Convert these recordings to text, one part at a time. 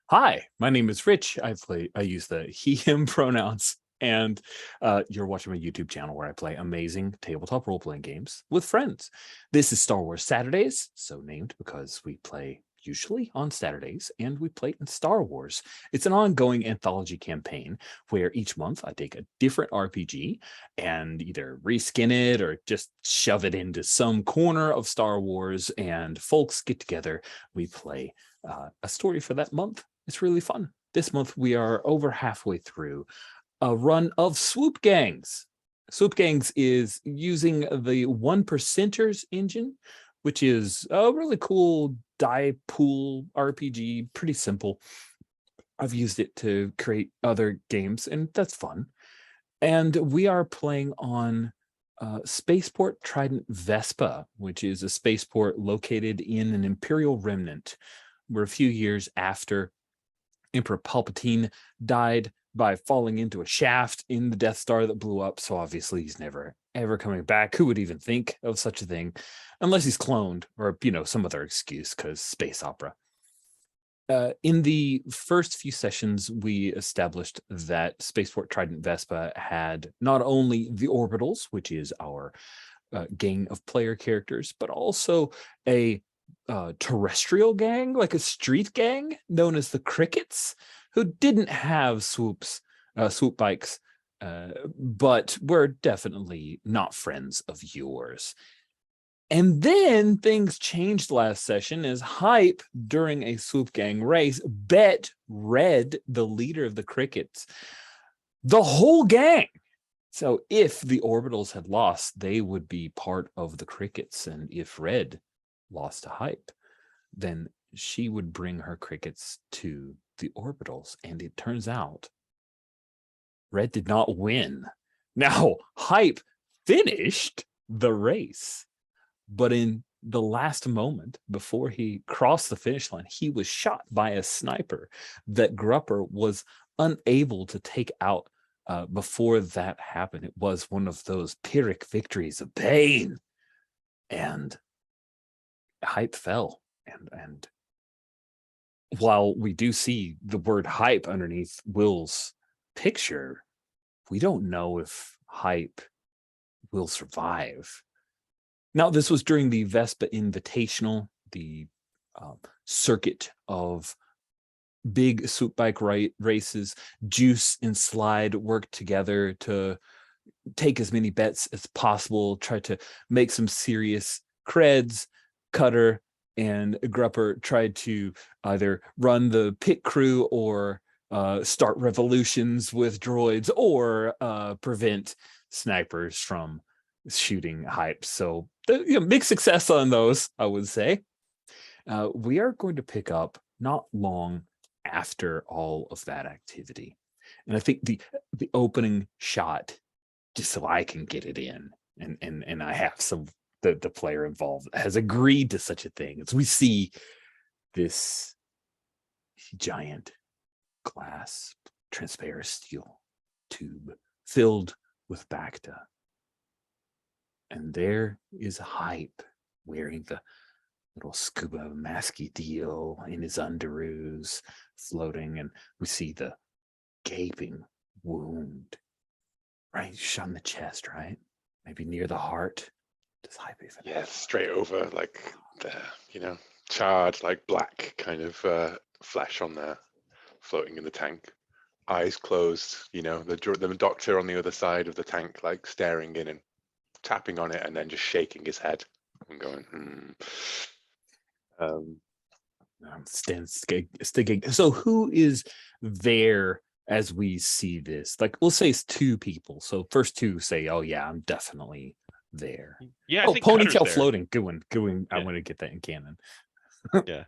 Hi, my name is Rich. I use the he/him pronouns, and you're watching my YouTube channel where I play amazing tabletop role-playing games with friends. This is Star Wars Saturdays, so named because we play usually on Saturdays, and we play in Star Wars. It's an ongoing anthology campaign where each month I take a different RPG and either reskin it or just shove it into some corner of Star Wars, and folks get together. We play a story for that month. It's really fun. This month, we are over halfway through a run of Swoop Gangs. Swoop Gangs is using the 1%ers engine, which is a really cool die pool RPG, pretty simple. I've used it to create other games, and that's fun. And we are playing on Spaceport Trident Vespa, which is a spaceport located in an Imperial remnant. We're a few years after Emperor Palpatine died by falling into a shaft in the Death Star that blew up. So obviously he's never, ever coming back. Who would even think of such a thing? Unless he's cloned or, some other excuse, because space opera. In the first few sessions, we established that Spaceport Trident Vespa had not only the Orbitals, which is our gang of player characters, but also a terrestrial gang, like a street gang known as the Crickets, who didn't have swoop bikes, but were definitely not friends of yours. And then things changed last session as Hype, during a Swoop Gang race, bet Red, the leader of the Crickets, the whole gang. So if the Orbitals had lost, they would be part of the Crickets. And if Red lost to Hype, then she would bring her Crickets to the Orbitals. And it turns out Red did not win. Now, Hype finished the race, but in the last moment before he crossed the finish line, he was shot by a sniper that Grupper was unable to take out before that happened. It was one of those Pyrrhic victories of pain. And Hype fell. And while we do see the word Hype underneath Will's picture, we don't know if Hype will survive. Now, this was during the Vespa Invitational, the circuit of big swoop bike races. Juice and Slide worked together to take as many bets as possible, try to make some serious creds. Cutter and Grupper tried to either run the pit crew or start revolutions with droids or prevent snipers from shooting Hype. So mixed success on those, I would say. We are going to pick up not long after all of that activity. And I think the opening shot, just so I can get it in, and I have some, the player involved has agreed to such a thing, as we see this giant glass, transparent steel tube filled with Bacta. And there is Hype wearing the little scuba masky deal in his underoos, floating, and we see the gaping wound right shot in the chest, right? Maybe near the heart. Does Hype even? Yeah, straight over, like the charred, like black kind of flesh on there, floating in the tank. Eyes closed. The doctor on the other side of the tank, like staring in and tapping on it, and then just shaking his head and going, sticking. So who is there as we see this? Like, we'll say it's two people. So first two say, "Oh yeah, I'm definitely there." Yeah, I think ponytail floating. Good one. Yeah. I want to get that in canon. Yeah,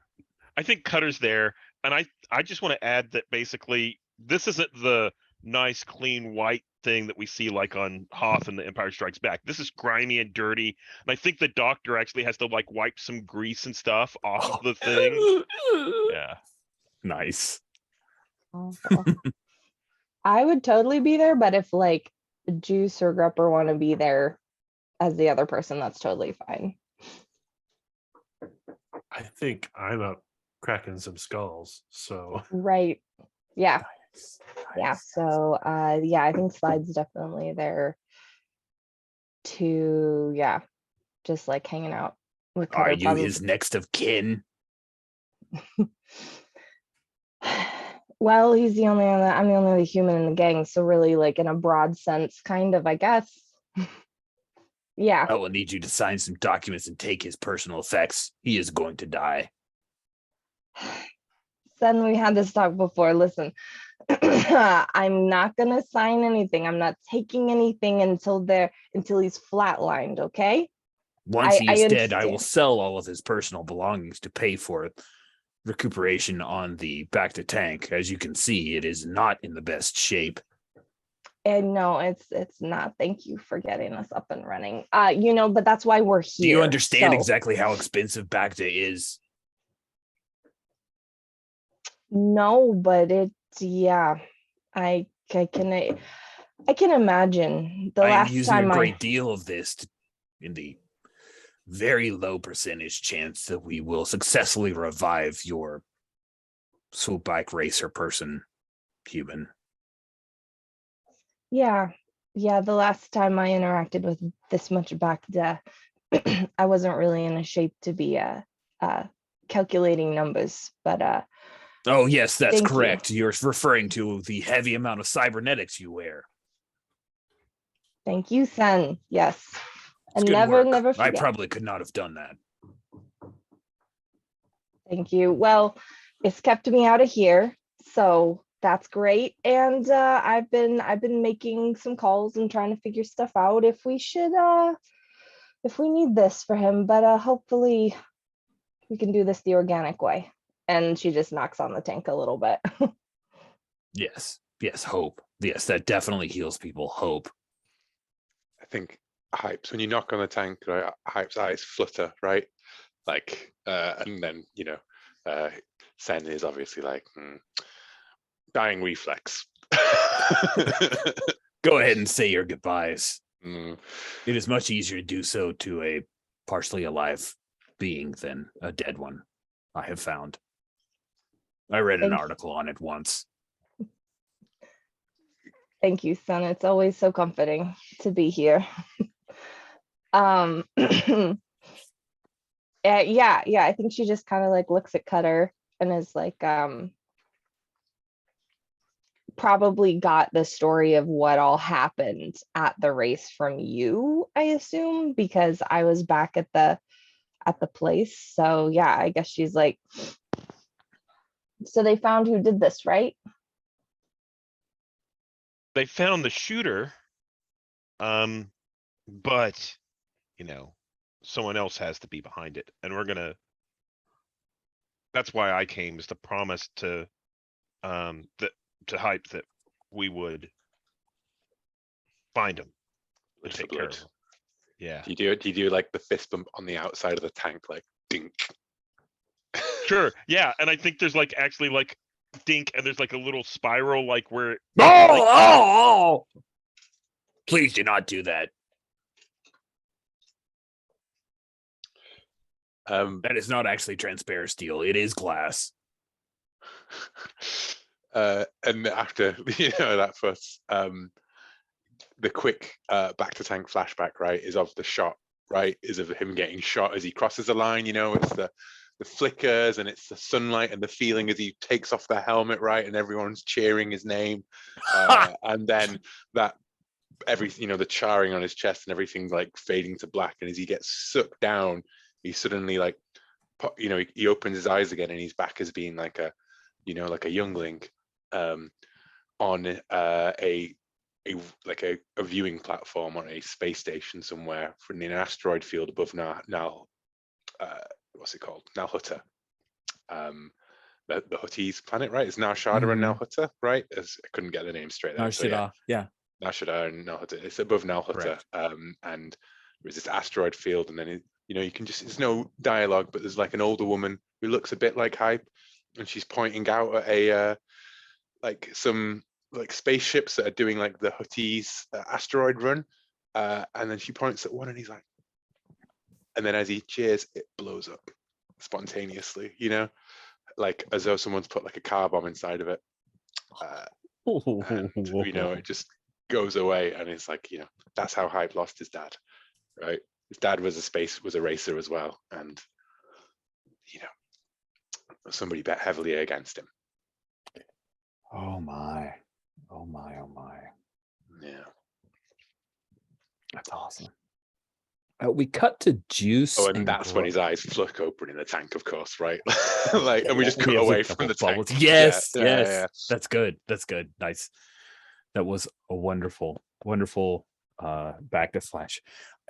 I think Cutter's there, and I just want to add that basically this isn't the nice, clean, white thing that we see like on Hoth and The Empire Strikes Back. This is grimy and dirty, and I think the doctor actually has to like wipe some grease and stuff off of the thing. Yeah, nice. I would totally be there, but if like Juice or Grupper want to be there as the other person, that's totally fine. I think I'm up cracking some skulls. So Right. Yeah. Nice, Yeah. nice. So yeah, I think Slide's definitely there to, yeah, just like hanging out with Are Cutter you his next of kin? Well, he's the only other, I'm the only other human in the gang, so really, like, in a broad sense, kind of, I guess. Yeah. I will need you to sign some documents and take his personal effects. He is going to die. Then we had this talk before. Listen, I'm not gonna sign anything. I'm not taking anything until he's flatlined, okay? Once he I is dead, I will understand. sell all of his personal belongings to pay for recuperation on the back to tank. As you can see, it is not in the best shape. And no, it's not. Thank you for getting us up and running. But that's why we're here. Do you understand so- exactly how expensive Bacta is? No, but yeah, I can imagine the I am last using time a great deal of this in the very low percentage chance that we will successfully revive your swoop bike racer person human. Yeah, the last time I interacted with this much back death, I wasn't really in a shape to be calculating numbers, but Oh, yes, that's Thank you. correct. You're referring to the heavy amount of cybernetics you wear. thank you, Sen. Yes. It's And good never work. I forget. probably could not have done that. Thank you. Well, it's kept me out of here, so that's great. And I've been making some calls and trying to figure stuff out if we need this for him, but hopefully we can do this the organic way. And she just knocks on the tank a little bit. Yes, hope. Yes, that definitely heals people. Hope. I think Hype's, when you knock on the tank, right, Hype's eyes flutter, right? Like, and then, Sen is obviously like, dying reflex. Go ahead and say your goodbyes. Mm. It is much easier to do so to a partially alive being than a dead one, I have found. I read an article on it once. Thank you, son. It's always so comforting to be here. Yeah, I think she just kind of like looks at Cutter and is like, probably got the story of what all happened at the race from you, I assume, because I was back at the place. So yeah, I guess she's like, so they found who did this, right? They found the shooter, but someone else has to be behind it, and that's why I came, is to promise to Hype that we would find him and take care of him. Yeah. Do you do like the fist bump on the outside of the tank, like dink? Sure. Yeah, and I think there's like actually like dink, and there's like a little spiral like where Oh! Please do not do that. That is not actually transparent steel. It is glass. And after that fuss, the quick back to tank flashback, right, is of the shot, right, is of him getting shot as he crosses the line. It's the flickers and it's the sunlight and the feeling as he takes off the helmet, right, and everyone's cheering his name, and then that the charring on his chest and everything like fading to black, and as he gets sucked down, he suddenly like he opens his eyes again and he's back as being like a like a youngling on a viewing platform on a space station somewhere from an asteroid field above what's it called? Nalhutta. The Huttese planet, right? It's Nalshada and Nalhutta, right? I couldn't get the name straight there. Nalshada, yeah. Nalshada and Nalhutta. It's above Nalhutta. And there's this asteroid field, and then you can just, there's no dialogue, but there's like an older woman who looks a bit like Hype, and she's pointing out at a like some like spaceships that are doing like the Huttese asteroid run, and then she points at one, and he's like, and then as he cheers, it blows up spontaneously. like as though someone's put like a car bomb inside of it. And it just goes away, and it's like, that's how Hype lost his dad, right? His dad was a racer as well, and somebody bet heavily against him. Oh my. Oh my. Oh my. Yeah. That's awesome. We cut to Juice. Oh, and that's when his eyes flick open in the tank, of course, right? And we just cut have away a couple from the bubbles. tank. Yes, Yeah, yes. yeah. That's good. That's good. Nice. That was a wonderful back to Flash.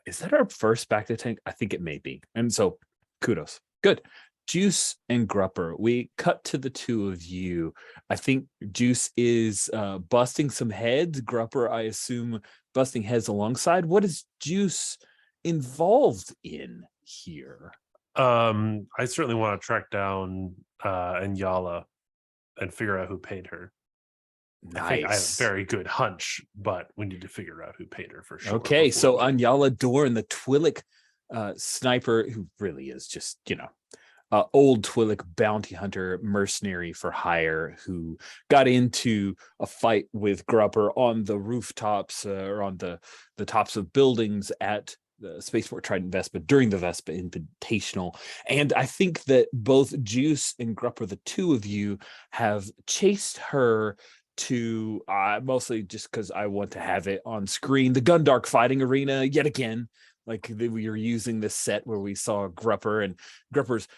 Is that our first back to tank? I think it may be. And so kudos. Good. Juice and Grupper, we cut to the two of you. I think Juice is busting some heads. Grupper, I assume, busting heads alongside. What is Juice involved in here? I certainly want to track down Anyala and figure out who paid her. Nice. I think I have a very good hunch, but we need to figure out who paid her for sure. Okay, so Anyala Dorn, the Twi'lek sniper, who really is just, old Twi'lek bounty hunter mercenary for hire, who got into a fight with Grupper on the rooftops or on the tops of buildings at the Spaceport Trident Vespa during the Vespa Invitational. And I think that both Juice and Grupper, the two of you, have chased her to mostly just because I want to have it on screen, the Gundark fighting arena yet again. Like we were using this set where we saw Grupper and Grupper's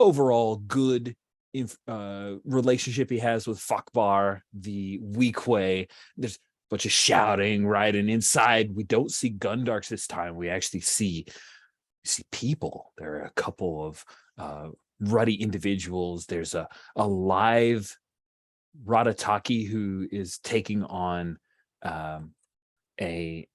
overall good relationship he has with Fakbar, the Weequay. There's a bunch of shouting, right? And inside, we don't see Gundarks this time. We actually see people. There are a couple of ruddy individuals. There's a live Ratataki who is taking on a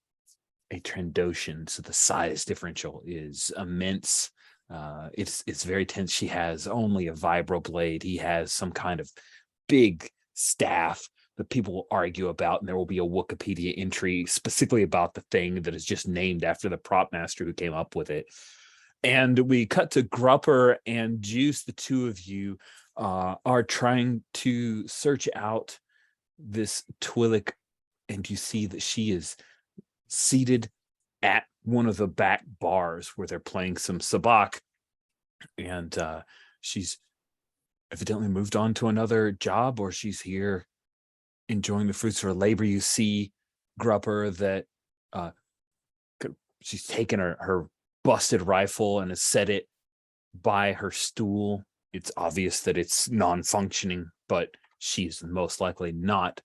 Trandoshan, so the size differential is immense. It's very tense. She has only a vibroblade. He has some kind of big staff that people will argue about, and there will be a Wikipedia entry specifically about the thing that is just named after the prop master who came up with it. And we cut to Grupper and Juice. The two of you are trying to search out this Twi'lek, and you see that she is seated at one of the back bars where they're playing some sabak, and she's evidently moved on to another job, or she's here enjoying the fruits of her labor. You see Grupper that she's taken her busted rifle and has set it by her stool. It's obvious that it's non-functioning, but she's most likely not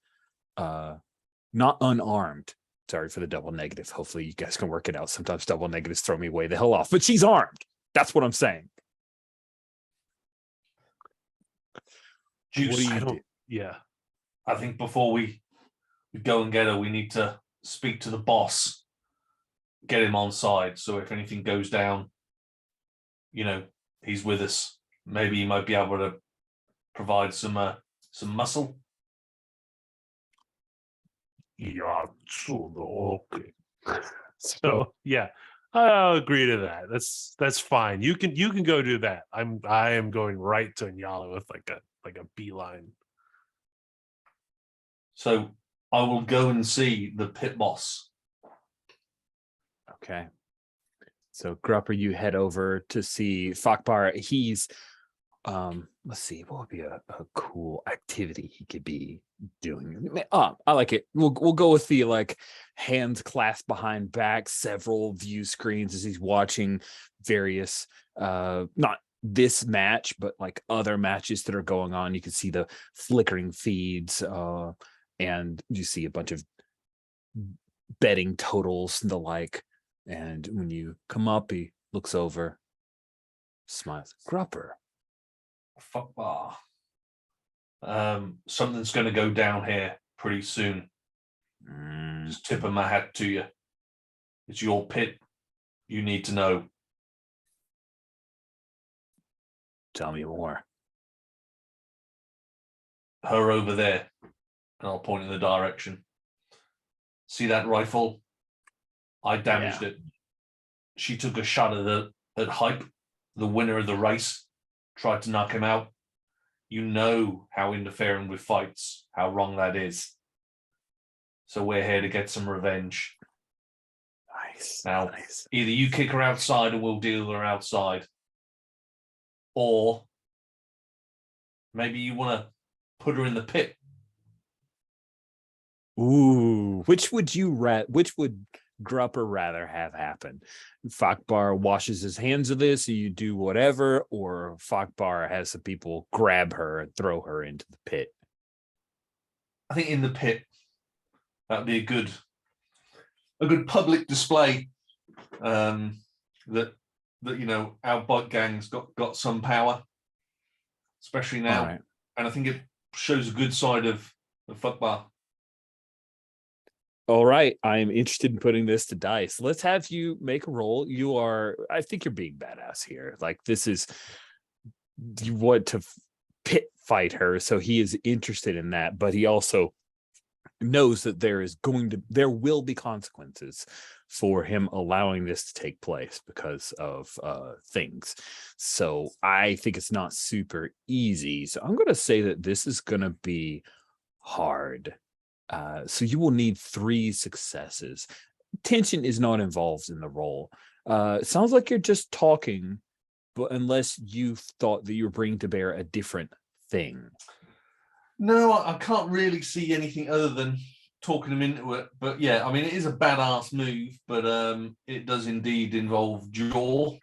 unarmed. Sorry for the double negative. Hopefully you guys can work it out. Sometimes double negatives throw me way the hell off, but she's armed. That's what I'm saying. Juice, What do you do? Yeah. I think before we go and get her, we need to speak to the boss, get him on side. So if anything goes down, he's with us. Maybe he might be able to provide some muscle. Yeah, okay. So yeah, I'll agree to that. That's fine. You can go do that. I am going right to Nyala with like a beeline. So I will go and see the pit boss. Okay. So Grupper, you head over to see Fakbar. He's let's see, what would be a cool activity he could be doing? I like it. We'll go with the like hands clasped behind back, several view screens as he's watching various not this match, but like other matches that are going on. You can see the flickering feeds, and you see a bunch of betting totals and the like. And when you come up, he looks over, smiles. Grupper. Fuck bar. Something's going to go down here pretty soon. Just tipping my hat to you. It's your pit. You need to know. Tell me more. Her over there. And I'll point in the direction. See that rifle? I damaged it. She took a shot at Hype, the winner of the race, tried to knock him out. you know how interfering with fights, how wrong that is. So we're here to get some revenge. Nice. Now, nice. either you kick her outside and we'll deal with her outside, or maybe you want to put her in the pit. Ooh, which would Grupper rather have happen? Fakbar washes his hands of this, so you do whatever, or Fakbar has some people grab her and throw her into the pit? I think in the pit, that'd be a good public display. That you know, our bike gang's got some power, especially now, Right. and I think it shows a good side of the Fakbar. All right, I'm interested in putting this to dice. Let's have you make a roll. I think you're being badass here. Like, this is, you want to pit fight her, so he is interested in that, but he also knows that there will be consequences for him allowing this to take place because of things. So I think it's not super easy. So I'm going to say that this is going to be hard. So you will need 3 successes. Tension is not involved in the roll. It sounds like you're just talking, but unless you thought that you were bringing to bear a different thing. No, I can't really see anything other than talking him into it. But yeah, I mean, it is a badass move, but it does indeed involve jaw.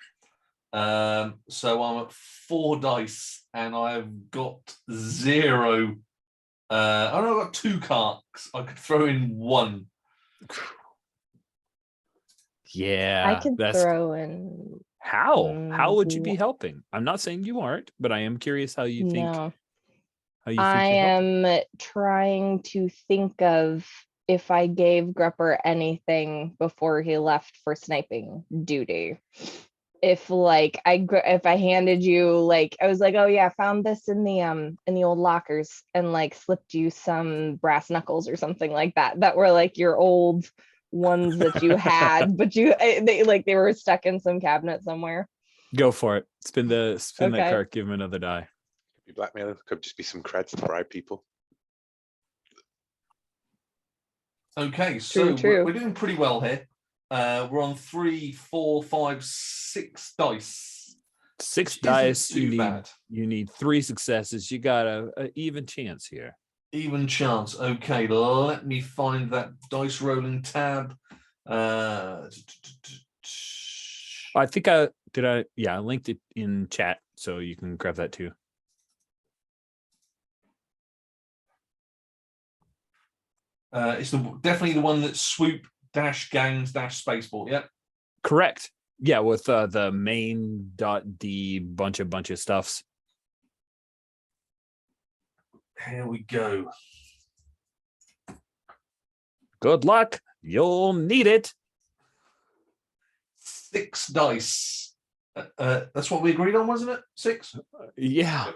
So I'm at 4 dice, and I've got 0. I've got 2 karks. I could throw in 1. Yeah, I could throw in. How would you be helping? I'm not saying you aren't, but I am curious how you think. No, How you think I you're helping. am trying to think of if I gave Grupper anything before he left for sniping duty. If I handed you, like, I was like, oh yeah, I found this in the old lockers, and like slipped you some brass knuckles or something like that were like your old ones that you had, but they were stuck in some cabinet somewhere. Go for it. Spin that Okay. card. Give him another die. Could be blackmail. Could just be some creds to bribe people. Okay, so True. we're doing pretty well here. We're on 3, 4, 5, 6 dice. 6 Isn't dice. too bad. You need 3 successes. You got a even chance here. Even chance. Okay, let me find that dice rolling tab. I think I linked it in chat, so you can grab that too. It's definitely the one that's Swoop Gangs Spaceball. Yep. Correct. Yeah, with the main.d bunch of stuffs. Here we go. Good luck. You'll need it. 6 dice. That's what we agreed on, wasn't it? 6? Yeah.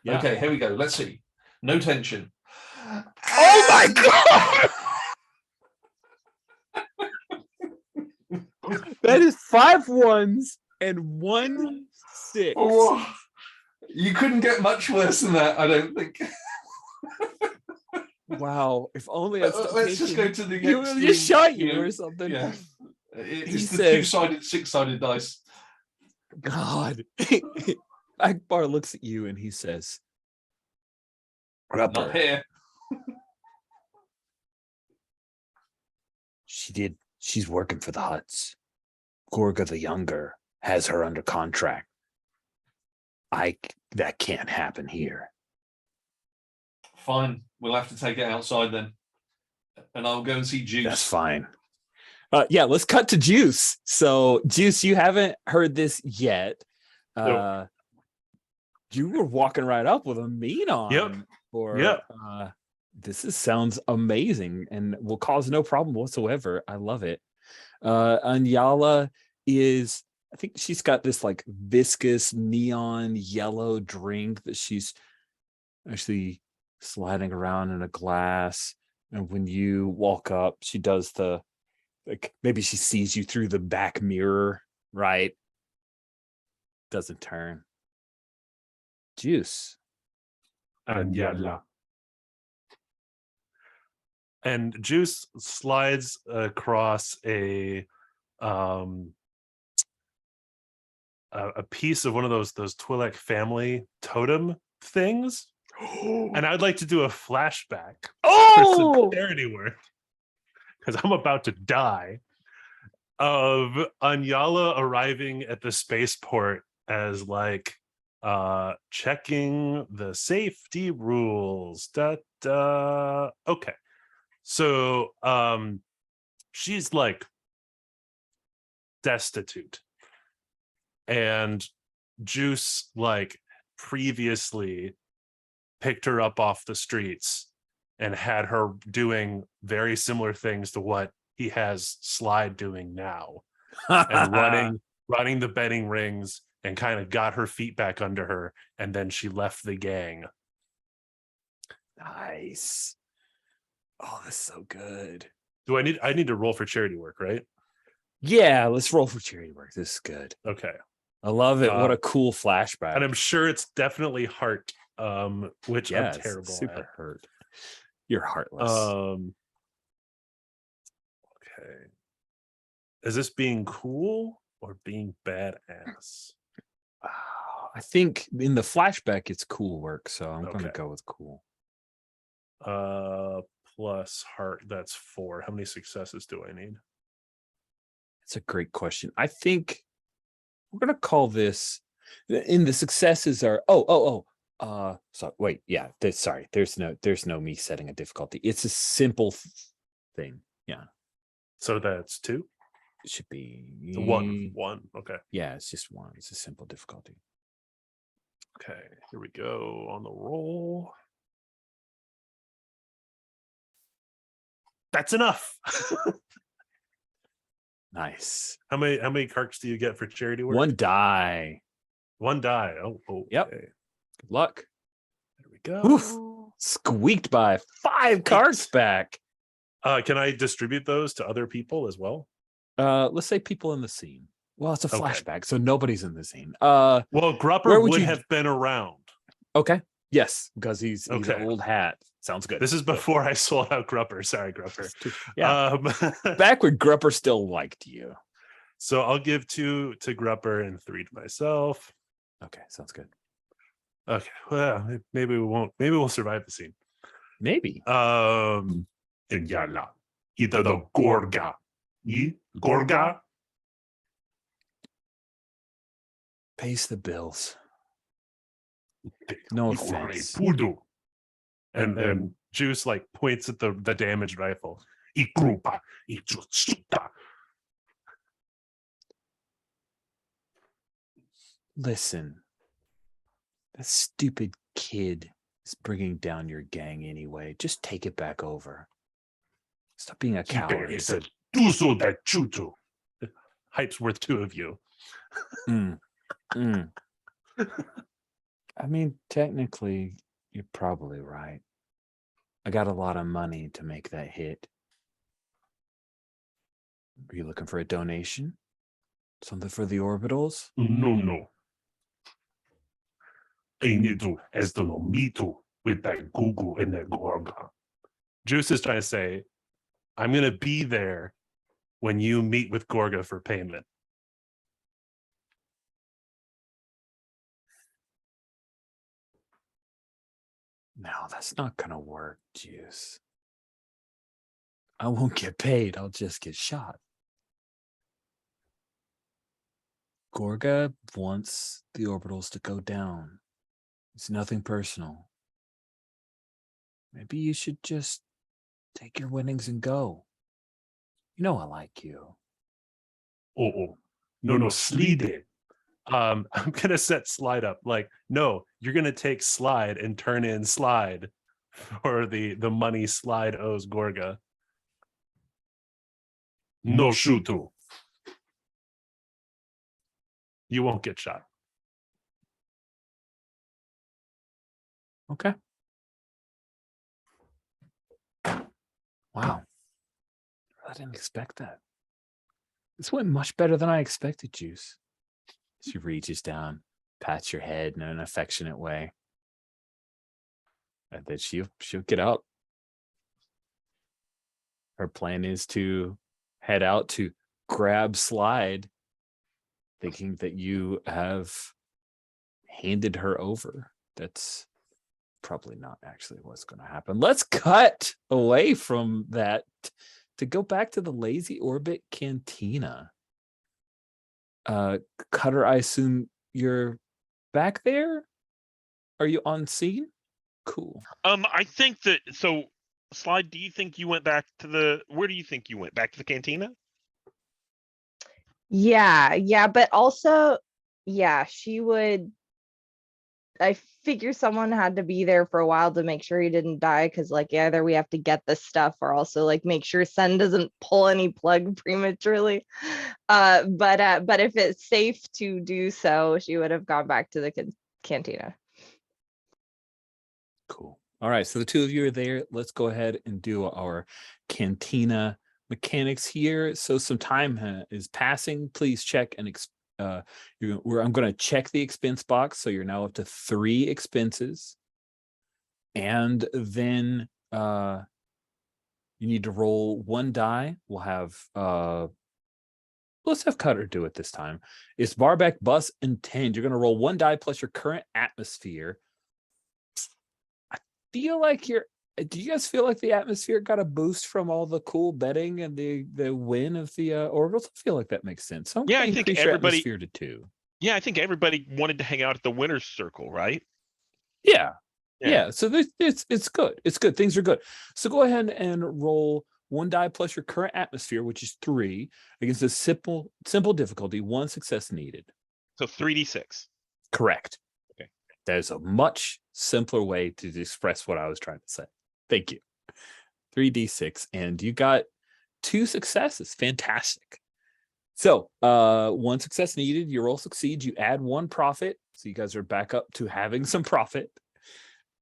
Okay, here we go. Let's see. No tension. Oh my god! That is 5 ones and 1 6. Oh, you couldn't get much worse than that, I don't think. Wow! If only I let's just go to the you extreme, just shot you or something. Yeah, it's He the says- 2-sided, 6-sided dice. God. Akbar looks at you and he says, Not Grupper, here. she's working for the Huts. Gorga the Younger has her under contract. That can't happen here. Fine, we'll have to take it outside then, and I'll go and see Juice. That's fine. Yeah, let's cut to Juice. So, Juice, you haven't heard this yet. Nope. You were walking right up with a mean on. Yep. This sounds amazing and will cause no problem whatsoever. I love it. Anyala is, I think she's got this like viscous neon yellow drink that she's actually sliding around in a glass. And when you walk up, she does maybe she sees you through the back mirror, right? Doesn't turn. Juice, Anyala. And Juice slides across a piece of one of those Twi'lek family totem things, and I'd like to do a flashback for some charity work because I'm about to die. Of Anyala arriving at the spaceport as like checking the safety rules. Okay. So she's like destitute. And Juice like previously picked her up off the streets and had her doing very similar things to what he has Slide doing now. And running the betting rings and kind of got her feet back under her, and then she left the gang. Nice. Oh, that's so good. I need to roll for charity work, right? Yeah, let's roll for charity work. This is good. Okay. I love it. What a cool flashback. And I'm sure it's definitely heart, which I'm terrible super at. hurt. You're heartless. Okay. Is this being cool or being badass? I think in the flashback it's cool work, so I'm going to Okay. go with cool. Plus heart, that's 4. How many successes do I need? It's a great question. I think we're going to call this in the successes are so wait, yeah, sorry. There's no me setting a difficulty. It's a simple thing. Yeah. So that's 2? It should be 1. Okay. Yeah, it's just 1. It's a simple difficulty. Okay, here we go on the roll. That's enough. Nice. How many carks do you get for charity work? 1 die. 1 die. Oh, Yep. okay. Good luck. There we go. Oof. Squeaked by 5 cards back. Can I distribute those to other people as well? Let's say people in the scene. Well, it's a Okay. flashback, so nobody's in the scene. Well, Grupper where would would you- have been around. Okay. Yes, because he's Okay. an old hat. Sounds good. This is before I sold out Grupper. Sorry, Grupper. Yeah. Back when Grupper still liked you. So I'll give 2 to Grupper and 3 to myself. Okay, sounds good. Okay. Well, maybe we won't. Maybe we'll survive the scene. Maybe. Yala. Ita the Gorga. Gorga. Pays the bills. No offense. Pudu. And then Juice like points at the damaged rifle. Ikrupa. Ichutsuta. Listen, that stupid kid is bringing down your gang anyway. Just take it back over. Stop being a coward. He said, "Tuso that chutu." Hype's worth 2 of you. I mean, technically, you're probably right. I got a lot of money to make that hit. Are you looking for a donation? Something for the orbitals? No. I need to meet with that Google and that Gorga. Juice is trying to say, I'm going to be there when you meet with Gorga for payment. No, that's not going to work, Juice. I won't get paid. I'll just get shot. Gorga wants the orbitals to go down. It's nothing personal. Maybe you should just take your winnings and go. You know I like you. No, Slide. I'm gonna set Slide up. Like, no, you're gonna take Slide and turn in Slide for the money Slide owes Gorga. No shutu. You won't get shot. Okay. Wow. I didn't expect that. This went much better than I expected, Juice. She reaches down, pats your head in an affectionate way. and then she'll get out. Her plan is to head out to grab Slide, thinking that you have handed her over. That's probably not actually what's going to happen. Let's cut away from that to go back to the Lazy Orbit Cantina. Cutter, I assume you're back there? Are you on scene? Cool. I think that so. Slide, do you think you went back to the? Where do you think you went back to the cantina? Yeah, but also, yeah, she would. I figure someone had to be there for a while to make sure he didn't die, because like either we have to get this stuff or also like make sure Sen doesn't pull any plug prematurely. But if it's safe to do so, she would have gone back to the cantina. Cool. All right, so the two of you are there. Let's go ahead and do our cantina mechanics here. So some time is passing. Please check and I'm going to check the expense box. So you're now up to 3 expenses. And then you need to roll 1 die. We'll have let's have Cutter do it this time. It's barback, bus, and 10. You're going to roll 1 die plus your current atmosphere. Do you guys feel like the atmosphere got a boost from all the cool betting and the win of the orbitals? I feel like that makes sense. So Yeah, I think everybody. Atmosphere to 2. Yeah, I think everybody wanted to hang out at the winner's circle, right? Yeah. So it's good. It's good. Things are good. So go ahead and roll 1 die plus your current atmosphere, which is 3, against a simple difficulty. 1 success needed. So 3d6. Correct. Okay. There's a much simpler way to express what I was trying to say. Thank you. 3d6, and you got 2 successes. Fantastic. So 1 success needed. Your roll succeeds. You add 1 profit, so you guys are back up to having some profit,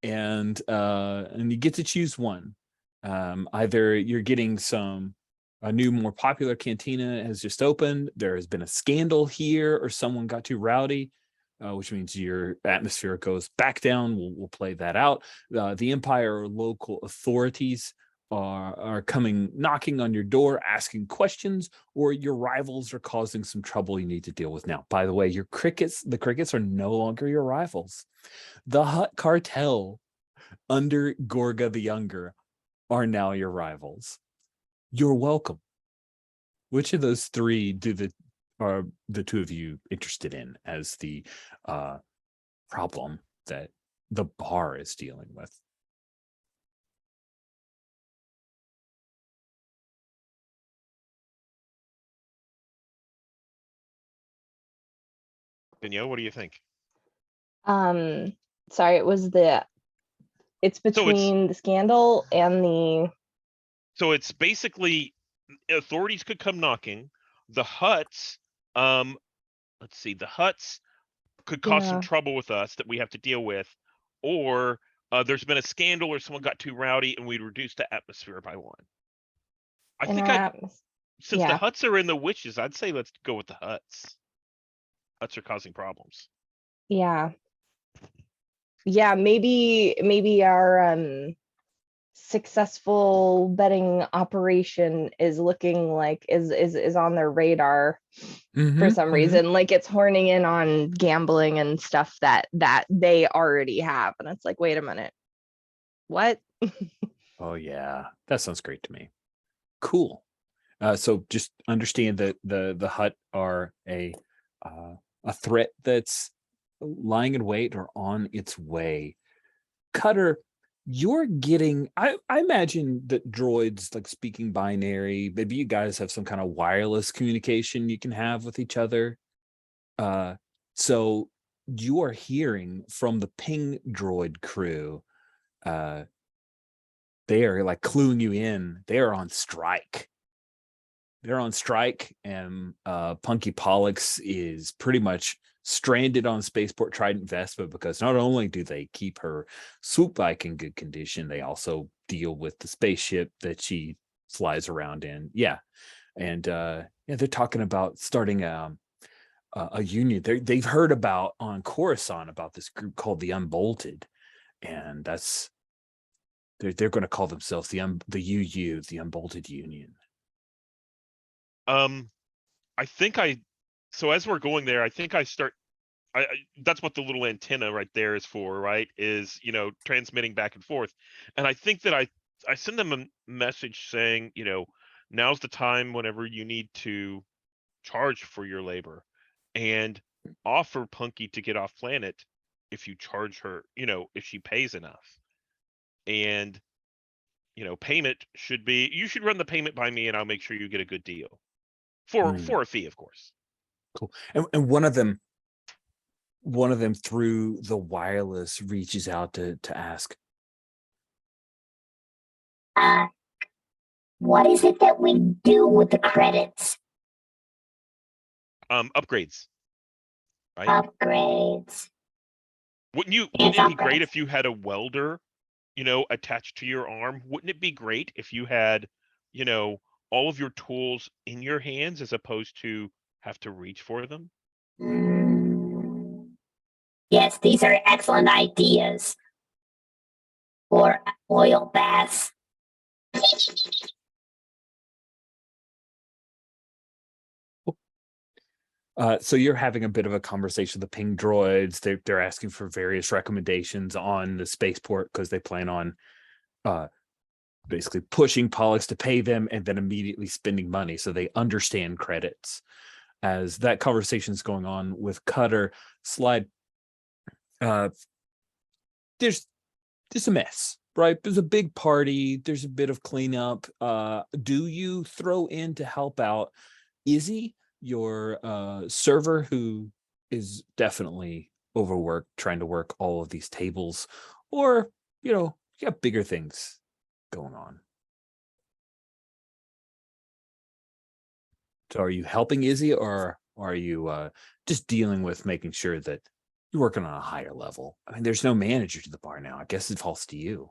and you get to choose one. Either you're getting a new, more popular cantina has just opened. There has been a scandal here, or someone got too rowdy. Which means your atmosphere goes back down. We'll play that out. The Empire or local authorities are coming knocking on your door, asking questions, or your rivals are causing some trouble you need to deal with now. By the way, the crickets are no longer your rivals. The Hutt cartel under Gorga the Younger are now your rivals. You're welcome. Which of those 3 are the 2 of you interested in as the problem that the bar is dealing with? Danielle, what do you think? Sorry, it's between the scandal and the. So it's basically authorities could come knocking. The Hutts, let's see, the Hutts could cause some trouble with us that we have to deal with, or there's been a scandal or someone got too rowdy and we reduced the atmosphere by 1. Since the Hutts are in the witches, I'd say let's go with the Hutts. Hutts are causing problems. Yeah, maybe our successful betting operation is looking like is on their radar for some reason. Like it's horning in on gambling and stuff that they already have, and it's like, wait a minute, what? Oh yeah, that sounds great to me. Cool. So just understand that the Hutt are a threat that's lying in wait or on its way. Cutter, you're getting, I imagine that droids like speaking binary, maybe you guys have some kind of wireless communication you can have with each other. So you are hearing from the ping droid crew. They are like cluing you in. They are on strike. They're on strike, and Punky Pollux is pretty much stranded on Spaceport Trident Vespa, because not only do they keep her swoop bike in good condition, they also deal with the spaceship that she flies around in. Yeah. And they're talking about starting a union. They've heard about on Coruscant about this group called the Unbolted, and that's They're going to call themselves the UU, the Unbolted Union. I think so as we're going there, I think I start. That's what the little antenna right there is for, right? Is, you know, transmitting back and forth. And I think that I send them a message saying, you know, now's the time whenever you need to charge for your labor, and offer Punky to get off planet if you charge her, you know, if she pays enough. And, you know, payment should be, you should run the payment by me and I'll make sure you get a good deal for a fee, of course. Cool. And one of them through the wireless reaches out to ask, what is it that we do with the credits? Upgrades. Right? Upgrades. Wouldn't it be great if you had a welder, you know, attached to your arm? Wouldn't it be great if you had, you know, all of your tools in your hands as opposed to have to reach for them? Yes, these are excellent ideas. Or oil baths. So you're having a bit of a conversation with the ping droids. They're asking for various recommendations on the spaceport because they plan on basically pushing Pollux to pay them and then immediately spending money. So they understand credits. As that conversation is going on with Cutter, Slide, there's a mess, right? There's a big party. There's a bit of cleanup. Do you throw in to help out Izzy, your server, who is definitely overworked trying to work all of these tables, or, you know, you got bigger things going on? So are you helping Izzy, or are you just dealing with making sure that you're working on a higher level? I mean, there's no manager to the bar now. I guess it falls to you.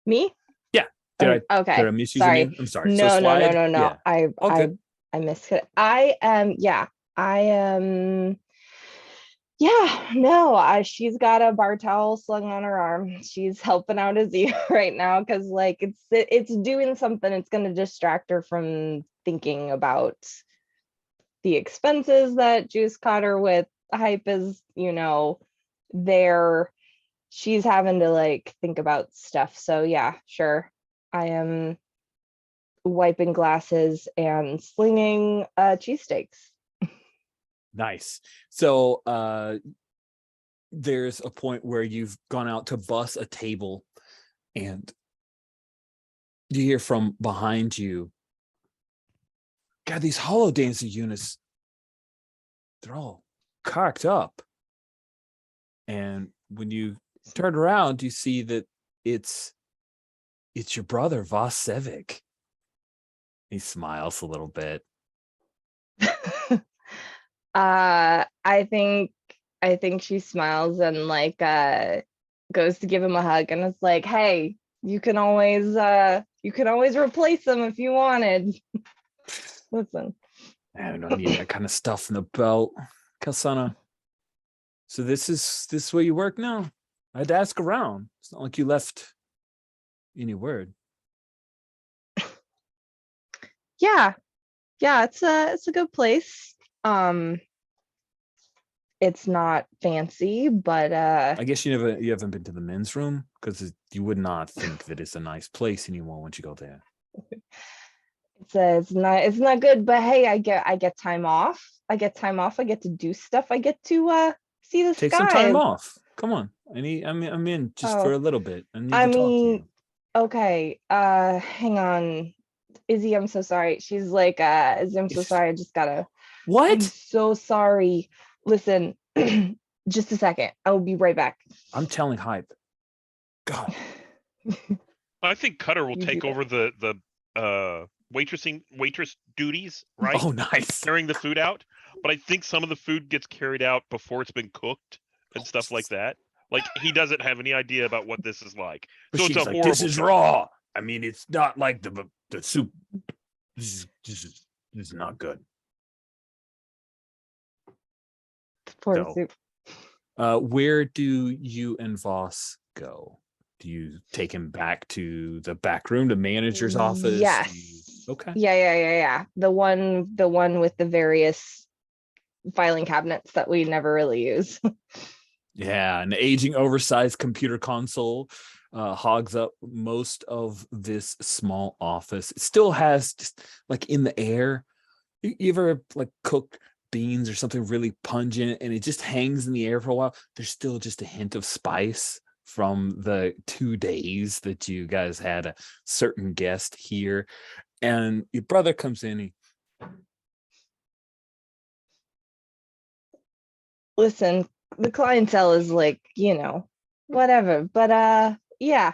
Me? Yeah. Okay. Did I misuse Sorry. your name? I'm sorry. No, So no. Yeah. I missed it. I am. Yeah, no, she's got a bar towel slung on her arm. She's helping out Izzy right now because, like, it's doing something. It's going to distract her from thinking about the expenses that Juice caught her with. Hype is, you know, there. She's having to, like, think about stuff. So yeah, sure. I am wiping glasses and slinging cheesesteaks. Nice. So there's a point where you've gone out to bus a table and you hear from behind you, God, these holo dancer units, they're all cocked up. And when you turn around, you see that it's your brother, Voss Sevic. He smiles a little bit. I think she smiles and, like, goes to give him a hug, and it's like, hey, you can always replace them if you wanted. Listen, I don't need that kind of stuff in the belt, Kalsana. So this is where you work now? I had to ask around. It's not like you left any word. yeah, it's a good place. It's not fancy, but I guess you haven't been to the men's room, because you would not think that it's a nice place anymore once you go there. it's not good, but hey, I get time off. I get to do stuff. I get to see the Take sky. some time off. Come on. I'm in just for a little bit. I need to talk to you. Okay. Hang on. Izzy, I'm so sorry. She's like, Izzy, I'm so sorry. I just gotta. What? I'm so sorry. Listen, just a second. I will be right back. I'm telling Hype. God. I think Cutter will You take do over the waitress duties, right? Oh, nice. Carrying the food out. But I think some of the food gets carried out before it's been cooked and stuff like that. Like, he doesn't have any idea about what this is like. But So she's it's a like, horrible this is situation. raw. I mean, it's not like the soup. This is not good. Poor So, soup. Where do you and Voss go? Do you take him back to the back room, the manager's office? Yes. Okay. Yeah. The one with the various filing cabinets that we never really use. Yeah, an aging, oversized computer console hogs up most of this small office. It still has just like in the air. You ever like cook beans or something really pungent and it just hangs in the air for a while? There's still just a hint of spice from the 2 days that you guys had a certain guest here. And your brother comes in. Listen, the clientele is like, whatever. But yeah.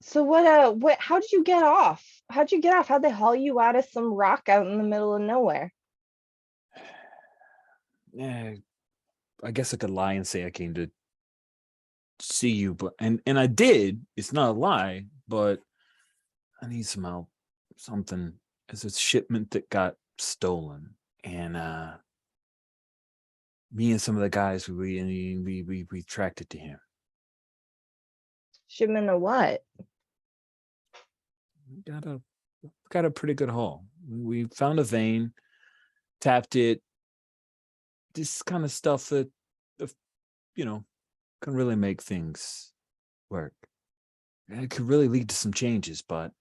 So what how did you get off? How'd you get off? How'd they haul you out of some rock out in the middle of nowhere? Yeah, I guess I could lie and say I came to see you, but and I did. It's not a lie, but I need some help. Something as a shipment that got stolen, and me and some of the guys we tracked it to him. Shipment of what? Got a pretty good haul. We found a vein, tapped it. This kind of stuff that, can really make things work. It could really lead to some changes, but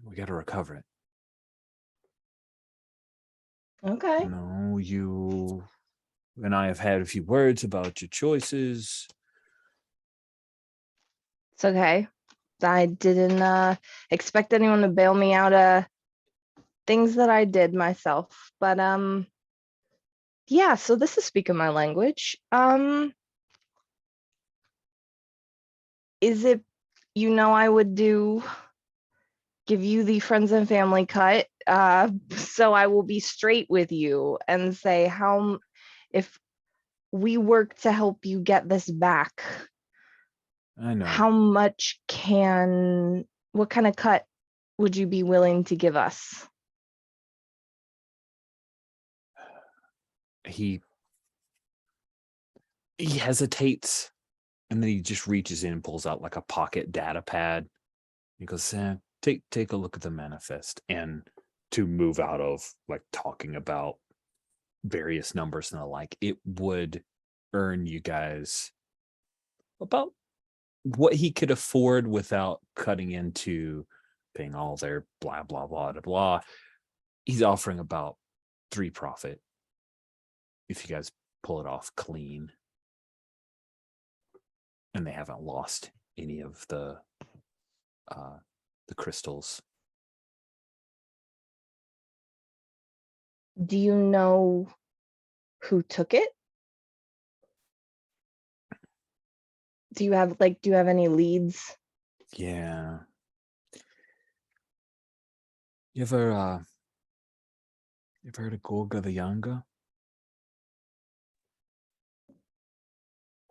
we got to recover it. Okay. You and I have had a few words about your choices. It's okay. I didn't expect anyone to bail me out of things that I did myself. But yeah, so this is speaking my language. Is it I would give you the friends and family cut. So I will be straight with you and say if we work to help you get this back, I know. what kind of cut would you be willing to give us? He hesitates, and then he just reaches in and pulls out like a pocket data pad. He goes, take a look at the manifest, and to move out of like talking about various numbers and the like, it would earn you guys about what he could afford without cutting into paying all their blah blah blah blah blah. He's offering about 3 profit if you guys pull it off clean, and they haven't lost any of the crystals. Do you know who took it? Do you have any leads? Yeah. You ever heard of Gorga the Younger?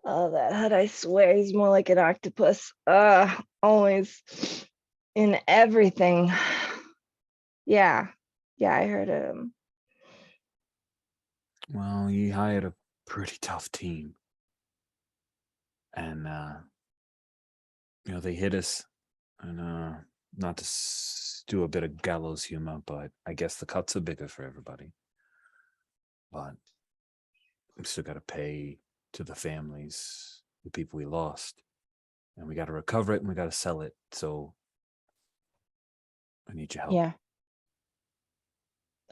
Oh, that head, I swear he's more like an octopus. Always in everything. Yeah, I heard of him. Well, he hired a pretty tough team. And they hit us, and not to do a bit of gallows humor, but I guess the cuts are bigger for everybody. But we still got to pay to the families, the people we lost, and we got to recover it, and we got to sell it. So I need your help. Yeah.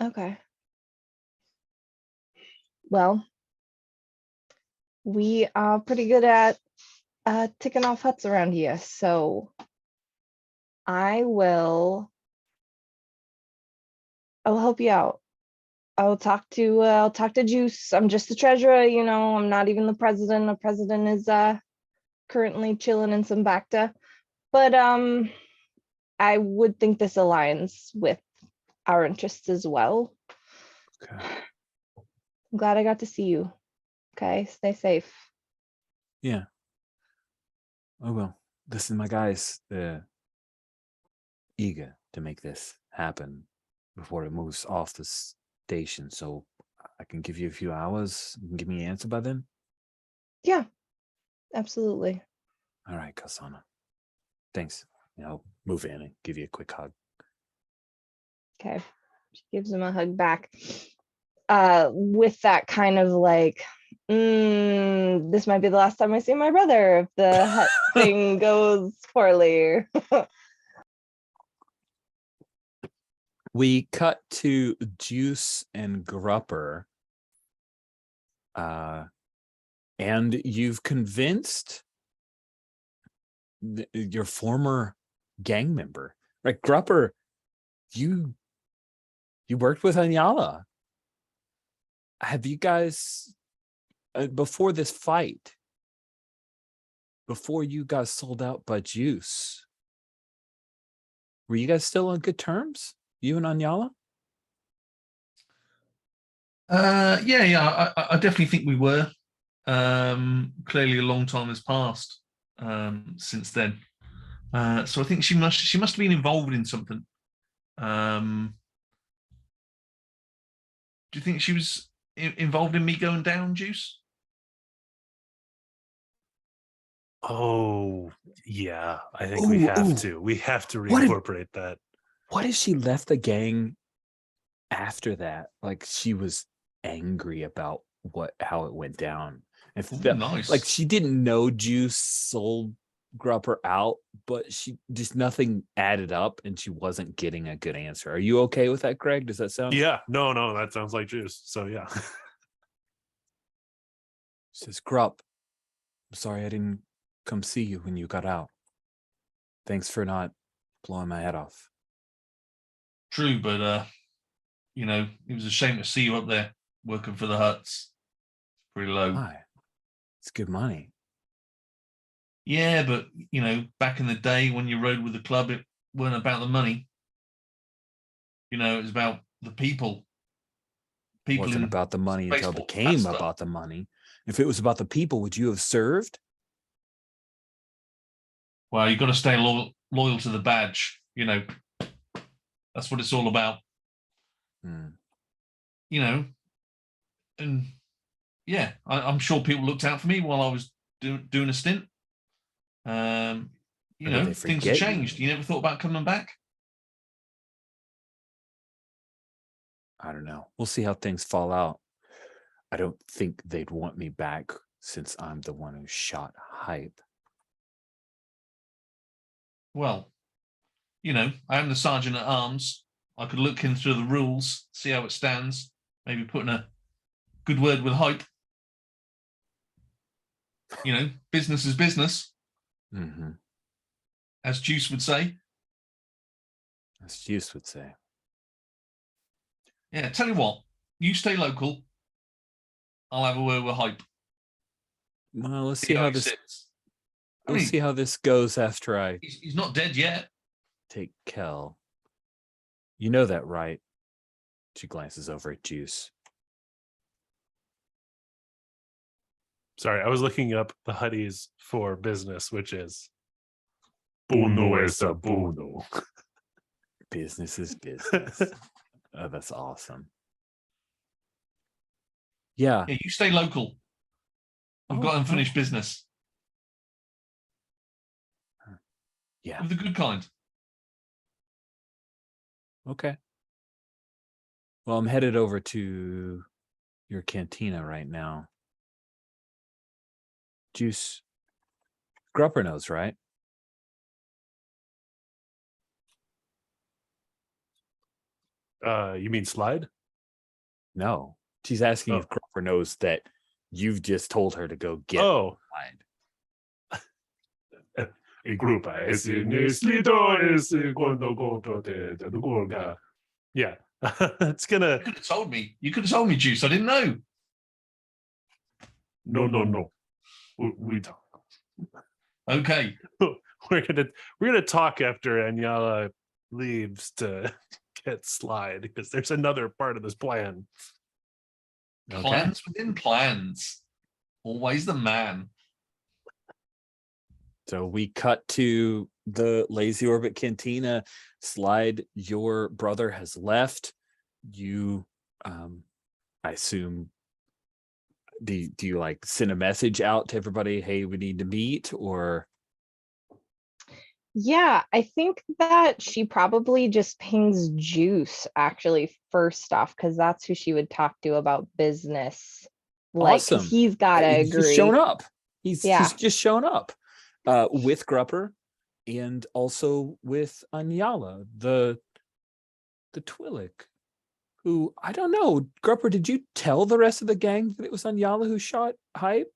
Okay. Well, we are pretty good at ticking off huts around here, so I'll help you out. I'll talk to Juice. I'm just the treasurer, I'm not even the president. The president is currently chilling in some Bacta. But I would think this aligns with our interests as well. Okay. I'm glad I got to see you. Okay, stay safe. Yeah. Oh well. Listen, my guys, they're eager to make this happen before it moves off the station. So I can give you a few hours. You can give me an answer by then. Yeah, absolutely. All right, Kasana. Thanks. I'll move in and give you a quick hug. Okay. She gives him a hug back. With that kind of like, this might be the last time I see my brother if the hut thing goes poorly. We cut to Juice and Grupper. And you've convinced your former gang member, right? Grupper, you worked with Anyala. Have you guys, before this fight, before you got sold out by Juice, were you guys still on good terms? You and Anyala? Yeah. I definitely think we were. Clearly, a long time has passed since then. So I think she must have been involved in something. Do you think she was involved in me going down, Juice? Oh, yeah. I think we have to. We have to reincorporate that. What if she left the gang after that? Like she was angry about how it went down. If Nice. like she didn't know Juice sold Grupper out, but she just nothing added up and she wasn't getting a good answer. Are you okay with that, Craig? Does that sound? Yeah. No, that sounds like Juice. So yeah. She says, Grupp, I'm sorry I didn't come see you when you got out. Thanks for not blowing my head off. True, but it was a shame to see you up there working for the huts. Pretty low. Why? It's good money. Yeah, but back in the day when you rode with the club, it weren't about the money. It was about the people. It wasn't about the money until it became about the money. If it was about the people, would you have served? Well, you've got to stay loyal to the badge. That's what it's all about. And yeah, I'm sure people looked out for me while I was doing a stint. Things have changed. You never thought about coming back? I don't know. We'll see how things fall out. I don't think they'd want me back since I'm the one who shot Hype. Well, I am the sergeant at arms. I could look into the rules, see how it stands, maybe put in a good word with Hype. Business is business. Mm-hmm. As Juice would say. As Juice would say. Yeah, tell you what, you stay local. I'll have a word with Hype. Well, let's see how this. We'll see how this goes after I. He's not dead yet. Take Kel. You know that, right? She glances over at Juice. Sorry, I was looking up the Huddies for business, which is Buno es a Buno. Business is business. Oh, that's awesome. Yeah. Yeah, you stay local. We've got unfinished business. Yeah. Of the good kind. Okay. Well, I'm headed over to your cantina right now. Juice. Grupper knows, right? You mean Slide? No. She's asking if Grupper knows that you've just told her to go get Slide. Yeah. It's gonna. You could have told me. You could have told me, Juice. I didn't know. No. We talk. Okay. We're gonna talk after Anyala leaves to get Slide because there's another part of this plan. Okay. Plans within plans. Always the man. So we cut to the Lazy Orbit Cantina. Slide, your brother has left. You I assume, do you like send a message out to everybody, hey, we need to meet, or? Yeah, I think that she probably just pings Juice actually first off, because that's who she would talk to about business. Like, 'cause Awesome. he's gotta He's just shown agree. up. He's Yeah. just shown up with Grupper and also with Anyala, the Twi'lek, who, I don't know, Grupper, did you tell the rest of the gang that it was Anyala who shot Hype?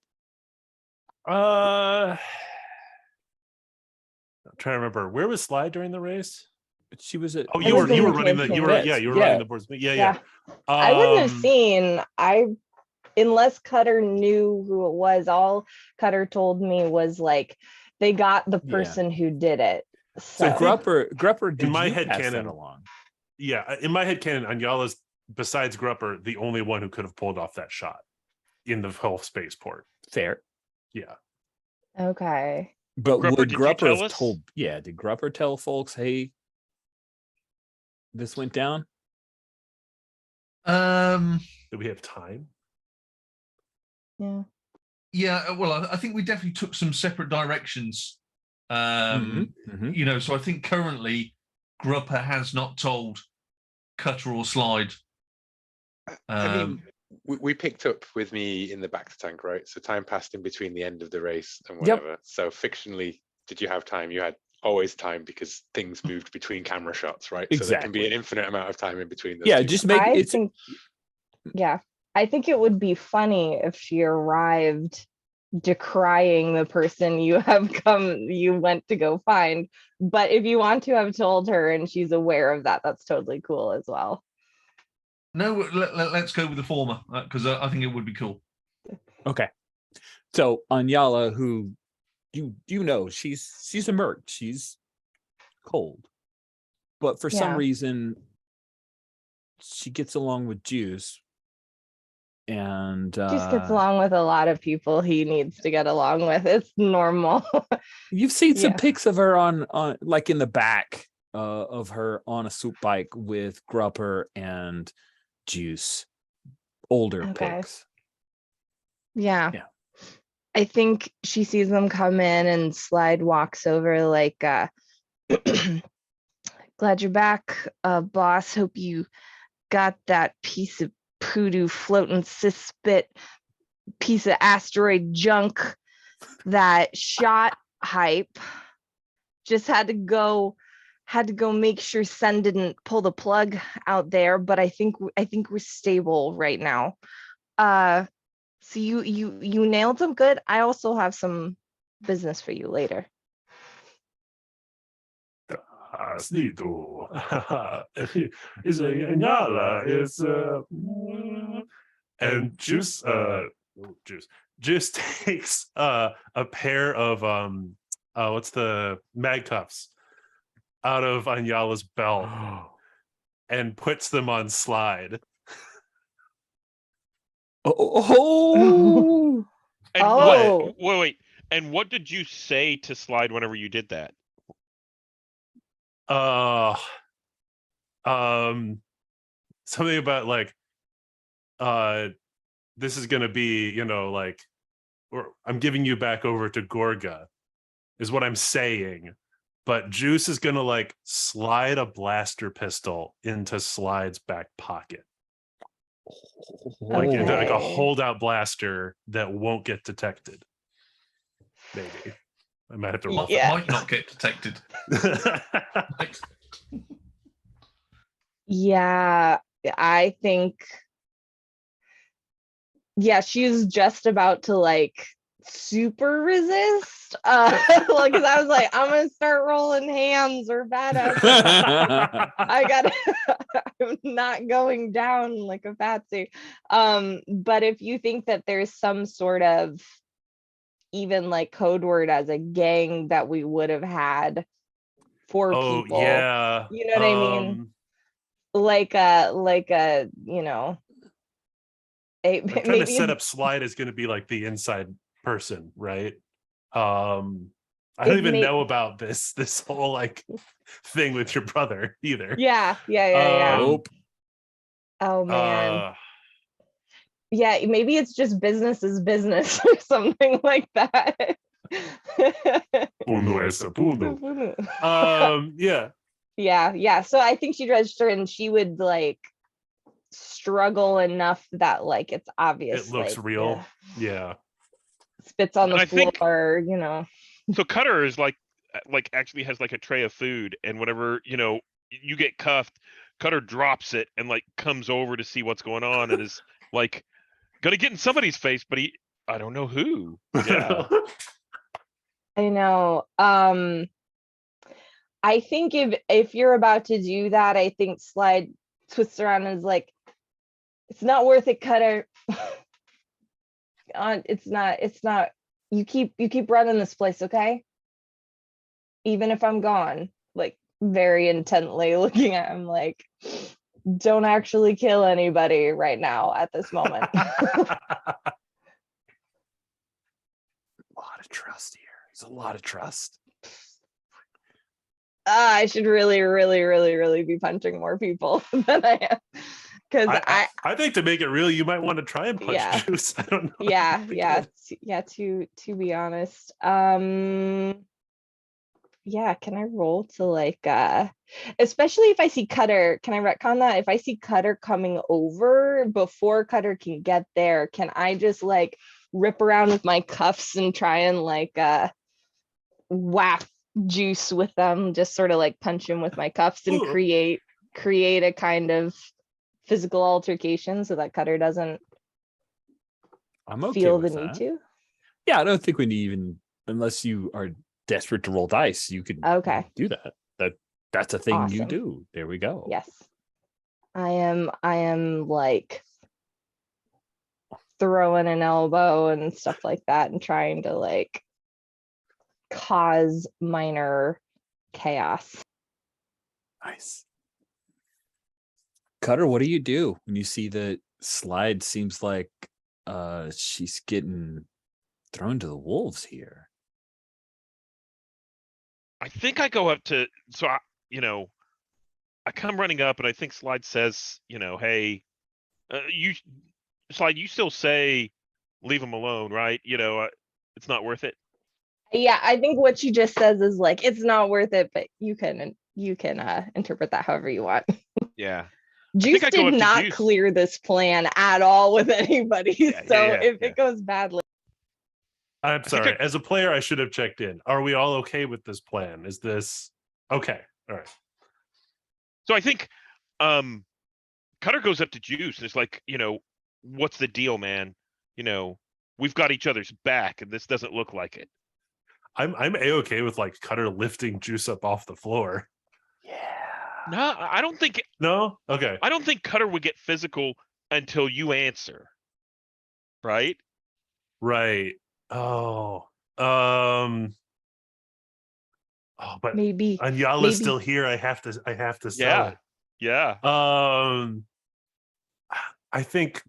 I'm trying to remember, where was Slide during the race? She was at. Oh, It you was were in the running the canteen. you were running the boards. Yeah. I wouldn't have seen. Unless Cutter knew who it was, all Cutter told me was like they got the person who did it. So So Grupper, did in my you head pass canon that along? Yeah, in my head canon, Anyala's, besides Grupper, the only one who could have pulled off that shot in the whole spaceport. Fair. Yeah. okay. But Grupper, would did you Grupper tell have us? told? Yeah, did Grupper tell folks, hey, this went down? Do we have time? Yeah. Yeah, well, I think we definitely took some separate directions. Mhm. You know, so I think currently Grupper has not told Cutter or Slide. I mean, we picked up with me in the back to tank, right? So time passed in between the end of the race and Yep. whatever. So fictionally, did you have time? You had always time because things moved between camera shots, right? So there can be Exactly. an infinite amount of time in between those. Yeah, two just cameras. make I it's think I think it would be funny if she arrived decrying the person you went to go find. But if you want to have told her and she's aware of that, that's totally cool as well. No, let's go with the former because I think it would be cool. okay. So Anyala, who you know, she's a merc, she's cold, but for some Yeah. reason she gets along with Juice, and Just gets along with a lot of people he needs to get along with. It's normal. you've seen some Yeah. pics of her on like in the back of her on a swoop bike with Grupper and Juice, older Okay. pics. Yeah. Yeah. I think she sees them come in and Slide walks over like, glad you're back, boss. Hope you got that piece of poodoo floating cispit piece of asteroid junk that shot Hype. Just had to go make sure Sen didn't pull the plug out there, but I think we're stable right now. So you nailed them good. I also have some business for you later. Snito. Is a Anyala is and Juice Juice takes a pair of what's the mag cuffs out of Anyala's belt and puts them on Slide. Oh, And Oh. wait. And what did you say to Slide whenever you did that? Something about like this is gonna be, you know, like, or I'm giving you back over to Gorga is what I'm saying, but Juice is gonna like slide a blaster pistol into Slide's back pocket, like into like a Okay. holdout blaster that won't get detected. Maybe I might have to roll. Yeah. Might not get detected. Yeah, I think she's just about to like super resist. Well, because I was like, I'm gonna start rolling hands or badass. I'm not going down like a patsy. But if you think that there's some sort of even like code word as a gang that we would have had for people, Yeah, you know what I mean? Like a you know, I'm trying maybe to set up Slide as going to be like the inside person, right? I don't even know about this whole like thing with your brother either. Yeah. Nope. Oh man. Yeah, maybe it's just business is business or something like that. Uno es a pudo. Yeah. Yeah. So I think she'd register and she would like struggle enough that like it's obvious. It looks like, real. ugh, Yeah. spits on And the I think- floor, you know. So Cutter is like actually has like a tray of food, and whenever you get cuffed, Cutter drops it and like comes over to see what's going on, and is like gonna get in somebody's face, but I don't know who. Yeah. I know. I think if you're about to do that, I think Slide twists around and is like, it's not worth it, Cutter. It's not. You keep running this place, okay? Even if I'm gone. Like very intently looking at him like, don't actually kill anybody right now at this moment. A lot of trust here. There's a lot of trust. I should really be punching more people than I am. Because I think to make it real, you might want to try and punch Yeah. Juice. I don't know. yeah. To be honest, yeah. Can I roll to like, especially if I see Cutter? Can I retcon that? If I see Cutter coming over before Cutter can get there, can I just like rip around with my cuffs and try and like whack Juice with them? Just sort of like punch him with my cuffs and Ooh. create a kind of physical altercation so that Cutter doesn't I'm okay feel with the need that. to. Yeah, I don't think we need even, unless you are desperate to roll dice, you could Okay. do that. That's a thing you Awesome. do. There we go. Yes. I am like throwing an elbow and stuff like that and trying to like cause minor chaos. Nice. Cutter, what do you do when you see that Slide seems like she's getting thrown to the wolves here? I think I go up to I come running up, and I think Slide says, hey, you Slide, you still say leave him alone, right? It's not worth it. Yeah, I think what she just says is like it's not worth it, but you can interpret that however you want. Yeah. Juice I go did up to not Juice. clear this plan at all with anybody. If yeah. it goes badly. I'm sorry. As a player, I should have checked in. Are we all okay with this plan? Is this okay? All right. So I think Cutter goes up to Juice and it's like, what's the deal, man? We've got each other's back, and this doesn't look like it. I'm a-okay with like Cutter lifting Juice up off the floor. Yeah. No, I don't think. No? Okay. I don't think Cutter would get physical until you answer. Right? Right. Oh. But Maybe Anyala's still here. I have to sell Yeah. it. Yeah. I think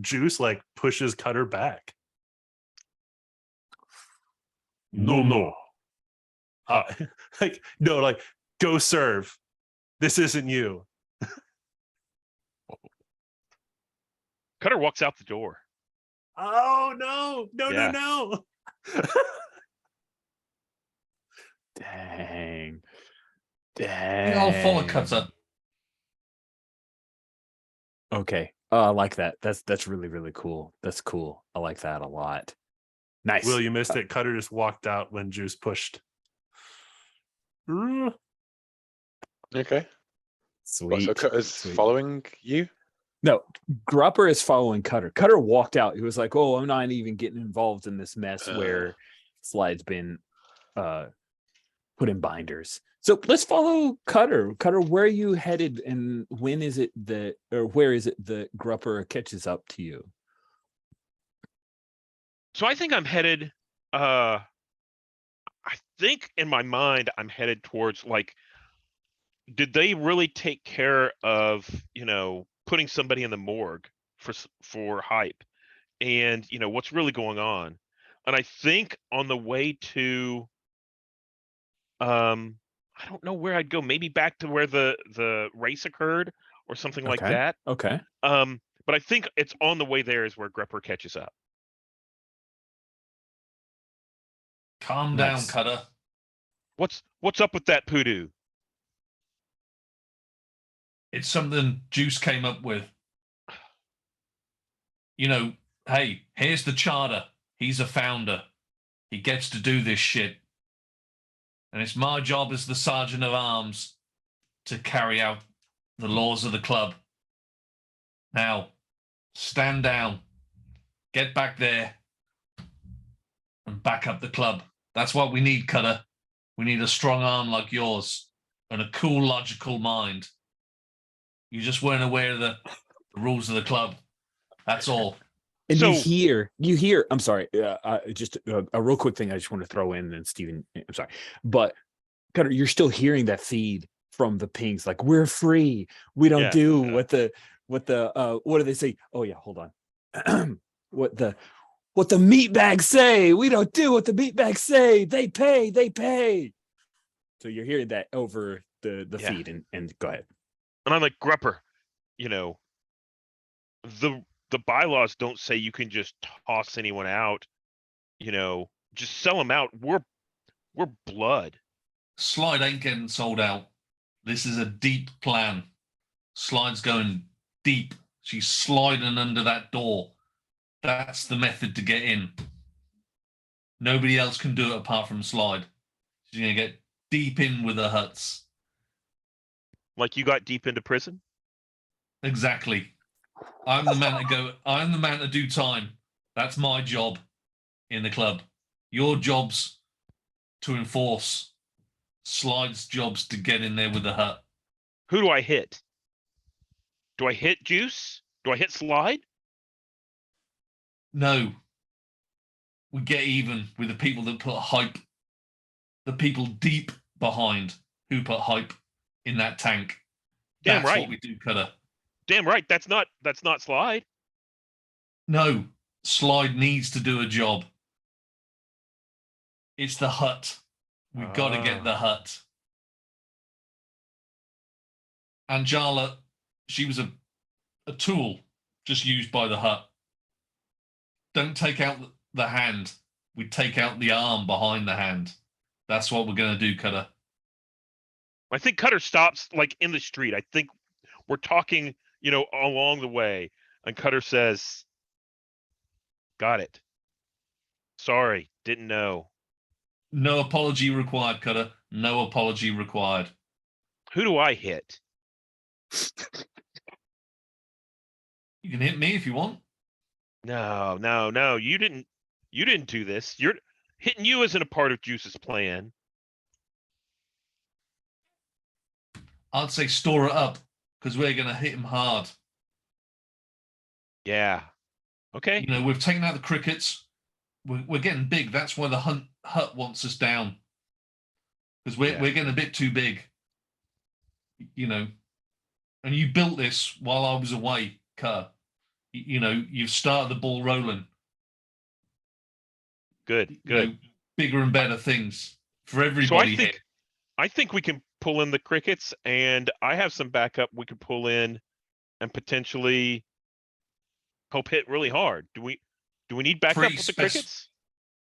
Juice like pushes Cutter back. No. Like go serve. This isn't you. Cutter walks out the door. Oh no. No. Dang. I'll follow Cutter. Okay. I like that. That's really, really cool. That's cool. I like that a lot. Nice. Will, you missed it. Cutter just walked out when Juice pushed. Okay. Sweet. So Cutter's following you? No, Grupper is following Cutter. Cutter walked out. He was like, "Oh, I'm not even getting involved in this mess where Slide's been put in binders." So let's follow Cutter. Cutter, where are you headed, and where is it that Grupper catches up to you? So I think I'm headed. I think in my mind I'm headed towards like. Did they really take care of putting somebody in the morgue for hype, and what's really going on? And I think on the way to, I don't know where I'd go. Maybe back to where the race occurred or something like that. Okay. but I think it's on the way there is where Grepper catches up. Calm down, Nice. Cutter. What's up with that poodoo? It's something Juice came up with. You know, hey, here's the charter. He's a founder. He gets to do this shit. And it's my job as the sergeant of arms to carry out the laws of the club. Now, stand down. Get back there. And back up the club. That's what we need, Cutter. We need a strong arm like yours and a cool, logical mind. You just weren't aware of the rules of the club. That's all. And So- you hear, I'm sorry, just a real quick thing I just want to throw in, and Steven, I'm sorry, but Cutter, you're still hearing that feed from the pings, like, we're free. We don't Yeah, do yeah. what do they say? Oh yeah, hold on. what the meat bags say. We don't do what the meat bags say. They pay. So you're hearing that over the Yeah. feed, and go ahead. And I'm like, Grepper, the bylaws don't say you can just toss anyone out, just sell them out. We're blood. Slide ain't getting sold out. This is a deep plan. Slide's going deep. She's sliding under that door. That's the method to get in. Nobody else can do it apart from Slide. She's going to get deep in with the huts. Like you got deep into prison? Exactly. I'm the man to do time. That's my job in the club. Your job's to enforce. Slide's job's to get in there with the hut. Who do I hit? Do I hit Juice? Do I hit Slide? No. We get even with the people that put hype. The people deep behind who put hype in that tank. Damn That's right. what we do, Cutter. Damn right. That's not Slide. No, Slide needs to do a job. It's the hut. We've got to get the hut. Anjala, she was a tool just used by the hut. Don't take out the hand. We take out the arm behind the hand. That's what we're going to do, Cutter. I think Cutter stops like in the street. I think we're talking, along the way. And Cutter says, got it. Sorry, didn't know. No apology required, Cutter. No apology required. Who do I hit? You can hit me if you want. No. You didn't do this. Hitting you isn't a part of Juice's plan. I'd say store it up because we're going to hit him hard. Yeah. Okay. We've taken out the crickets. We're getting big. That's why the hut wants us down. Because we're getting a bit too big. And you built this while I was away, Cutter. You've started the ball rolling. Good. Bigger and better things for everybody. So I think we can pull in the crickets, and I have some backup we could pull in and potentially hope hit really hard. Do we need backup with the crickets?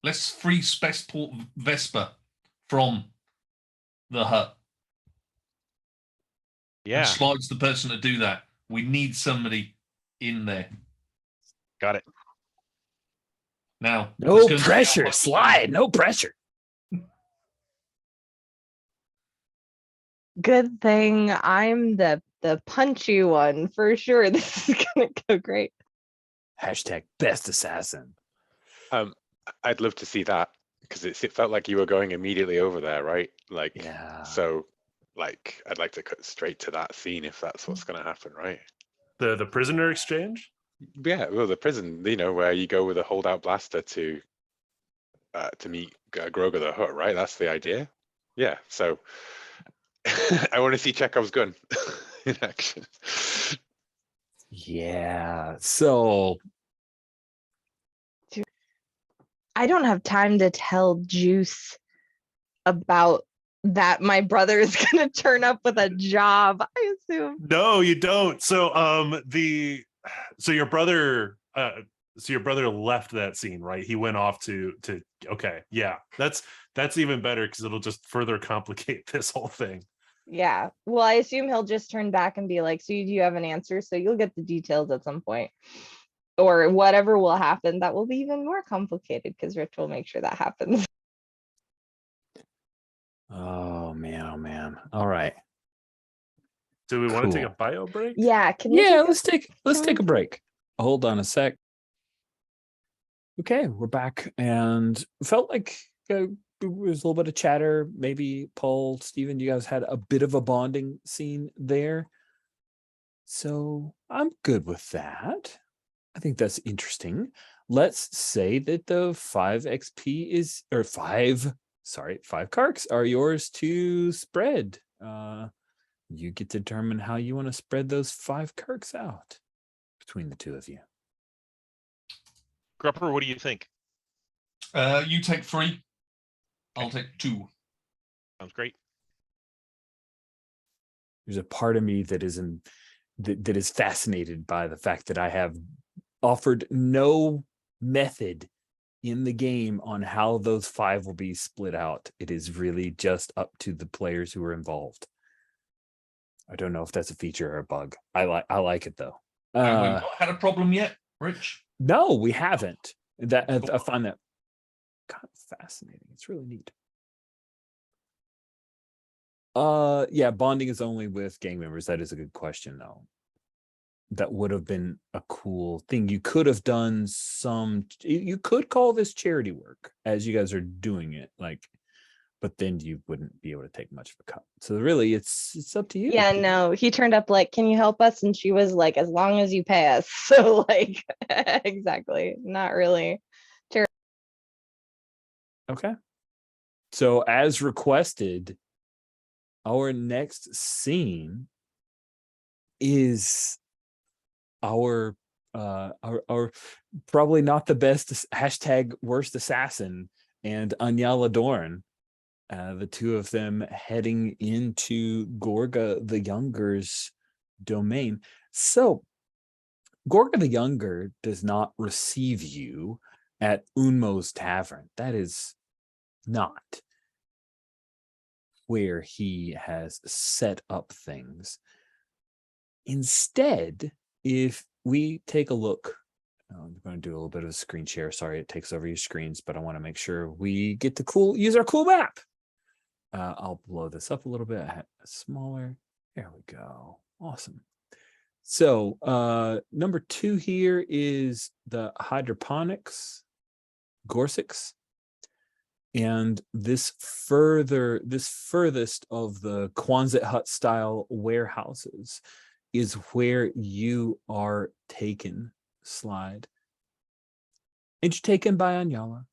Let's free Spaceport Vespa from the hut. Yeah. And Slide's the person to do that. We need somebody in there. Got it. Now, No pressure, Slide. No pressure. Good thing I'm the punchy one for sure. This is gonna go great. Hashtag best assassin. I'd love to see that because it felt like you were going immediately over there, right? Like, Yeah. so, like, I'd like to cut straight to that scene if that's what's going to happen, right? The prisoner exchange? Yeah, well, the prison, where you go with a holdout blaster to meet Groger the Hut, right? That's the idea. Yeah, so I want to see Chekhov's gun in action. Yeah. So I don't have time to tell Juice about that. My brother is gonna turn up with a job, I assume. No, you don't. So So your brother left that scene, right? He went off to okay, yeah. That's even better because it'll just further complicate this whole thing. Yeah. Well, I assume he'll just turn back and be like, so do you have an answer? So you'll get the details at some point. Or whatever will happen that will be even more complicated because Rich will make sure that happens. Oh man. All right. Do we want to take a Cool. bio break? Yeah. Can we Yeah, take let's can take we a break. Hold on a sec. Okay, we're back and felt like there was a little bit of chatter. Maybe Paul, Steven, you guys had a bit of a bonding scene there. So I'm good with that. I think that's interesting. Let's say that the 5 XP is, or 5 karks are yours to spread. You get to determine how you want to spread those 5 karks out between the two of you. Grupper, what do you think? You take 3. I'll take 2. Sounds great. There's a part of me that that is fascinated by the fact that I have offered no method in the game on how those 5 will be split out. It is really just up to the players who are involved. I don't know if that's a feature or a bug. I like it though. And we've not had a problem yet, Rich? No, we haven't. That I find that kind of fascinating. It's really neat. Yeah, bonding is only with gang members. That is a good question though. That would have been a cool thing. You could have done you could call this charity work as you guys are doing it, like, but then you wouldn't be able to take much of a cut. So really it's up to you. Yeah, no, he turned up like, can you help us? And she was like, as long as you pay us. So like, exactly, not really. Okay. So as requested, our next scene is our probably not the best hashtag worst assassin and Anyala Dorn, the two of them heading into Gorga the Younger's domain. So Gorga the Younger does not receive you at Unmo's Tavern. That is not where he has set up things. Instead, if we take a look, I'm going to do a little bit of a screen share. Sorry, it takes over your screens, but I want to make sure we get to use our cool map. I'll blow this up a little bit, smaller. There we go. Awesome. So number 2 here is the hydroponics, Gorsix. And this furthest of the Quonset hut style warehouses is where you are taken, Slide. And you're taken by Anyala.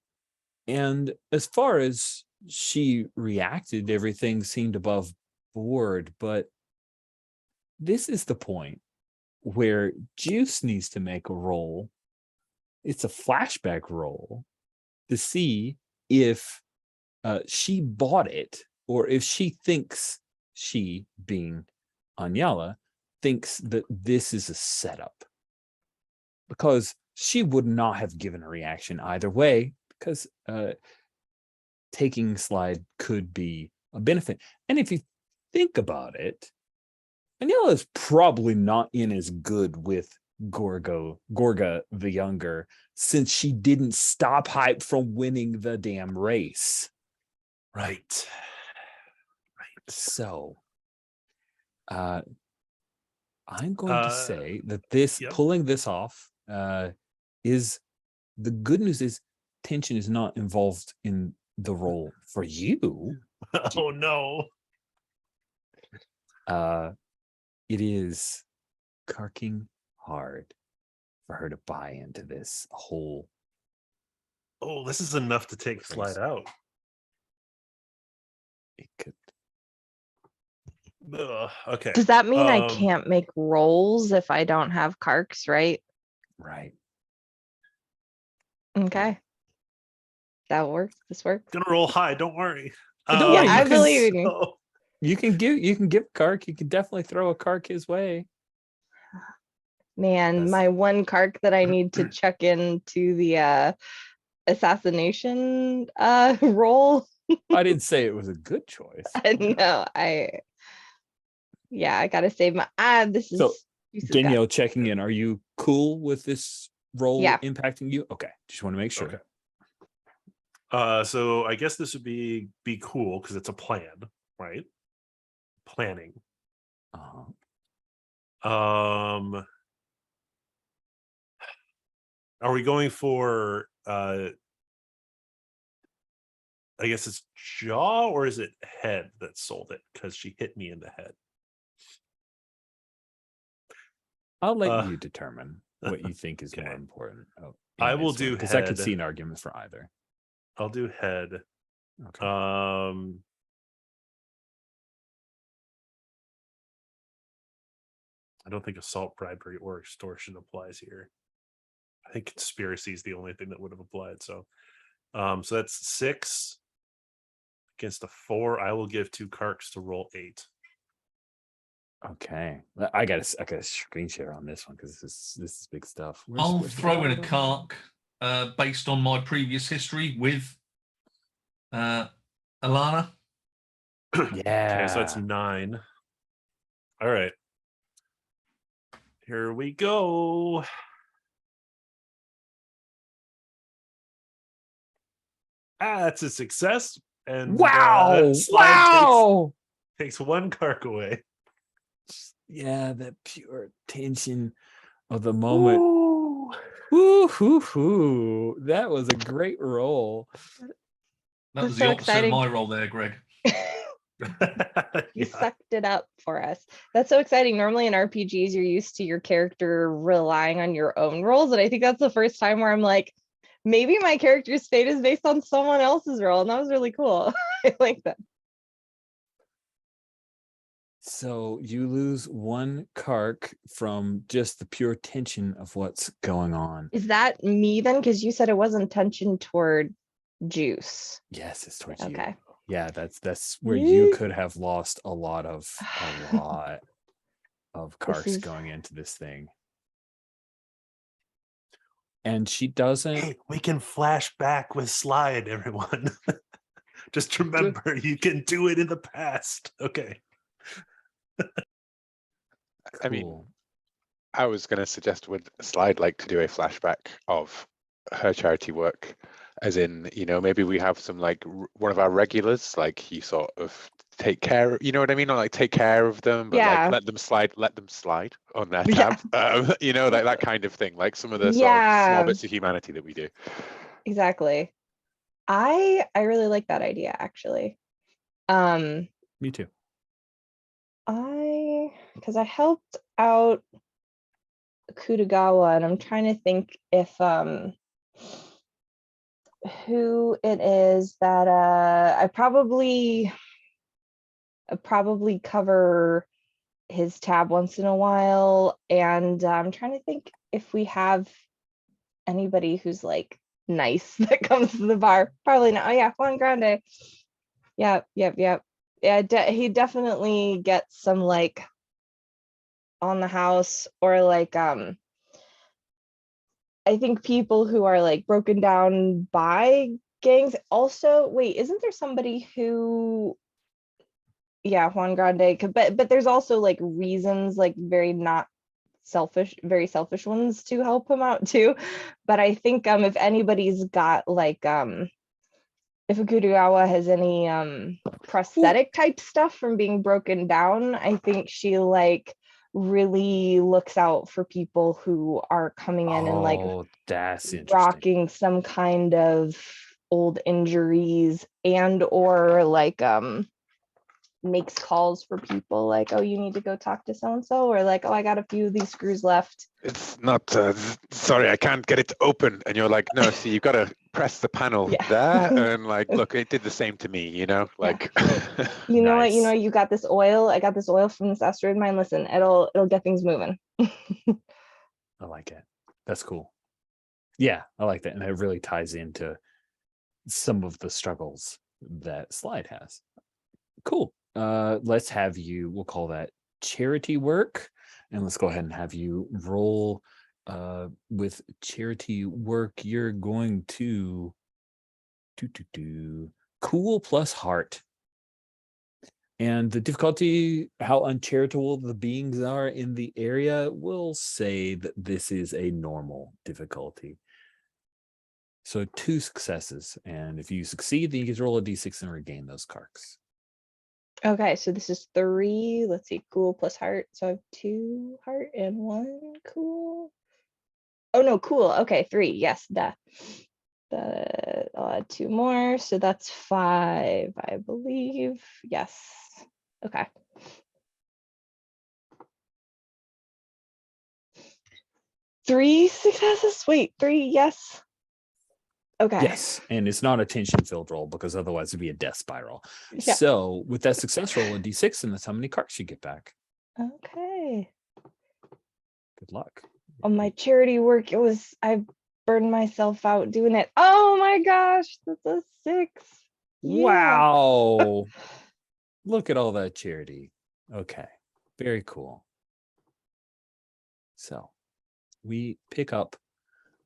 And as far as she reacted, everything seemed above board, but this is the point where Juice needs to make a roll. It's a flashback roll to see if she bought it, or if she thinks, she being Anyala, thinks that this is a setup. Because she would not have given a reaction either way, because taking Slide could be a benefit. And if you think about it, Anyala is probably not in as good with Gorga the Younger, since she didn't stop Hype from winning the damn race. Right. So I'm going to say that this pulling this off is the good news is tension is not involved in the role for you. Oh no. It is karking hard for her to buy into this whole. Oh, this is enough to take Slide out. It could. Okay. Does that mean I can't make rolls if I don't have karks, right? Right. Okay. That works. This works. Gonna roll high, don't worry. Don't worry, I believe in you. You can give Kark. You can definitely throw a Kark his way. Man, That's- my one kark that I need to check into the assassination role. I didn't say it was a good choice. No, I gotta save my this is So, Juice's Danielle checking in. Are you cool with this role Yeah. impacting you? Okay. Just want to make sure. Okay. So I guess this would be cool because it's a plan, right? Planning. Uh-huh. Are we going for I guess it's jaw, or is it head that sold it because she hit me in the head? I'll let Uh, you determine what you think is more okay. important. I will do because I could head. see an argument for either. I'll do head. Okay. I don't think assault, bribery, or extortion applies here. I think conspiracy is the only thing that would have applied. So that's 6 against a 4. I will give 2 karks to roll 8. Okay. I got a screen share on this one because this is big stuff. I'll Where's the throw in a bottom? kark based on my previous history with Alana. Yeah. Okay, so that's 9. All right. Here we go. That's a success. And Wow. Slide takes 1 kark away. Yeah, the pure tension of the moment. Woo, hoo, hoo. That was a great roll. That That's was so the opposite exciting. of my role there, Greg. You sucked it up for us. That's so exciting. Normally in RPGs, you're used to your character relying on your own rolls. And I think that's the first time where I'm like, maybe my character's fate is based on someone else's role. And that was really cool. I like that. So you lose 1 kark from just the pure tension of what's going on. Is that me then? Because you said it wasn't tension toward Juice. Yes, it's towards you. Okay. Yeah, that's where you could have lost a lot of karks is- going into this thing. And she doesn't. Hey, we can flash back with slide, everyone. Just remember, you can do it in the past. Okay. I mean, I was going to suggest with Slide like to do a flashback of her charity work, as in, maybe we have some like one of our regulars, like he sort of take care, you know what I mean? Or like take care of them, but Yeah. like let them slide on their tab. Like that kind of thing, like some of the sort of small bits of humanity that we do. Exactly. I really like that idea actually. Me too. Because I helped out Kutagawa, and I'm trying to think if who it is that I probably cover his tab once in a while, and I'm trying to think if we have anybody who's like nice that comes to the bar. Probably not. Oh yeah, Juan Grande. Yep. Yeah, he definitely gets some like on the house, or like I think people who are like broken down by gangs. Also, wait, isn't there somebody who Juan Grande, but there's also like reasons, like very selfish ones to help him out too. But I think if anybody's got like if Akutagawa has any prosthetic type stuff from being broken down, I think she like really looks out for people who are coming in and like that's interesting. rocking some kind of old injuries, and or like makes calls for people like, oh, you need to go talk to so and so, or like, oh, I got a few of these screws left. It's not sorry, I can't get it to open, and you're like, no, see, you've got to press the panel there, and like, look, it did the same to me, like you know what, Nice. you got this oil, I got this oil from this asteroid mine, listen, it'll get things moving. I like it. That's cool. Yeah, I like that, and it really ties into some of the struggles that Slide has. Cool. Let's have you, we'll call that charity work. And let's go ahead and have you roll with charity work. You're going to do cool plus heart. And the difficulty, how uncharitable the beings are in the area, will say that this is a normal difficulty. So 2 successes. And if you succeed, then you get to roll a d6 and regain those karks. Okay, so this is 3. Let's see, cool plus heart. So I have 2 heart and 1 cool. Oh no, cool. Okay, 3. Yes, duh. I'll add 2 more. So that's 5, I believe. Yes. Okay. Three successes? Wait, 3, yes. Okay. Yes, and it's not a tension-filled roll because otherwise it'd be a death spiral. Yeah. So with that success roll, a d6, and that's how many karks you get back. Okay. Good luck. On my charity work, I burned myself out doing it. Oh my gosh, that's a 6. Yeah. Wow. Look at all that charity. Okay, very cool. So we pick up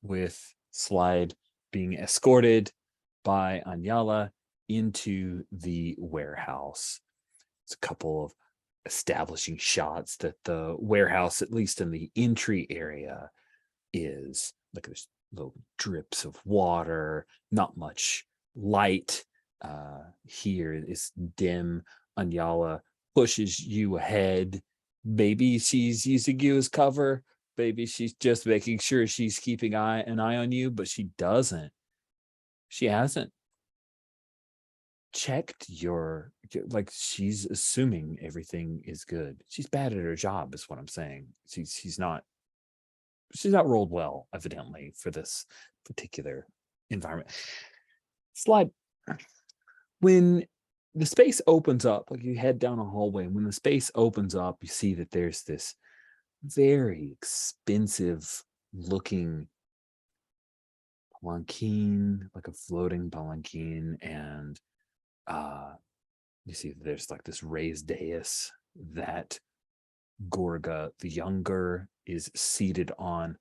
with Slide being escorted by Anyala into the warehouse. It's a couple of establishing shots that the warehouse, at least in the entry area, is like there's little drips of water, not much light. Here is dim. Anyala pushes you ahead. Maybe she's using you as cover. Maybe she's just making sure she's keeping an eye on you, but she doesn't. She hasn't checked like she's assuming everything is good. She's bad at her job, is what I'm saying. She's not rolled well, evidently, for this particular environment. Slide. When the space opens up, like you head down a hallway, and when the space opens up, you see that there's this very expensive looking palanquin, like a floating palanquin, and you see that there's like this raised dais that Gorga the Younger is seated on.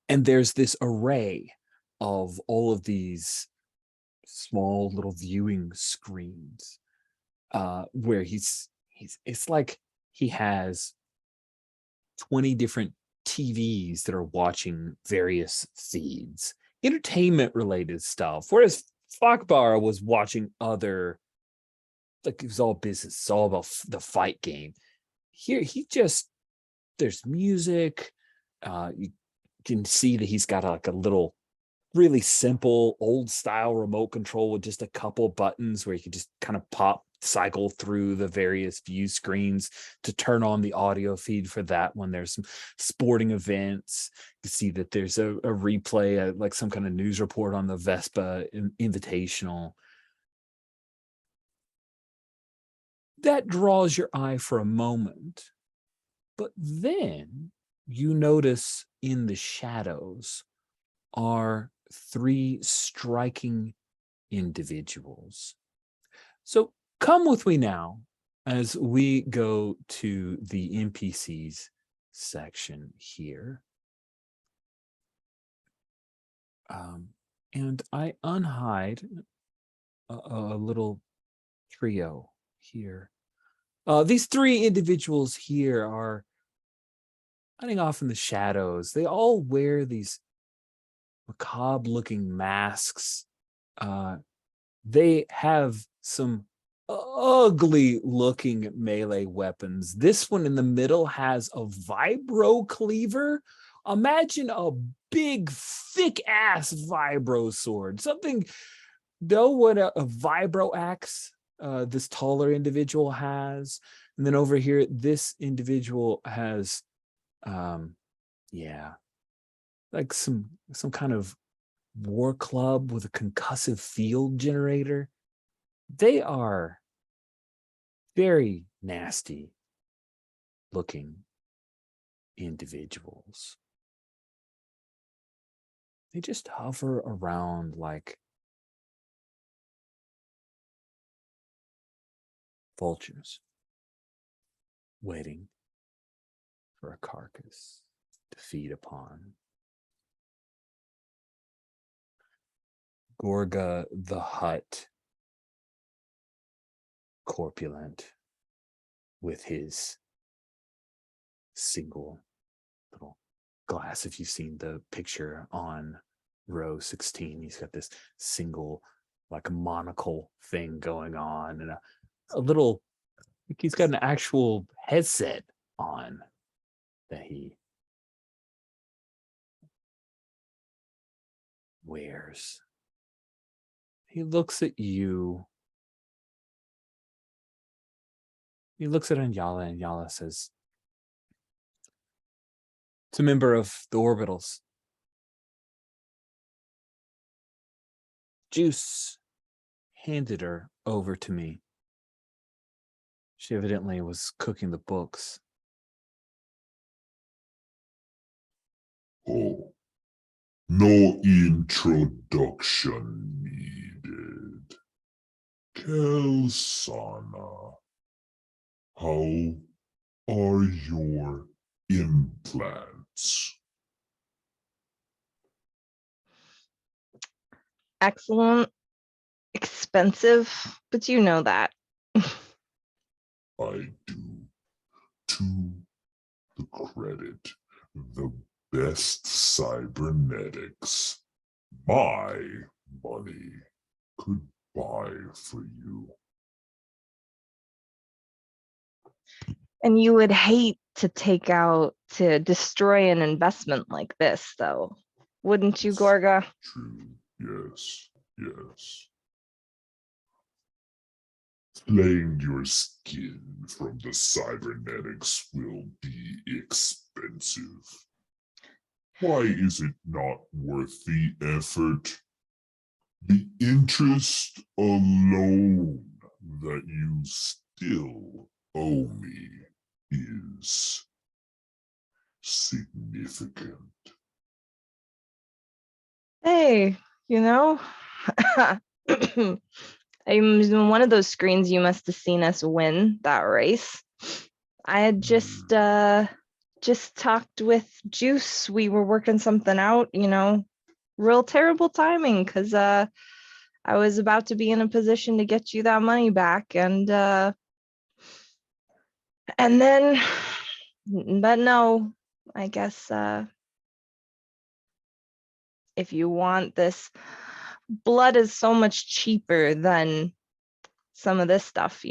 And there's this array of all of these small little viewing screens where it's like he has 20 different TVs that are watching various feeds, entertainment related stuff. Whereas Fakbar was watching other, like it was all business, it's all about the fight game. Here, there's music. You can see that he's got like a little really simple old style remote control with just a couple buttons where you can just kind of cycle through the various view screens to turn on the audio feed for that one. There's some sporting events. You see that there's a replay, like some kind of news report on the Vespa Invitational. That draws your eye for a moment, but then you notice in the shadows are 3 striking individuals. So come with me now as we go to the NPCs section here. And I unhide a little trio here. These 3 individuals here are hiding off in the shadows. They all wear these macabre looking masks. They have some ugly looking melee weapons. This one in the middle has a vibro cleaver. Imagine a big thick ass vibro sword. Something, know what a vibro axe this taller individual has. And then over here, this individual has like some kind of war club with a concussive field generator. They are very nasty looking individuals. They just hover around like vultures, waiting for a carcass to feed upon. Gorga the Hutt, corpulent, with his single little glass. If you've seen the picture on row 16, he's got this single, like, monocle thing going on, and a little, like, he's got an actual headset on that he wears. He looks at you. He looks at Anyala, and Yala says, "It's a member of the Orbitals. Juice handed her over to me. She evidently was cooking the books." Oh, no introduction needed. Kelsana, how are your implants? Excellent, expensive, but you know that. I do. To the credit, the best cybernetics my money could buy for you. And you would hate to destroy an investment like this, though, wouldn't you, It's Gorga? True. Yes. Yes. Playing your skin from the cybernetics will be expensive. Why is it not worth the effort? The interest alone that you still owe me is significant. Hey, I'm one of those screens you must have seen us win that race. I had just talked with Juice. We were working something out, real terrible timing, because I was about to be in a position to get you that money back, and then, but no, I guess if you want this, blood is so much cheaper than some of this stuff,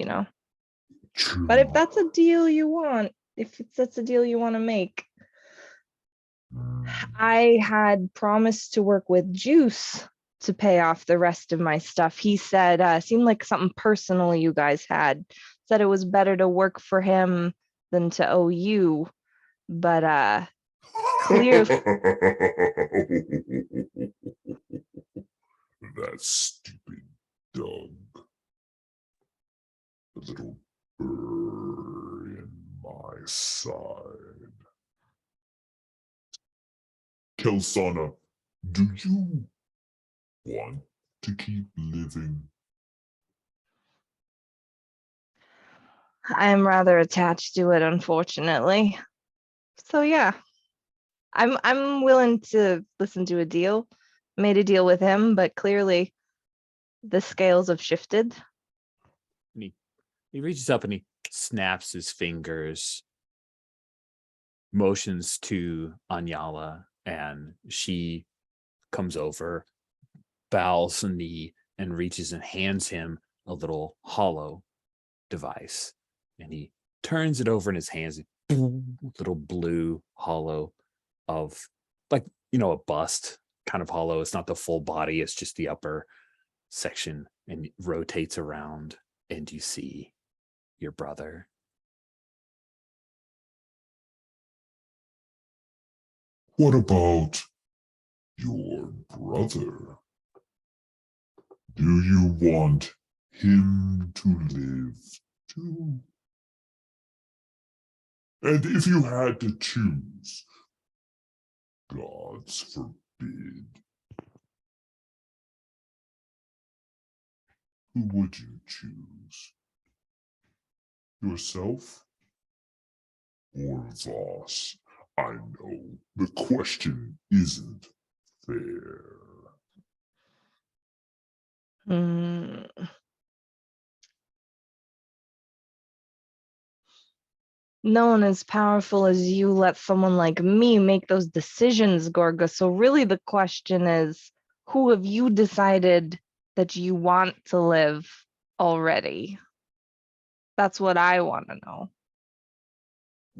True. But if that's a deal you want, that's a deal you want to make, I had promised to work with Juice to pay off the rest of my stuff. He said, seemed like something personal you guys had, said it was better to work for him than to owe you. But clear. That stupid dog. A little burr in my side. Kelsana, do you want to keep living? I'm rather attached to it, unfortunately. So yeah, I'm willing to listen to a deal. Made a deal with him, but clearly the scales have shifted. And he reaches up and he snaps his fingers, motions to Anyala, and she comes over, bows a knee, and reaches and hands him a little hollow device. And he turns it over in his hands, little blue hollow of, like, a bust kind of hollow. It's not the full body, it's just the upper section, and it rotates around, and you see your brother. What about your brother? Do you want him to live too? And if you had to choose, gods forbid, who would you choose? Yourself or Voss. I know the question isn't fair. Hmm. No one as powerful as you let someone like me make those decisions, Gorga. So really the question is, who have you decided that you want to live already? That's what I want to know.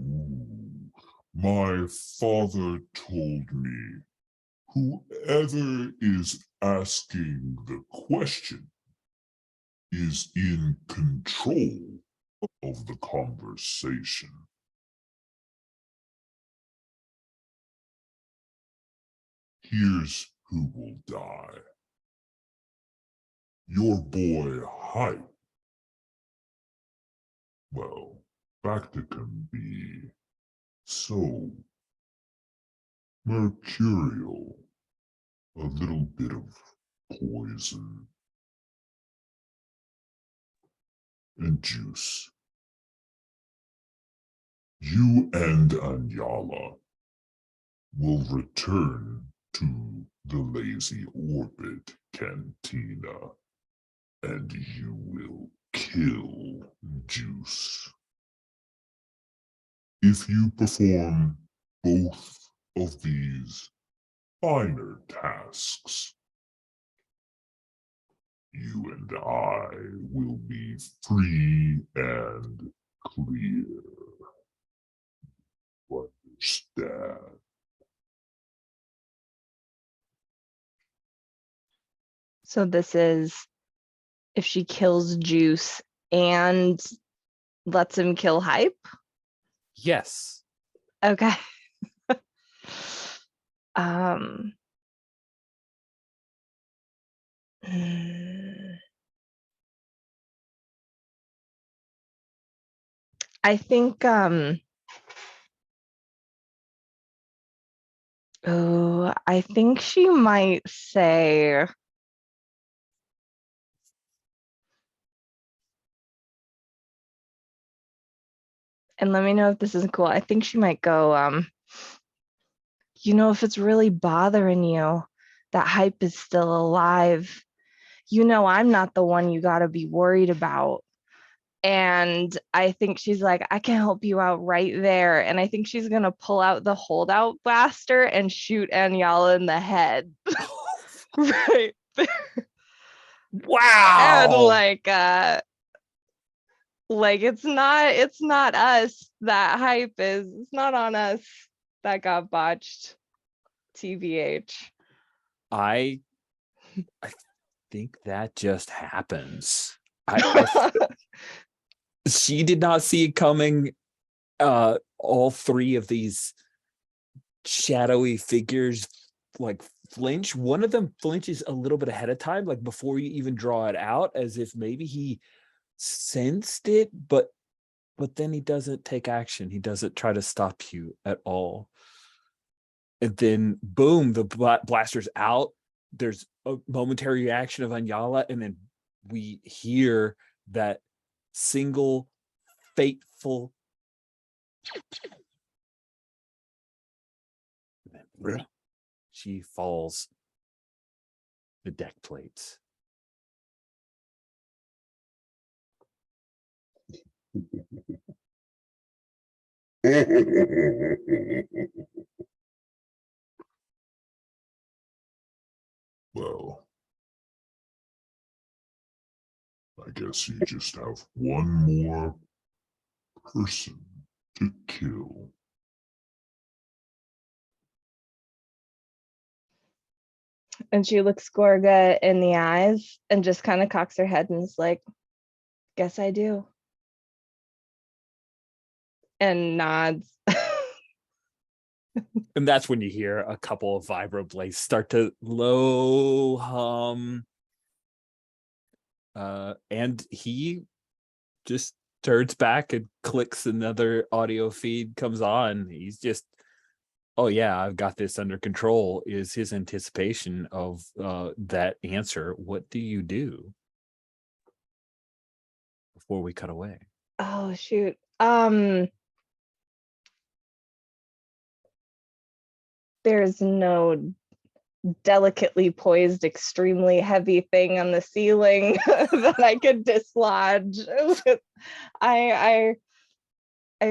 Ooh, my father told me, whoever is asking the question is in control of the conversation. Here's who will die. Your boy Hype. Well, Bacta can be so mercurial. A little bit of poison and juice. You and Anyala will return to the Lazy Orbit Cantina, and you will kill Juice. If you perform both of these finer tasks, you and I will be free and clear. Understand? So this is if she kills Juice and lets him kill Hype? Yes. Okay. um I think I think she might say, and let me know if this isn't cool. I think she might go, if it's really bothering you that Hype is still alive, I'm not the one you got to be worried about. And I think she's like, I can help you out right there. And I think she's going to pull out the holdout blaster and shoot Anyala in the head. Right there. And Wow. like it's not us that Hype is. It's not on us that got botched. TBH. I think that just happens. I she did not see it coming. All three of these shadowy figures like flinch. One of them flinches a little bit ahead of time, like before you even draw it out, as if maybe he sensed it, but then he doesn't take action. He doesn't try to stop you at all. And then boom, the blaster's out. There's a momentary reaction of Anyala, and then we hear that single fateful she falls the deck plates. Well, I guess you just have one more person to kill. And she looks Gorga in the eyes and just kind of cocks her head and is like, guess I do. And nods. And that's when you hear a couple of vibroblades start to low hum. And he just turns back and clicks, another audio feed comes on. He's just, oh yeah, I've got this under control, is his anticipation of that answer. What do you do before we cut away? Oh shoot. there's no delicately poised, extremely heavy thing on the ceiling that I could dislodge. I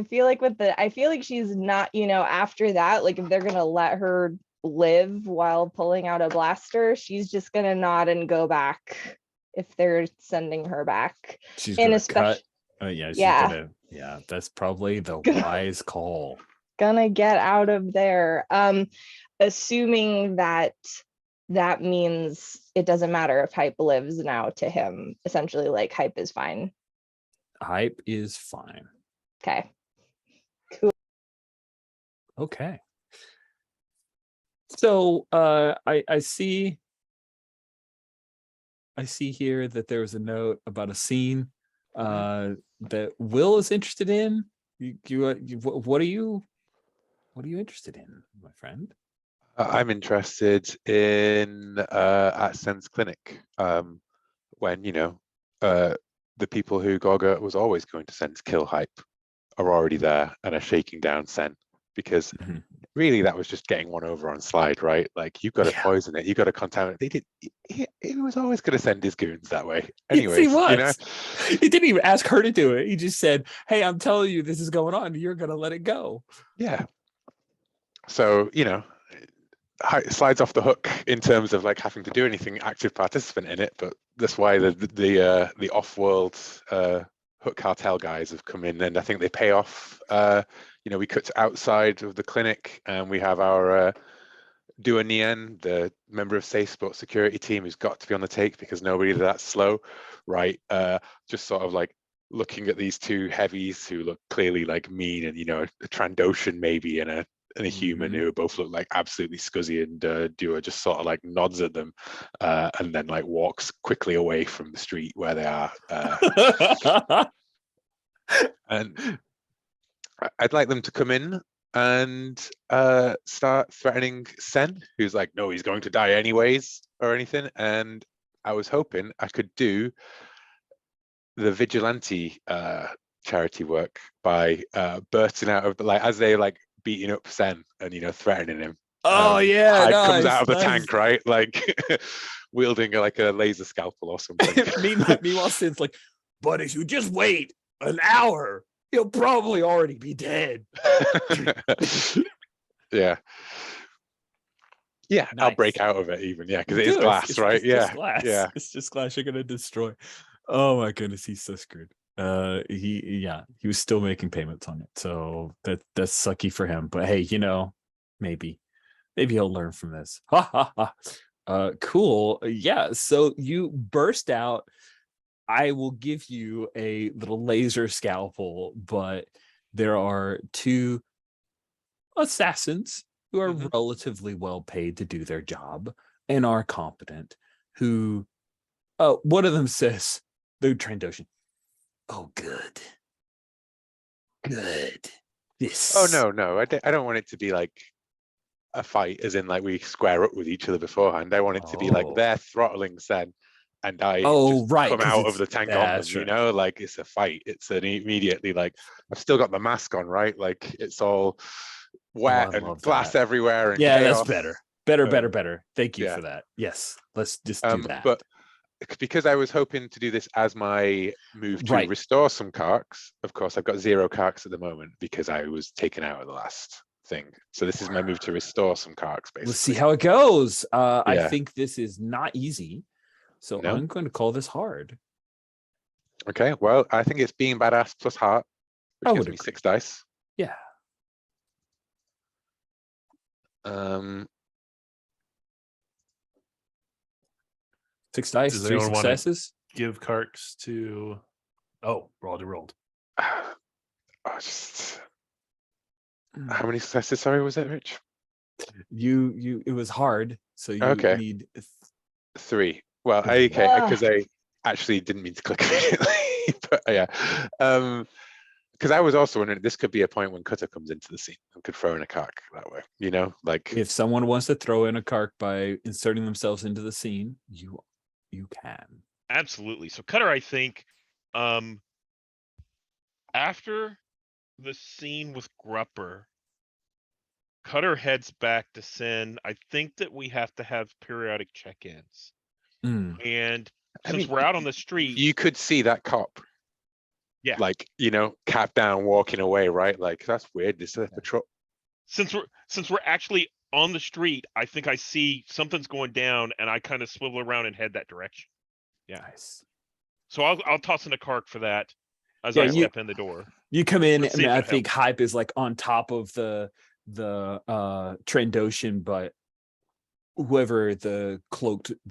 feel like I feel like she's not, after that, like if they're gonna let her live while pulling out a blaster, she's just gonna nod and go back if they're sending her back. She's And gonna especially, cut. Yeah, she's yeah. gonna. Yeah, that's probably the wise call. Gonna get out of there. Assuming that means it doesn't matter if Hype lives now to him. Essentially, like Hype is fine. Hype is fine. Okay. Okay. So I see here that there was a note about a scene that Will is interested in. What are you interested in, my friend? I'm interested in at Sen's clinic, when the people who Gorga was always going to send to kill Hype are already there and are shaking down Sen, because really that was just getting one over on Slide, right? Like, you've got to poison it, you've got to contaminate. They did. He was always going to send his goons that way. Anyways, he didn't even ask her to do it. He just said, "Hey, I'm telling you this is going on. You're gonna let it go." Yeah. So Slide's off the hook in terms of like having to do anything active participant in it, but that's why the off-world Hook Cartel guys have come in, and I think they pay off. We cut to outside of the clinic, and we have our Dua Nien, the member of Safe Sport security team, who's got to be on the take because nobody that slow, right? Just sort of like looking at these two heavies who look clearly like mean, and a Trandoshan maybe, and a human who both look like absolutely scuzzy, and Dua just sort of like nods at them and then like walks quickly away from the street where they are. And I'd like them to come in and start threatening Sen, who's like, no, he's going to die anyways, or anything. And I was hoping I could do the vigilante charity work by bursting out of as they like beating up Sen and threatening him. Oh yeah, Hype nice, comes out of the nice. tank, right? Like wielding like a laser scalpel or something. Meanwhile, Sin's like, but if you just wait an hour, he'll probably already be dead. Yeah. Yeah, Nice. I'll break out of it even. Yeah, because it is glass, right? It's Yeah, just glass. yeah. It's just glass you're gonna destroy. Oh my goodness, he's so screwed. He was still making payments on it, so that's sucky for him. But hey, maybe he'll learn from this. Ha ha ha. Cool. Yeah. So you burst out. I will give you a little laser scalpel, but there are two assassins who are relatively well paid to do their job and are competent, who one of them says, the Trandoshan, oh good this. Oh no, I don't want it to be like a fight as in like we square up with each other beforehand. I want it to be like they're throttling Sen and I just come out of the tank on them, like it's a fight. It's an immediately like I've still got the mask on, right? Like it's all wet and glass everywhere and chaos. That's better. Thank you for that. Yes, let's just do that. But because I was hoping to do this as my move to restore some karks, of course I've got 0 karks at the moment because I was taken out of the last thing. So this is my move to restore some karks, basically. Let's see how it goes. I think this is not easy, so I'm going to call this hard. Okay, well, I think it's being badass plus heart, which gives me 6 dice. Yeah. 6 dice, Does 3 anyone successes. Give karks to. Oh, rolled. How many successes? Sorry, was it, Rich? It was hard, so you need 3. Well, because I actually didn't mean to click immediately, but yeah. Because I was also wondering, this could be a point when Cutter comes into the scene and could throw in a kark that way, like if someone wants to throw in a kark by inserting themselves into the scene, you can. Absolutely. So Cutter, I think, after the scene with Grupper, Cutter heads back to Sin. I think that we have to have periodic check-ins. Mm. And I since mean, we're out on the street, you could see that cop, yeah. like, cap down, walking away, right? Like, that's weird. This is a patrol. Since we're actually on the street, I think I see something's going down, and I kind of swivel around and head that direction. Yeah. Nice. So I'll toss in a kark for that as Yeah, I you- step in the door. You come in, Let's see and if I it think Hype is like on top of the Trandoshan, but whoever the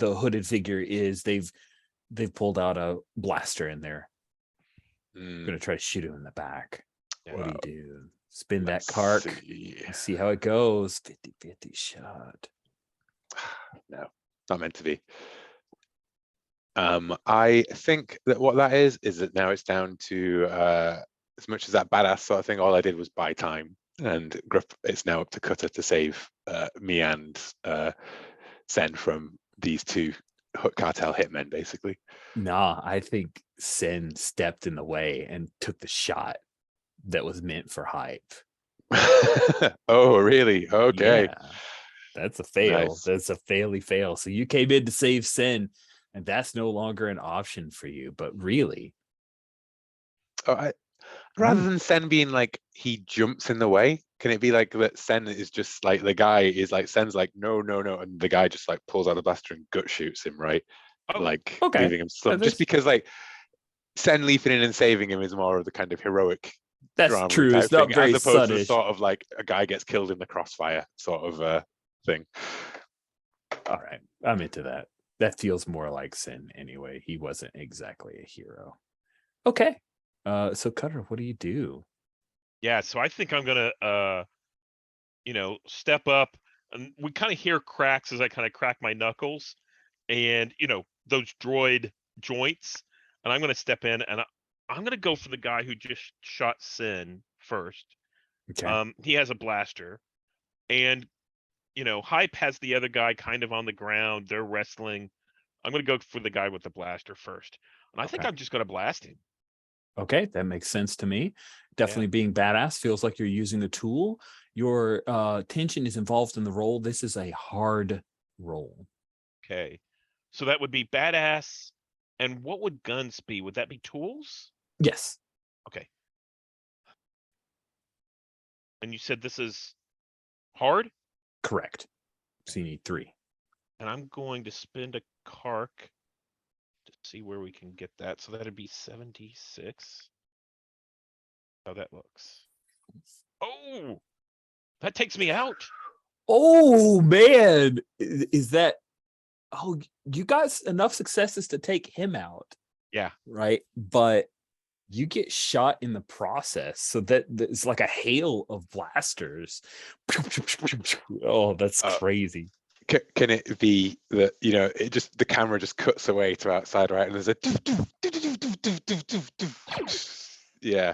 hooded figure is, they've pulled out a blaster in there. Mm, Gonna try to shoot him in the back. Yeah. What do you do? Spin that let's kark. see. And see how it goes. 50-50 shot. No, not meant to be. I think that what that is that now it's down to as much as that badass sort of thing. All I did was buy time, and it's now up to Cutter to save me and Sen from these two cartel hitmen, basically. Nah, I think Sen stepped in the way and took the shot that was meant for Hype. Oh, really? Okay. Yeah, that's a fail. Nice. That's a fail. So you came in to save Sen, and that's no longer an option for you. But really, Oh, rather than Sen being like he jumps in the way, can it be like that Sen is just like the guy is like Sen's like no, and the guy just like pulls out the blaster and gut shoots him, right? Oh, Like okay. leaving him slump. Just because like Sen leaping in and saving him is more of the kind of heroic that's drama true. type It's not thing, very as opposed to the sunnish. sort of like a guy gets killed in the crossfire sort of thing. All right, I'm into that. That feels more like Sen anyway. He wasn't exactly a hero. Okay. So Cutter, what do you do? Yeah, so I think I'm gonna step up, and we kind of hear cracks as I kind of crack my knuckles, and those droid joints, and I'm gonna step in, and I'm gonna go for the guy who just shot Sin first. Okay. He has a blaster, and Hype has the other guy kind of on the ground. They're wrestling. I'm gonna go for the guy with the blaster first, and I think Okay. I'm just gonna blast him. Okay, that makes sense to me. Definitely being badass feels like you're using a tool. Your tension is involved in the roll. This is a hard roll. Okay, so that would be badass. And what would guns be? Would that be tools? Yes. Okay. And you said this is hard? Correct. So you need 3. And I'm going to spend a kark to see where we can get that. So that'd be 76. How that looks. Oh, that takes me out. Oh man, is that? Oh, you got enough successes to take him out. Yeah. Right, but you get shot in the process, so that it's like a hail of blasters. Oh, that's crazy. Can it be that it just the camera just cuts away to outside, right? And there's a yeah.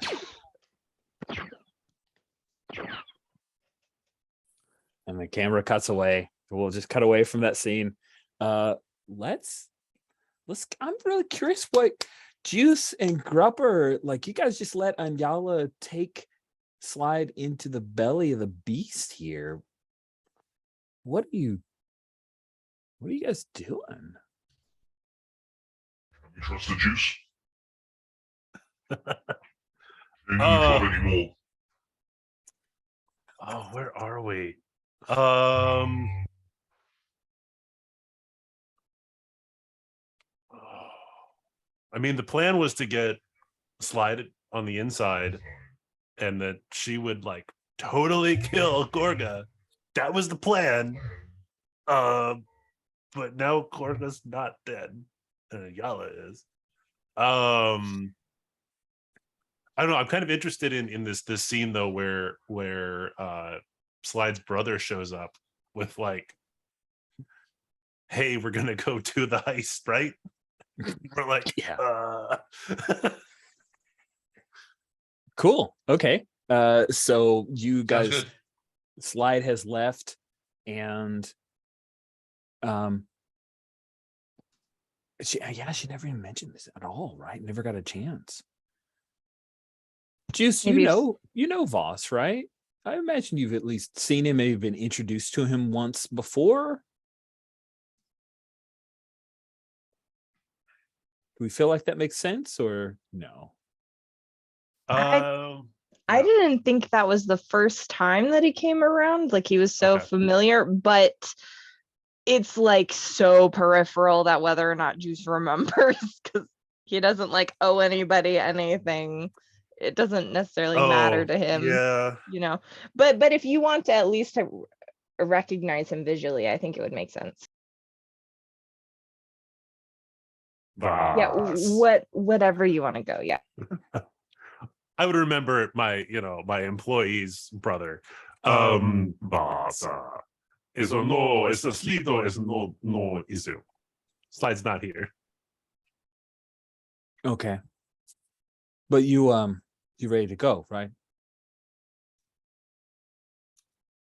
And the camera cuts away. We'll just cut away from that scene. Let's. I'm really curious what Juice and Grupper, like, you guys just let Anyala slide into the belly of the beast here. What are you guys doing? You trust the juice? Any shot anymore? Oh, where are we? I mean, the plan was to get Slide on the inside, and that she would like totally kill Gorga. That was the plan. But now Gorga's not dead, and Yala is. I don't know. I'm kind of interested in this scene though, where Slide's brother shows up with like, "Hey, we're gonna go do the heist, right?" We're like, Yeah. Cool. Okay. So you guys, good. Slide has left, and she never even mentioned this at all, right? Never got a chance. Juice, Maybe you know Voss, right? I imagine you've at least seen him, maybe been introduced to him once before. Do we feel like that makes sense or no? I No. didn't think that was the first time that he came around. Like he was so Okay. familiar, but it's like so peripheral that whether or not Juice remembers, because he doesn't like owe anybody anything. It doesn't necessarily matter to him, Yeah. you know. But if you want to at least recognize him visually, I think it would make sense. Yeah, Boss. whatever you want to go. Yeah. I would remember my employee's brother. Boss. Eso no, eso slido is no issue. Slide's not here. Okay. But you ready to go, right?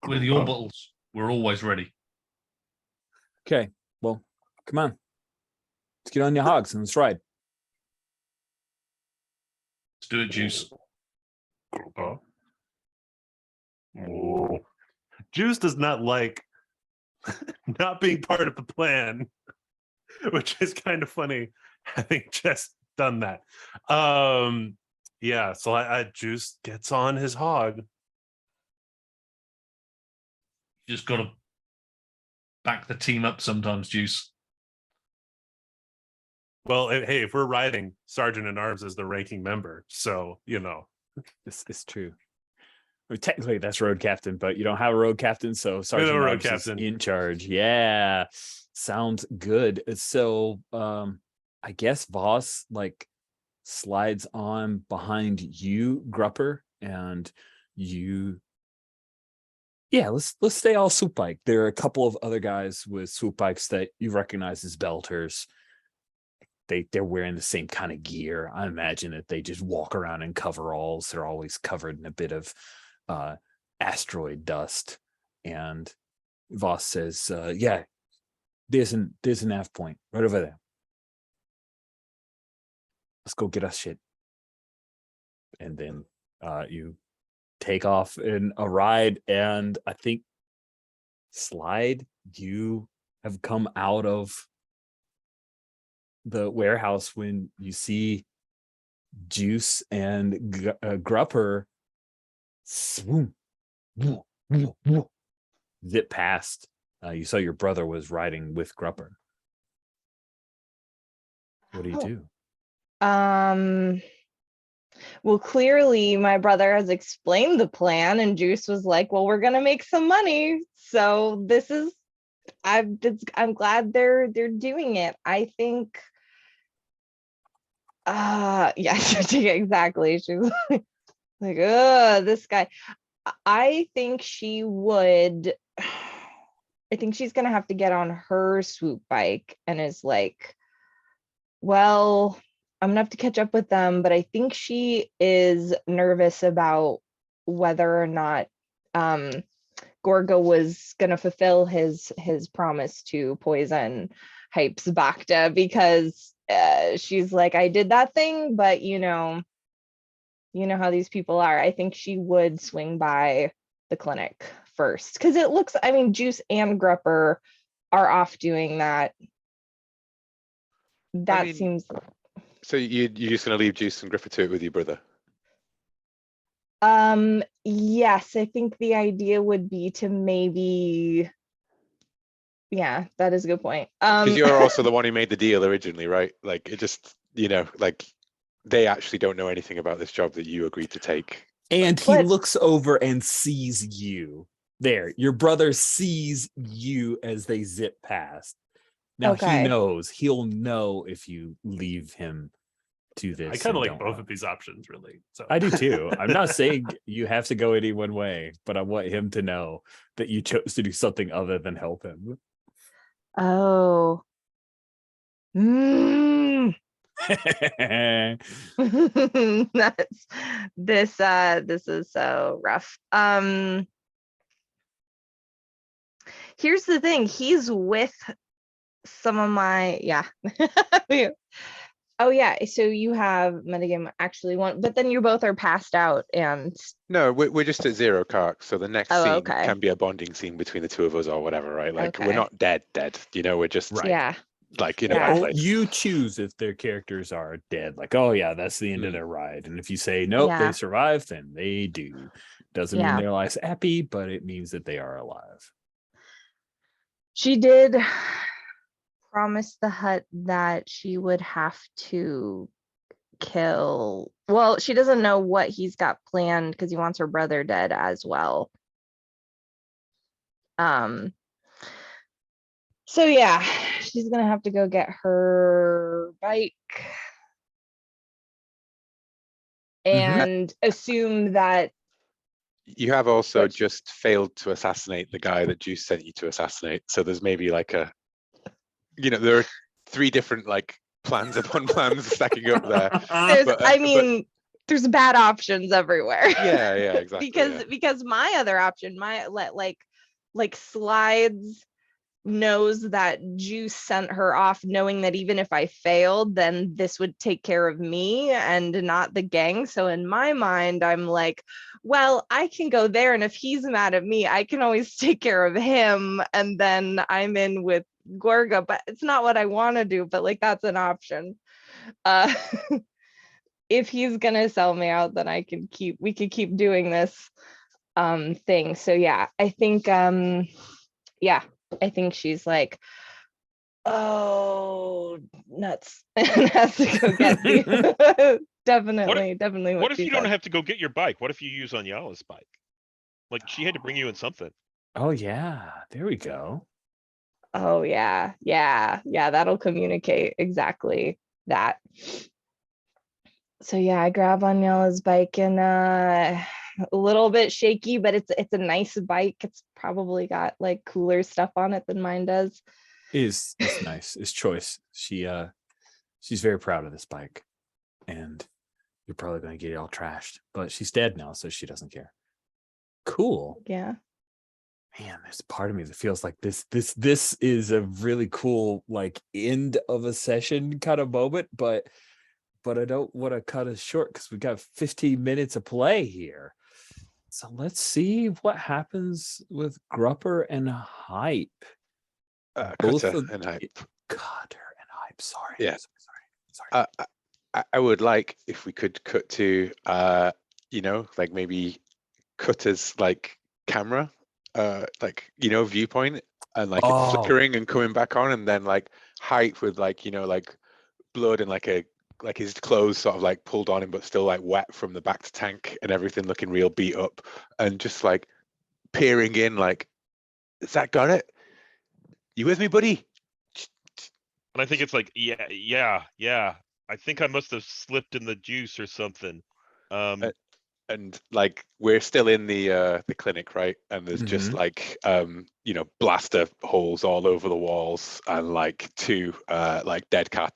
With your bottles, we're always ready. Okay. Well, come on. Let's get on your hogs and let's ride. Let's do it, Juice. Oh. Juice does not like not being part of the plan, which is kind of funny, having just done that. Yeah, so I Juice gets on his hog. You just got to back the team up sometimes, Juice. Well, hey, if we're riding, Sergeant at Arms is the ranking member, so This is true. I mean, technically, that's road captain, but you don't have a road captain, so Sergeant road Arms is captain. in charge. Yeah, sounds good. So, I guess Voss like slides on behind you, Grupper, and you. Yeah, let's stay all swoop bike. There are a couple of other guys with swoop bikes that you recognize as belters. They're wearing the same kind of gear. I imagine that they just walk around in coveralls. They're always covered in a bit of asteroid dust. And Voss says, yeah, there's an nav point right over there. Let's go get us shit. And then you take off in a ride, and I think Slide, you have come out of the warehouse when you see Juice and Grupper swoom, zip past. You saw your brother was riding with Grupper. What do you do? Well, clearly my brother has explained the plan, and Juice was like, well, we're gonna make some money. So this is I'm glad they're doing it. I think yes, exactly. She's like, oh, this guy. I think she would I think she's gonna have to get on her swoop bike and is like, well, I'm gonna have to catch up with them, but I think she is nervous about whether or not Gorgo was gonna fulfill his promise to poison Hype's Bacta, because she's like, I did that thing, but you know how these people are. I think she would swing by the clinic first, because it looks, I mean, Juice and Grupper are off doing that. That seems. So you're just going to leave Juice and Gripper to it with your brother? Yes, I think the idea would be to maybe. Yeah, that is a good point. Because you're also the one who made the deal originally, right? Like, it just, like they actually don't know anything about this job that you agreed to take. And he looks over and sees you there. Your brother sees you as they zip past. Now he knows. He'll know if you leave him to this. I kind of like both of these options, really. So I do too. I'm not saying you have to go any one way, but I want him to know that you chose to do something other than help him. Oh. This is so rough. Here's the thing. He's with some of my Oh yeah, so you have metagame actually one, but then you both are passed out and No, we're just at 0 kark, so the next oh, scene okay. can be a bonding scene between the two of us or whatever, right? Like we're Okay. not dead, you know, we're just Right. Yeah. like in Yeah. a bad Oh, place. you choose if their characters are dead. Like, oh yeah, that's the end of Mm. their ride. And if you say nope, Yeah. they survive, then they do. Doesn't mean Yeah. their life's happy, but it means that they are alive. She did promise the hut that she would have to kill. Well, she doesn't know what he's got planned because he wants her brother dead as well. So yeah, she's gonna have to go get her bike and assume that You have also What- just failed to assassinate the guy that Juice sent you to assassinate. So there's maybe like a, you know, there are 3 different like plans upon plans stacking up there. there's, But, I mean, there's bad options everywhere. Yeah, exactly. because my other option, my like Slides knows that Juice sent her off knowing that even if I failed, then this would take care of me and not the gang. So in my mind, I'm like, well, I can go there, and if he's mad at me, I can always take care of him, and then I'm in with Gorga. But it's not what I want to do, but like that's an option. If he's gonna sell me out, then we could keep doing this thing. So yeah, I think I think she's like, oh, nuts, and has to go get you. Definitely. What if she you don't said. have to go get your bike? What if you use Anyala's bike? Like she had to bring you in something. Oh yeah, there we go. Oh yeah, that'll communicate exactly that. So yeah, I grab Anyala's bike and a little bit shaky, but it's a nice bike. It's probably got like cooler stuff on it than mine does. It's nice. It's choice. She's very proud of this bike, and you're probably gonna get it all trashed. But she's dead now, so she doesn't care. Cool. Yeah. Man, there's a part of me that feels like this is a really cool like end of a session kind of moment, but I don't want to cut us short because we got 15 minutes of play here. So let's see what happens with Grupper and Hype. Cutter and Hype. Cutter and Hype. Sorry. Yeah. Sorry. I would like if we could cut to you know, like maybe Cutter's like camera, like, you know, viewpoint, and like it flickering and coming back on, and then like Hype with like, you know, like blood and like his clothes sort of like pulled on him but still like wet from the back to tank and everything, looking real beat up, and just like peering in like, has that got it? You with me, buddy? And I think it's like, yeah. I think I must have slipped in the juice or something. And like we're still in the clinic, right? And there's just like you know, blaster holes all over the walls, and like 2 like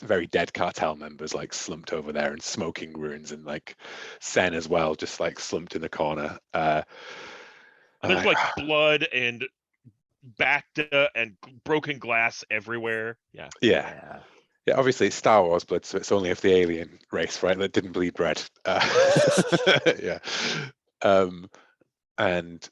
very dead cartel members like slumped over there, and smoking ruins, and like Sen as well, just like slumped in the corner. And there's like blood and backed and broken glass everywhere. Yeah. Obviously it's Star Wars blood, so it's only of the alien race, right, that didn't bleed red. Yeah. And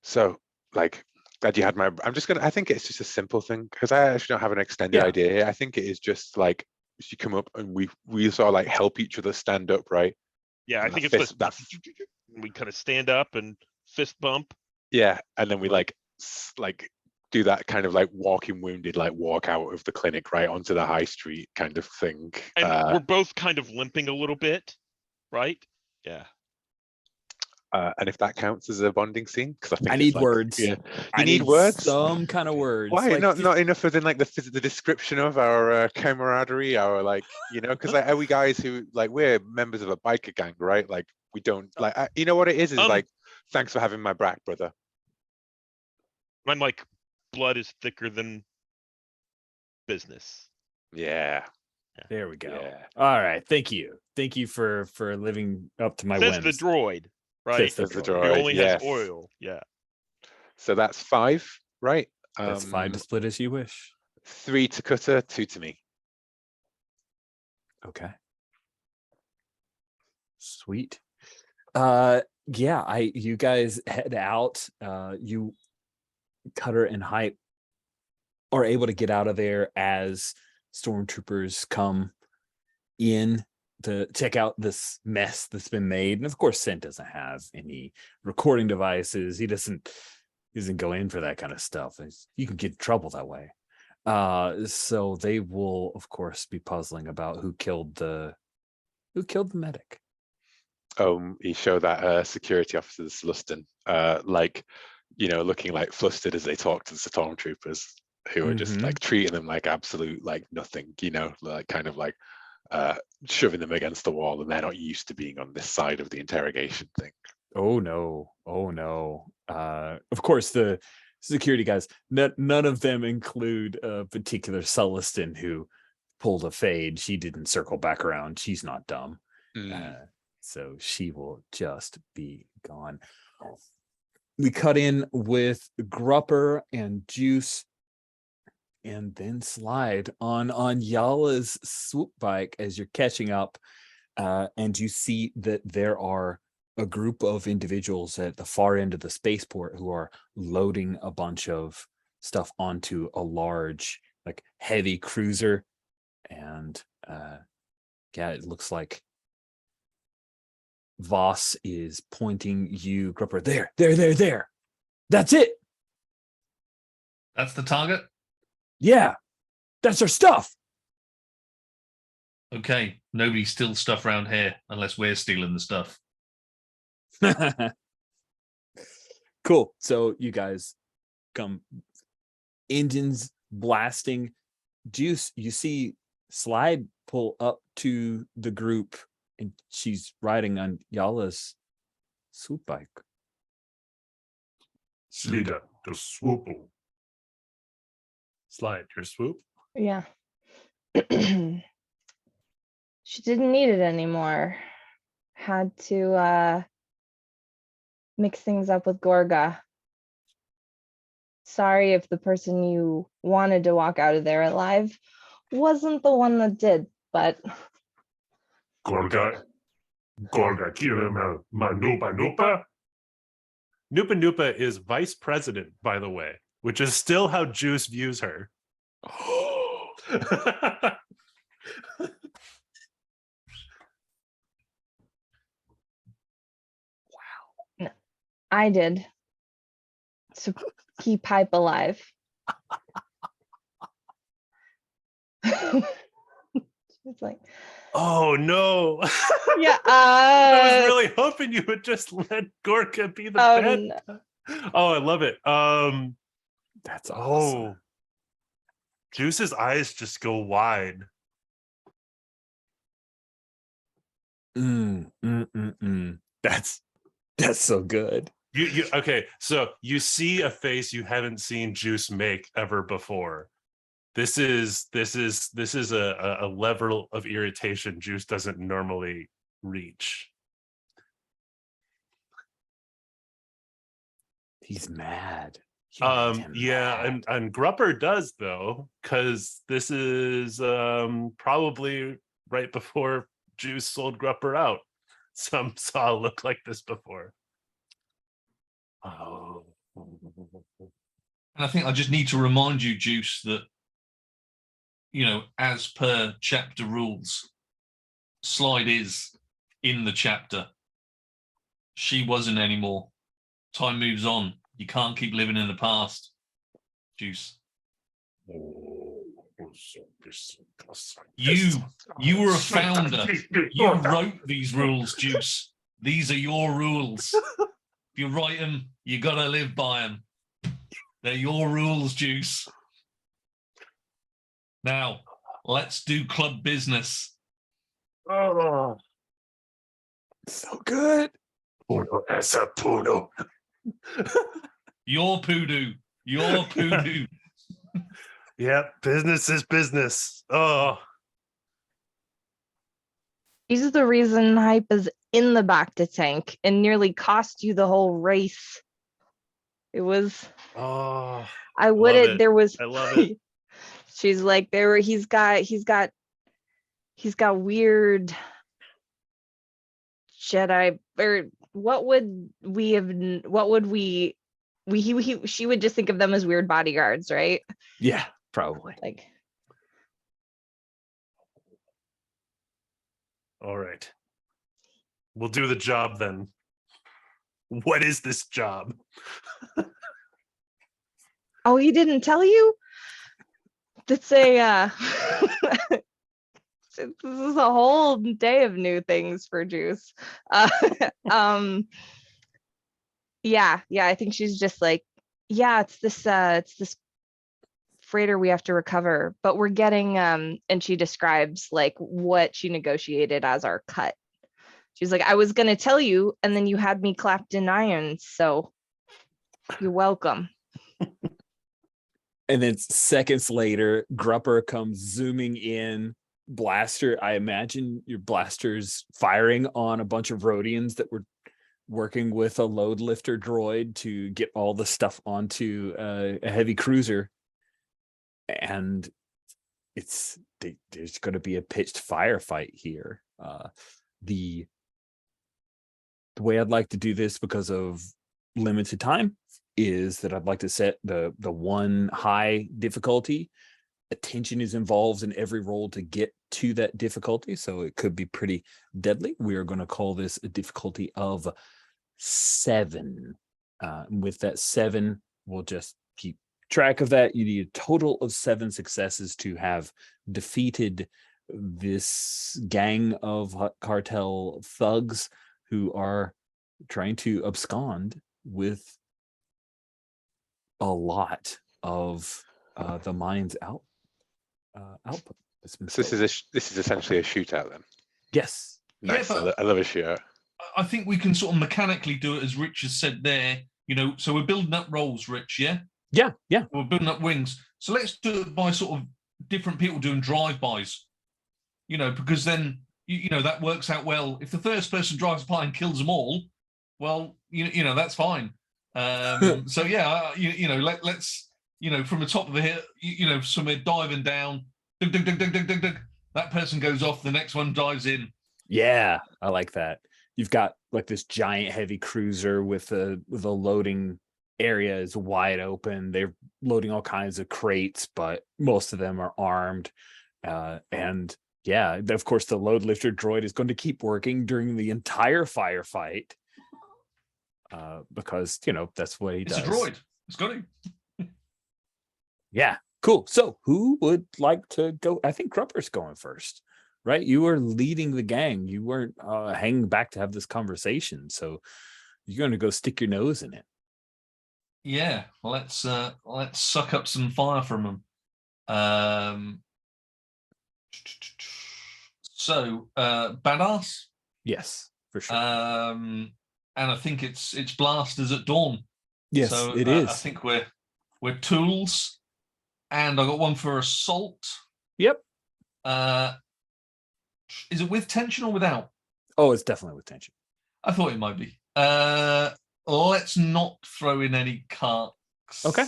so like, glad you had my, I think it's just a simple thing, because I actually don't have an extended idea here. I think it is just like, you come up and we sort of like help each other stand up, right? Yeah, I And think that it's just we kind of stand up and fist bump. Yeah, and then we like do that kind of like walking wounded, like walk out of the clinic right onto the high street kind of thing. And we're both kind of limping a little bit, right? Yeah. And if that counts as a bonding scene, because I think I it's need like, words. Yeah, I need words. Some kind of words. Why like, not enough within like the description of our camaraderie, our like, you know, because like, are we guys who like, we're members of a biker gang, right? Like we don't like, you know what it is like, thanks for having my back, brother. I'm like, blood is thicker than business. Yeah. There we go. Yeah. All right. Thank you for living up to my Says whims. the droid, right? Says the He droid. only has oil. Yeah. So that's 5, right? That's 5 to split as you wish. 3 to Cutter, 2 to me. Okay. Sweet. Yeah, you guys head out. You Cutter and Hype are able to get out of there as stormtroopers come in to check out this mess that's been made. And of course, Sent doesn't have any recording devices. He doesn't go in for that kind of stuff. You can get in trouble that way. So they will, of course, be puzzling about who killed the medic. You show that security officer, Lustin, like, looking like flustered as they talk to the stormtroopers, who are just like treating them like absolute like nothing, like kind of like shoving them against the wall, and they're not used to being on this side of the interrogation thing. Oh no. Of course, the security guys, none of them include a particular Sulliston who pulled a fade. She didn't circle back around. She's not dumb. So she will just be gone. We cut in with Grupper and Juice, and then slide on Yala's swoop bike as you're catching up, and you see that there are a group of individuals at the far end of the spaceport who are loading a bunch of stuff onto a large, like, heavy cruiser. And yeah, it looks like Voss is pointing you, Grupper, there. That's it. That's the target? Yeah, that's our stuff. Okay, nobody steals stuff around here unless we're stealing the stuff. Cool. So you guys come, engines blasting. Juice, you see Slide pull up to the group, and she's riding on Yala's swoop bike. Slida, the swoop. Slide, your swoop? Yeah. She didn't need it anymore. Had to mix things up with Gorga. Sorry if the person you wanted to walk out of there alive wasn't the one that did, but Gorga, Kira Manupa Nupa. Nupa Nupa is vice president, by the way, which is still how Juice views her. no, I did. So keep Hype alive. It's like, oh no. yeah. I was really hoping you would just let Gorka be the bad. No. Oh, I love it. That's awesome. Oh, Juice's eyes just go wide. That's so good. You okay? So you see a face you haven't seen Juice make ever before. This is a level of irritation Juice doesn't normally reach. He's mad. Yeah, and Grupper does though, because this is probably right before Juice sold Grupper out. Some saw a look like this before. Oh. And I think I just need to remind you, Juice, that, as per chapter rules, Slide is in the chapter. She wasn't anymore. Time moves on. You can't keep living in the past, Juice. You were a founder. You wrote these rules, Juice. These are your rules. If you write them, you gotta live by them. They're your rules, Juice. Now, let's do club business. Oh, so good. Uno esa puno. Your poodoo. Your poodoo. Yep, business is business. Oh. He's the reason Hype is in the Bacta tank and nearly cost you the whole race. It was. Oh. I wouldn't. There was. I love it. She's like, he's got he's got weird Jedi, or what would we have, what would we she would just think of them as weird bodyguards, right? Yeah, probably. Like, All right. We'll do the job then. What is this job? oh, he didn't tell you? It's a this is a whole day of new things for Juice. Yeah, I think she's just like, yeah, it's this freighter we have to recover, but we're getting and she describes like what she negotiated as our cut. She's like, I was gonna tell you, and then you had me clapped in irons, so you're welcome. And then seconds later, Grupper comes zooming in, blaster. I imagine your blaster's firing on a bunch of Rhodians that were working with a load lifter droid to get all the stuff onto a heavy cruiser. And there's going to be a pitched firefight here. The way I'd like to do this, because of limited time, is that I'd like to set the one high difficulty. Attention is involved in every roll to get to that difficulty, so it could be pretty deadly. We are going to call this a difficulty of 7. With that 7, we'll just keep track of that. You need a total of 7 successes to have defeated this gang of cartel thugs who are trying to abscond with a lot of the mine's output. So this is essentially a shootout then. Yes. Nice. Yeah, I love a shootout. I think we can sort of mechanically do it as Rich has said there. So we're building up rolls, Rich, yeah? Yeah. We're building up wings. So let's do it by sort of different people doing drive-bys, because then, that works out well. If the first person drives by and kills them all, well, that's fine. So yeah, let's, from the top of the hill, somewhere diving down, dug, dug, dug, dug, dug, dug, dug. That person goes off, the next one dives in. Yeah, I like that. You've got like this giant heavy cruiser with the loading area is wide open. They're loading all kinds of crates, but most of them are armed. And yeah, of course, the load lifter droid is going to keep working during the entire firefight. Because that's what he does. It's a droid. It's got to. Yeah, cool. So who would like to go? I think Grupper's going first, right? You were leading the gang. You weren't hanging back to have this conversation. So you're going to go stick your nose in it. Yeah, let's suck up some fire from them. So badass. Yes, for sure. And I think it's blasters at dawn. Yes, so, it is. I think we're tools, and I got one for assault. Yep. Is it with tension or without? Oh, it's definitely with tension. I thought it might be. Let's not throw in any carks. Okay.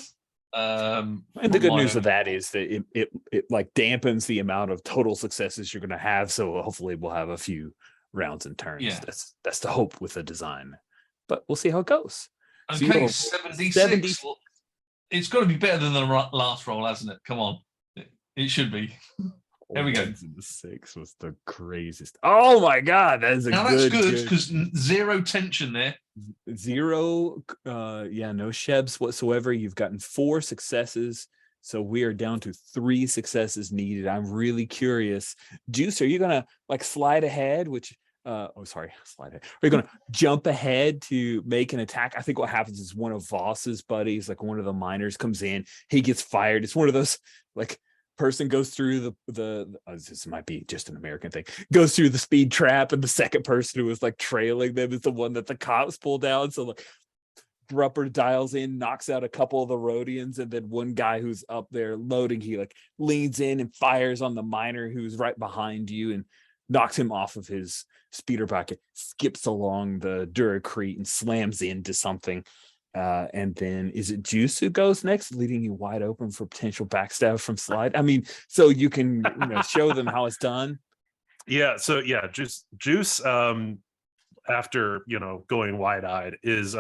And the good news of that is that it like dampens the amount of total successes you're going to have. So hopefully we'll have a few rounds and turns. Yeah. That's the hope with the design, but we'll see how it goes. Okay, so 76. It's got to be better than the last roll, hasn't it? Come on, it should be. There we go. 6 was the craziest. Oh my god, that is a now good. That's good because 0 tension there. 0, no shebs whatsoever. You've gotten 4 successes, so we are down to 3 successes needed. I'm really curious, Juice. Are you gonna like slide ahead? Slide ahead. Are you gonna jump ahead to make an attack? I think what happens is one of Voss's buddies, like one of the miners, comes in. He gets fired. It's one of those like. Person goes through this might be just an American thing, goes through the speed trap, and the second person who was like trailing them is the one that the cops pull down. So like Grupper dials in, knocks out a couple of the Rhodians, and then one guy who's up there loading, he like leans in and fires on the miner who's right behind you and knocks him off of his speeder bucket, skips along the duracrete and slams into something. And then is it Juice who goes next, leaving you wide open for potential backstab from Slide? I mean, so you can show them how it's done. Yeah, so yeah, Juice after, going wide-eyed is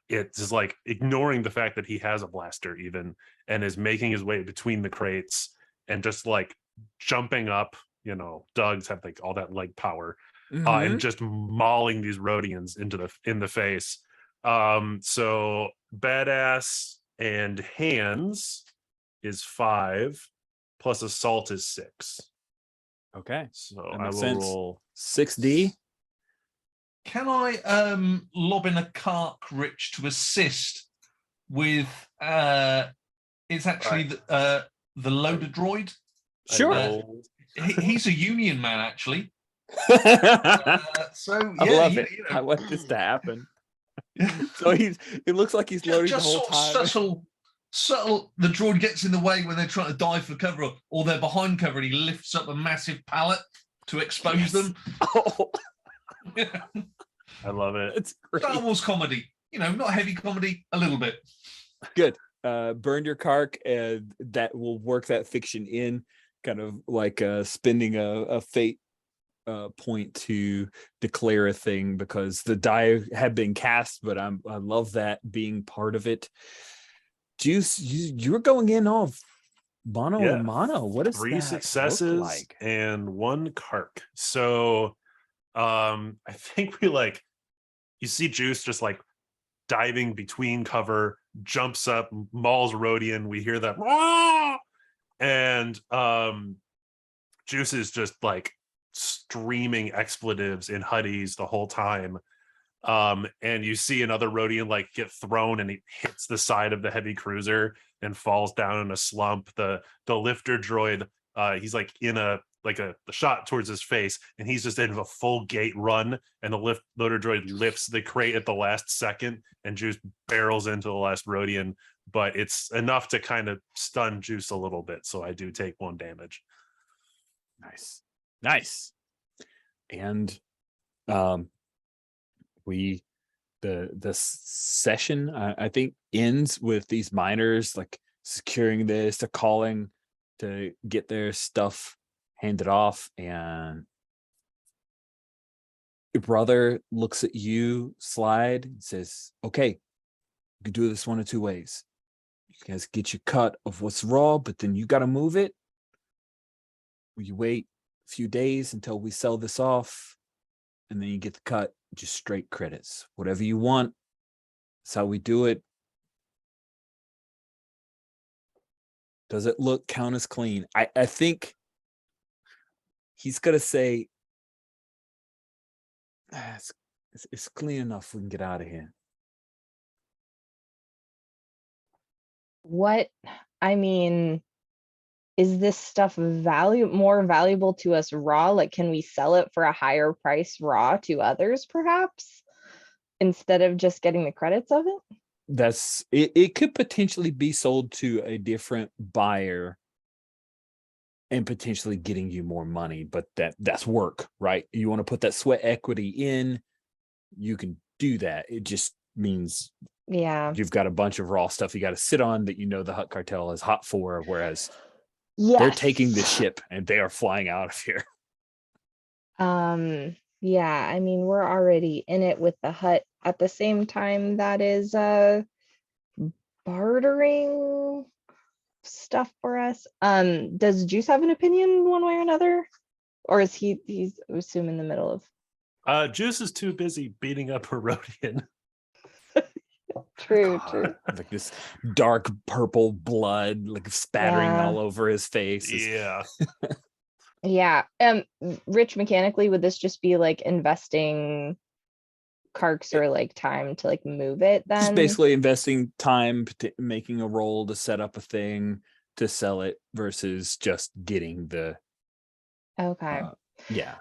it's like ignoring the fact that he has a blaster even, and is making his way between the crates and just like jumping up. Dogs have like all that leg power, and just mauling these Rhodians in the face. So badass and hands is 5 plus assault is 6. Okay, So that I makes will sense. roll 6D. Can I lob in a Kark Rich to assist with it's actually the loader droid. Sure. He's a Union man, actually. So I yeah, love it. I want this to happen. So it looks like he's loading the whole time. Subtle. The droid gets in the way when they're trying to dive for cover, or they're behind cover, and he lifts up a massive pallet to expose them. Oh, I love it. it's great. Star Wars comedy, not heavy comedy, a little bit. Good. Burn your kark, and that will work that fiction in, kind of like spending a fate point to declare a thing, because the die had been cast, but I love that being part of it. Juice, you're going in all mono Yeah, and mono. What is 3 that successes look like? and 1 kark. So I think you see Juice just like diving between cover, jumps up, mauls Rhodian. We hear that, "Wah!" And Juice is just like streaming expletives in Huddies the whole time. And you see another Rhodian like get thrown, and he hits the side of the heavy cruiser and falls down in a slump. The lifter droid, he's like in a shot towards his face, and he's just in a full gate run, and the loader droid lifts the crate at the last second, and Juice barrels into the last Rhodian, but it's enough to kind of stun Juice a little bit, so I do take 1 damage. Nice. And the session, I think, ends with these miners like securing this, to calling to get their stuff handed off, and your brother looks at you, Slide, and says, okay, you can do this one of 2 ways. You guys get your cut of what's raw, but then you got to move it. You wait a few days until we sell this off, and then you get the cut, just straight credits. Whatever you want. That's how we do it. Does it count as clean? I think he's gonna say it's clean enough. We can get out of here. Is this stuff more valuable to us raw? Like, can we sell it for a higher price raw to others, perhaps, instead of just getting the credits of it? That's it. It could potentially be sold to a different buyer and potentially getting you more money, but that's work, right? You want to put that sweat equity in, you can do that. It just means you've got a bunch of raw stuff you got to sit on that the Hutt cartel is hot for, whereas they're taking the ship and they are flying out of here. Yeah, we're already in it with the Hutt. At the same time, that is bartering stuff for us. Does Juice have an opinion one way or another? Or is he's assuming the middle of Juice is too busy beating up Herodian. True. Like this dark purple blood like spattering all over his face. Yeah. Yeah. Rich, mechanically, would this just be like investing karks or like time to like move it then? Just basically investing time, making a roll to set up a thing to sell it versus just getting the Okay. Yeah.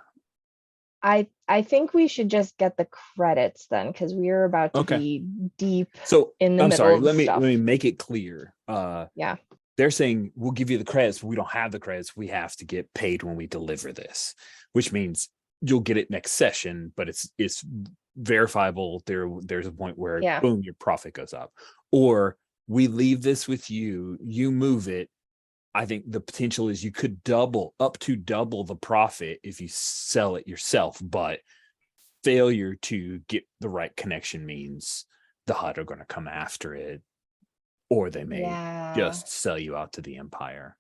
I think we should just get the credits then, because we are about to be deep in the middle of let stuff. me make it clear. Yeah. They're saying we'll give you the credits, but we don't have the credits. We have to get paid when we deliver this, which means you'll get it next session, but it's verifiable. There's a point where boom, your profit goes up. Or we leave this with you, you move it, I think the potential is you could up to double the profit if you sell it yourself, but failure to get the right connection means the HUD are going to come after it, or they may Yeah. just sell you out to the Empire.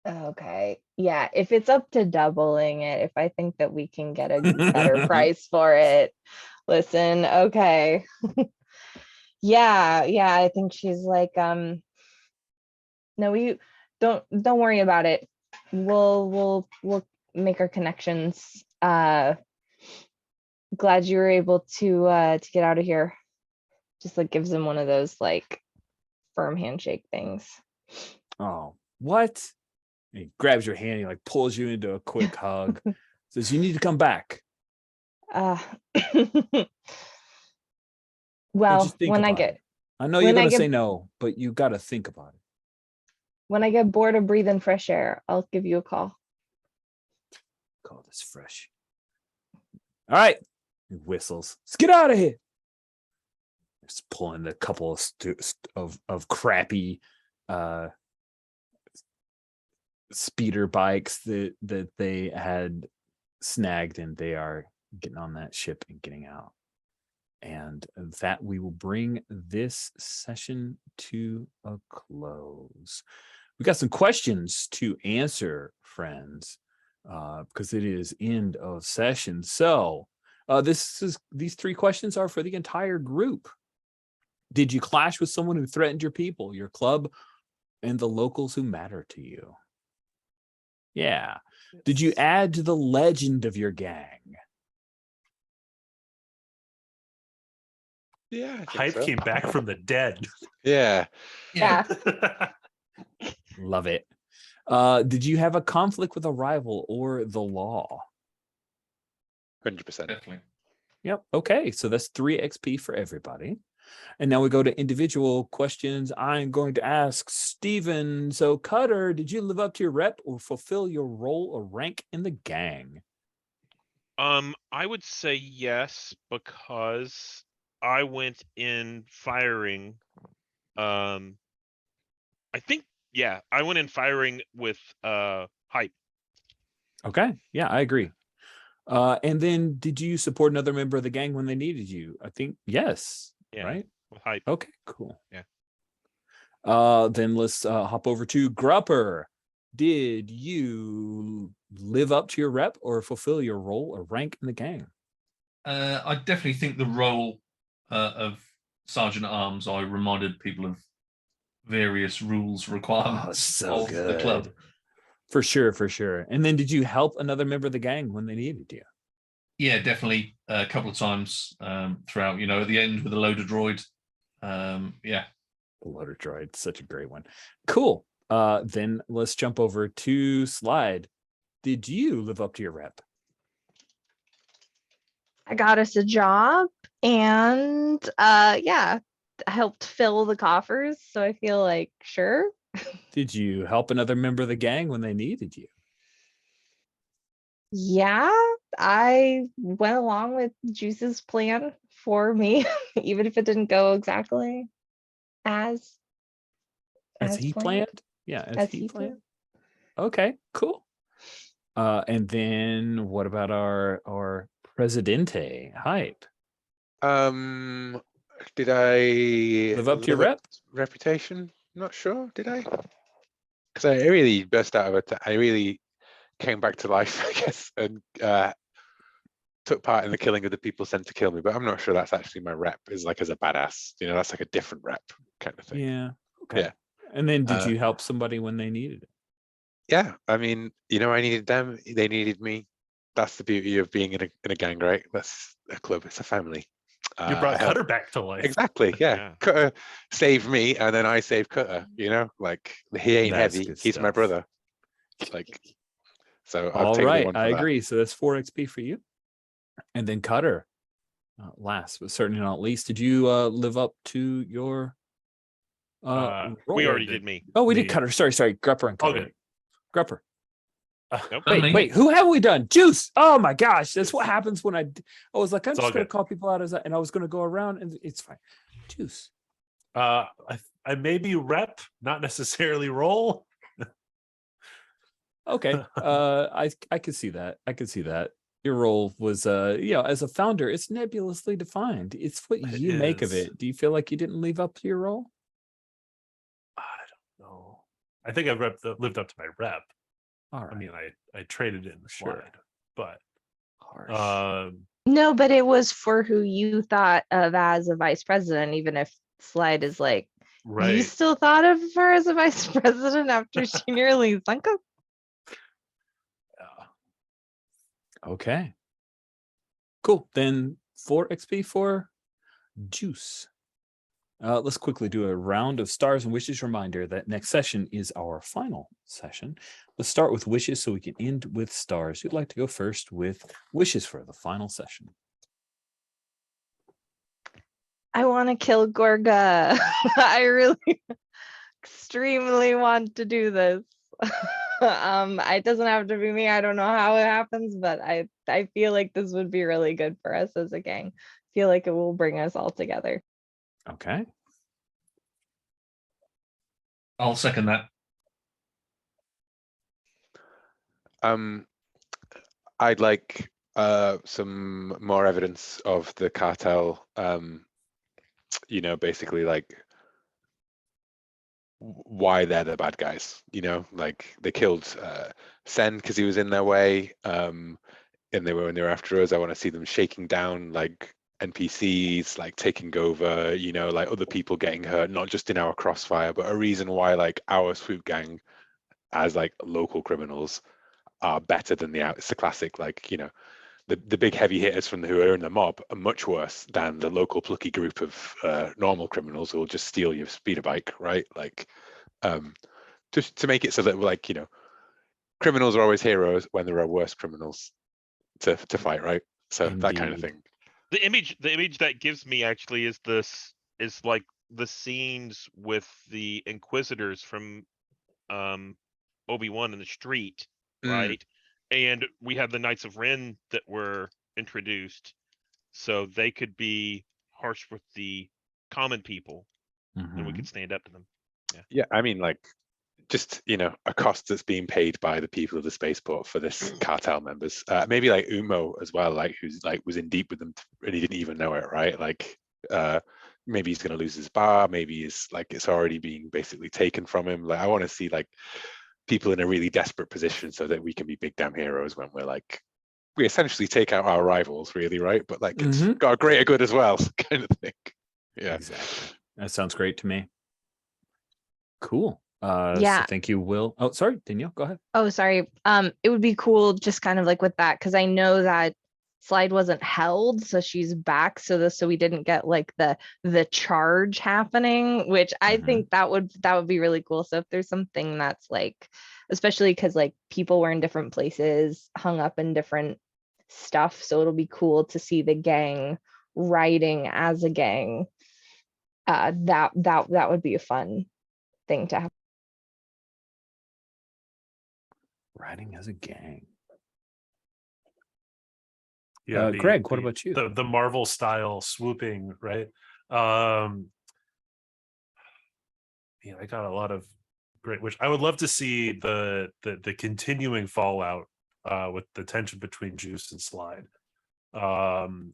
Okay. Yeah, if it's up to doubling it, if I think that we can get a better price for it. Listen, okay. Yeah, I think she's like, no, we don't worry about it. We'll make our connections. Glad you were able to get out of here. Just like gives him one of those like firm handshake things. Oh, what? And he grabs your hand, he like pulls you into a quick hug, says, "You need to come back." Well, just think when I about get it. I know when you're I gonna get- say no, but you got to think about it. when I get bored of breathing fresh air, I'll give you a call. Call this fresh. All right. He whistles. Let's get out of here. Just pulling the couple of crappy speeder bikes that they had snagged, and they are getting on that ship and getting out. And that we will bring this session to a close. We got some questions to answer, friends, because it is end of session. So these 3 questions are for the entire group. Did you clash with someone who threatened your people, your club, and the locals who matter to you? Yeah. Did you add to the legend of your gang? Yeah, I think Hype so. came back from the dead. Yeah. Yeah. Love it. Did you have a conflict with a rival or the law? 100%. Definitely. Yep. Okay. So that's 3 XP for everybody. And now we go to individual questions. I'm going to ask Steven. So, Cutter, did you live up to your rep or fulfill your role or rank in the gang? I would say yes, because I went in firing. I think, yeah, I went in firing with hype. Okay. Yeah, I agree. And then did you support another member of the gang when they needed you? I think yes. Yeah, Right? with hype. Okay, cool. Yeah. Then let's hop over to Grupper. Did you live up to your rep or fulfill your role or rank in the gang? I definitely think the role of Sergeant at Arms, I reminded people of various rules requirements so of the club. For sure. And then did you help another member of the gang when they needed you? Yeah, definitely a couple of times throughout, at the end with a loader droid. Yeah. The loader droid, such a great one. Cool. Then let's jump over to Slide. Did you live up to your rep? I got us a job and yeah, helped fill the coffers. So I feel like sure. Did you help another member of the gang when they needed you? Yeah, I went along with Juice's plan for me, even if it didn't go exactly as he planned? Yeah, as he planned. planned. Okay, cool. And then what about our Presidente Hype? Did I Live up to your rep? reputation? Not sure. Did I? Because I really burst out of it. I really came back to life, I guess, and took part in the killing of the people sent to kill me. But I'm not sure that's actually my rep. Is like as a badass. That's like a different rep kind of thing. Yeah. Okay. Yeah. And then did you help somebody when they needed it? Yeah. I mean, I needed them. They needed me. That's the beauty of being in a gang, right? That's a club. It's a family. You brought Cutter back to life. Exactly. Yeah. Cutter saved me, and then I saved Cutter. Like he ain't That's heavy. good He's my stuff. brother. So All take right, the one for I that. agree. So that's 4 XP for you. And then Cutter, last but certainly not least, did you live up to your role? We already did me. Oh, we did Cutter. Sorry, Grupper and Cutter. Okay. Grupper. Nope. Wait, who have we done? Juice. Oh my gosh, that's what happens when I was like, I'm It's just all gonna good. call people out and I was gonna go around, and it's fine. Juice. I I maybe rep, not necessarily roll. Okay. I could see that. I could see that. Your role was as a founder, it's nebulously defined. It's what It you make of is. it. Do you feel like you didn't live up to your role? I don't know. I think I've lived up to my rep. All right. I mean, I traded it in the Sure. slide, but Harsh. No, but it was for who you thought of as a vice president, even if Slide is like, you right. still thought of her as a vice president after she nearly sunk us? Okay. Cool. Then 4 XP for Juice. Let's quickly do a round of stars and wishes. Reminder that next session is our final session. Let's start with wishes so we can end with stars. Who'd like to go first with wishes for the final session? I want to kill Gorga. I really extremely want to do this. It doesn't have to be me. I don't know how it happens, but I feel like this would be really good for us as a gang. I feel like it will bring us all together. Okay. I'll second that. I'd like some more evidence of the cartel. Basically like why they're the bad guys. Like they killed Sen because he was in their way, and when they were after us. I want to see them shaking down like NPCs, like taking over. Like other people getting hurt, not just in our crossfire, but a reason why like our swoop gang, as like local criminals, are better than it's the classic like the big heavy hitters from who are in the mob are much worse than the local plucky group of normal criminals who will just steal your speeder bike, right? Like, just to make it so that like criminals are always heroes when there are worse criminals to fight, right? So that kind of Indeed. thing. The image that gives me actually is like the scenes with the Inquisitors from Obi-Wan in the street, right? And we have the Knights of Ren that were introduced, so they could be harsh with the common people, and we Mhm. could stand up to them. Yeah, I mean, like, just a cost that's being paid by the people of the spaceport for this cartel members. Maybe like Umo as well, like who's like was in deep with them and he didn't even know it, right? Like, maybe he's gonna lose his bar. Maybe it's already being basically taken from him. Like, I want to see like people in a really desperate position so that we can be big damn heroes when we essentially take out our rivals, really, right? But like it's got a greater good as well, kind of thing. Yeah, Exactly. That sounds great to me. Cool. Yeah. So thank you, Will. Oh, sorry, Danielle, go ahead. Oh, sorry. It would be cool just kind of like with that, because I know that Slide wasn't held, so she's back. So we didn't get like the charge happening, which I think that would be really cool. So if there's something that's like, especially because like people were in different places, hung up in different stuff, so it'll be cool to see the gang riding as a gang. That would be a fun thing to have. Riding as a gang. Yeah, Greg, what about you? The Marvel style swooping, right? Yeah, I got a lot of great. Which I would love to see the continuing fallout with the tension between Juice and Slide. Honestly,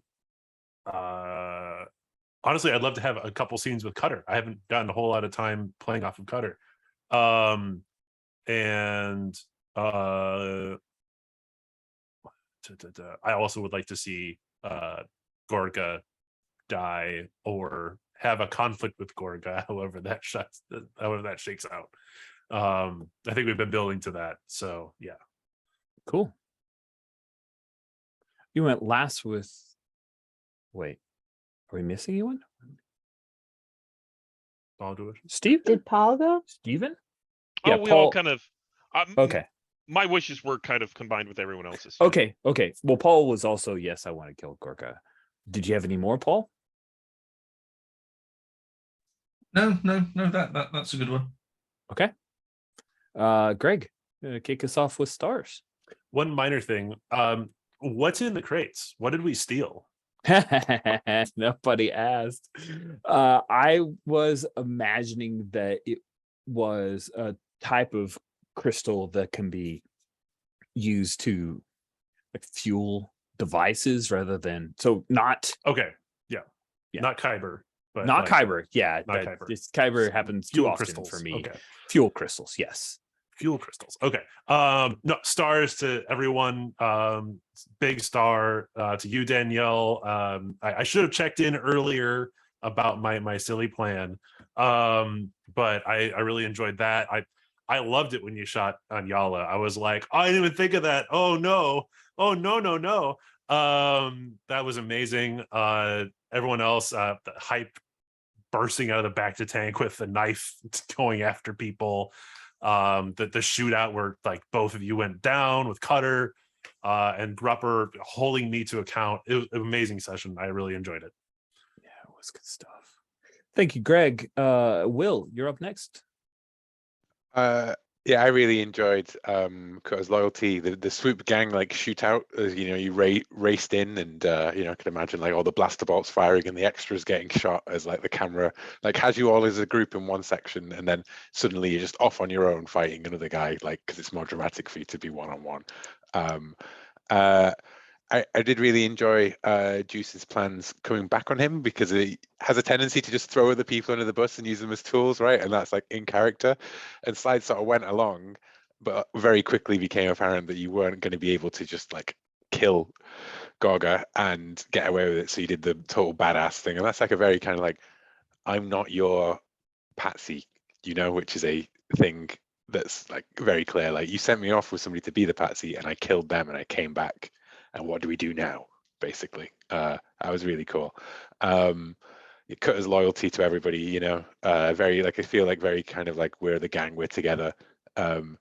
I'd love to have a couple scenes with Cutter. I haven't gotten a whole lot of time playing off of Cutter, and I also would like to see Gorga die or have a conflict with Gorga, however that shakes out. I think we've been building to that, so yeah. Cool. You went last with. Wait, are we missing anyone? I'll do it. Steve? Did Paul go? Steven? Oh, Yeah, we all Paul. kind of. Okay. My wishes were kind of combined with everyone else's. Okay. Well, Paul was also, yes, I want to kill Gorga. Did you have any more, Paul? No, that's a good one. Okay. Greg, kick us off with stars. One minor thing. What's in the crates? What did we steal? Nobody asked. I was imagining that it was a type of crystal that can be used to like fuel devices rather than not Okay. Yeah. Yeah. Not Kyber, but not like, Kyber. Yeah, not Kyber. this Kyber happens too fuel often crystals. for me. Okay. Fuel crystals, yes. Fuel crystals. Okay. No, stars to everyone. Big star to you, Danielle. I should have checked in earlier about my silly plan. But I really enjoyed that. I loved it when you shot Anyala. I was like, oh, I didn't even think of that. Oh no. Oh no. That was amazing. Everyone else, the hype bursting out of the back to tank with the knife going after people. The shootout where like both of you went down with Cutter and Grupper holding me to account. It was an amazing session. I really enjoyed it. Yeah, it was good stuff. Thank you, Greg. Will, you're up next. Yeah, I really enjoyed Cutter's loyalty. The Swoop Gang like shootout. You raced in, and I can imagine like all the blaster bolts firing and the extras getting shot as like the camera like has you all as a group in one section, and then suddenly you're just off on your own fighting another guy, like because it's more dramatic for you to be one-on-one. I did really enjoy Juice's plans coming back on him because he has a tendency to just throw other people under the bus and use them as tools, right? And that's like in character. And Slide sort of went along, but very quickly became apparent that you weren't going to be able to just like kill Gorga and get away with it. So you did the total badass thing. And that's like a very kind of like, I'm not your patsy, which is a thing that's like very clear. Like you sent me off with somebody to be the patsy and I killed them and I came back. And what do we do now? Basically, that was really cool. It cut his loyalty to everybody, very like I feel like very kind of like we're the gang, we're together. And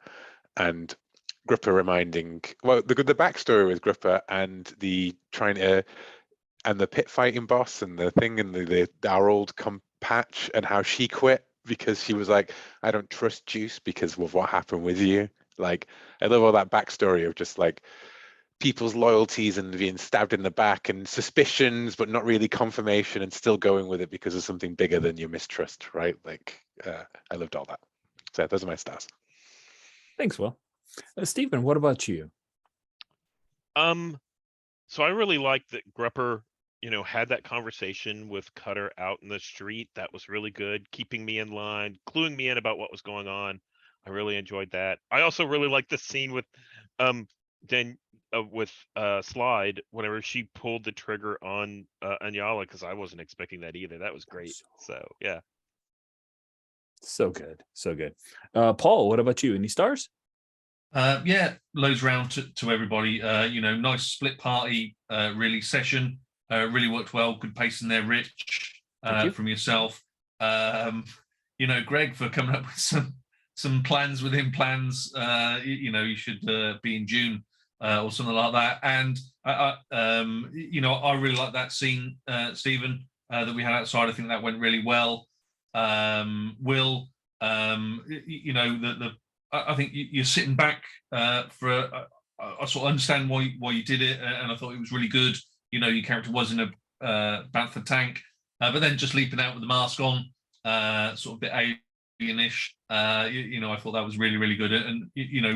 Grupper reminding, well, the backstory with Grupper and the pit fighting boss and the thing and our old patch and how she quit because she was like, I don't trust Juice because of what happened with you. Like, I love all that backstory of just like people's loyalties and being stabbed in the back and suspicions but not really confirmation and still going with it because of something bigger than your mistrust, right? Like I loved all that. So those are my stars. Thanks, Will. Stephen, what about you? So I really liked that Grupper had that conversation with Cutter out in the street. That was really good, keeping me in line, cluing me in about what was going on. I really enjoyed that. I also really liked the scene with Slide whenever she pulled the trigger on Anyala, because I wasn't expecting that either. That was great. So yeah, so good. Paul, what about you? Any stars? Yeah, loads round to everybody. Nice split party really session. Really worked well. Good pace in there, Rich, from yourself. Greg, for coming up with some plans within plans. You should be in June or something like that. And I really like that scene, Stephen, that we had outside. I think that went really well. Will, I think you're sitting back for. I sort of understand why you did it, and I thought it was really good. Your character was in a Bantha tank, but then just leaping out with the mask on, sort of a bit alienish. I thought that was really, really good, and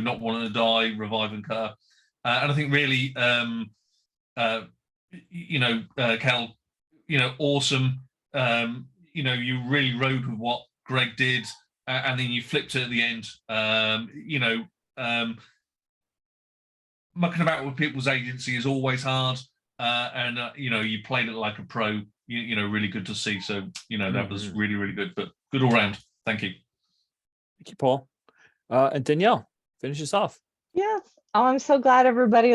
not wanting to die, reviving Cutter, and I think really, Cal, awesome. You really rode with what Greg did. And then you flipped it at the end. Mucking about with people's agency is always hard, and you played it like a pro. Really good to see. So that was really, really good. But good all round. Thank you. Thank you, Paul. And Danielle, finish us off. Yes. Oh, I'm so glad everybody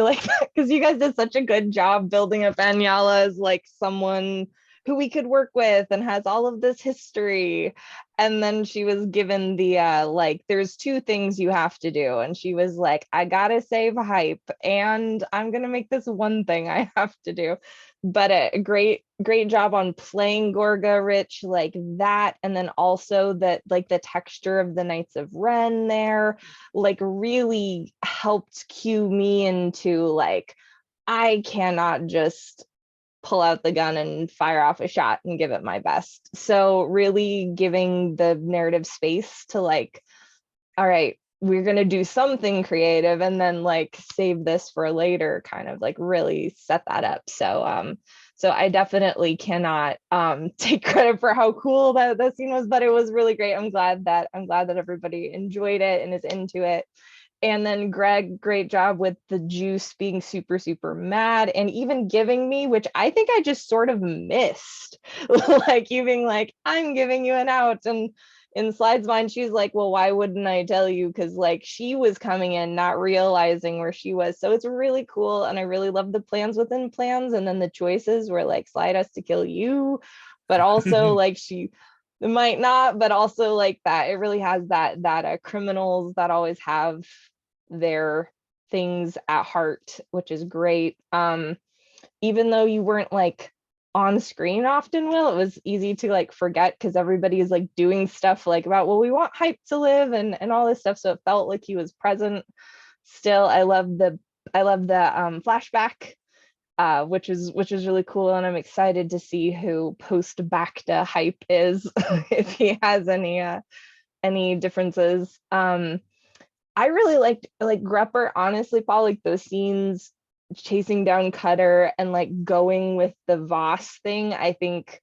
because you guys did such a good job building up Anyala as like someone who we could work with and has all of this history. And then she was given the there's two things you have to do. And she was like, I gotta save hype and I'm gonna make this one thing I have to do. But a great job on playing Gorga, Rich, like that. And then also that like the texture of the Knights of Ren there, like really helped cue me into like, I cannot just pull out the gun and fire off a shot and give it my best. So really giving the narrative space to like, all right, we're going to do something creative and then like save this for later, kind of like really set that up. So so I definitely cannot take credit for how cool that scene was, but it was really great. I'm glad that everybody enjoyed it and is into it. And then Greg, great job with the juice being super, super mad and even giving me, which I think I just sort of missed, like you being like, I'm giving you an out. And in Slide's mind, she's like, well, why wouldn't I tell you? Because like she was coming in not realizing where she was. So it's really cool. And I really love the plans within plans. And then the choices where like Slide has to kill you, but also like she might not, but also like that. It really has that criminals that always have their things at heart, which is great. Even though you weren't like on screen often, Will, it was easy to like forget because everybody is like doing stuff like about, well, we want Hype to live and all this stuff. So it felt like he was present still. I love the flashback, which is really cool. And I'm excited to see who post back to Hype is, if he has any differences. I really liked like Grepper, honestly, Paul, like those scenes chasing down Cutter and like going with the Voss thing, I think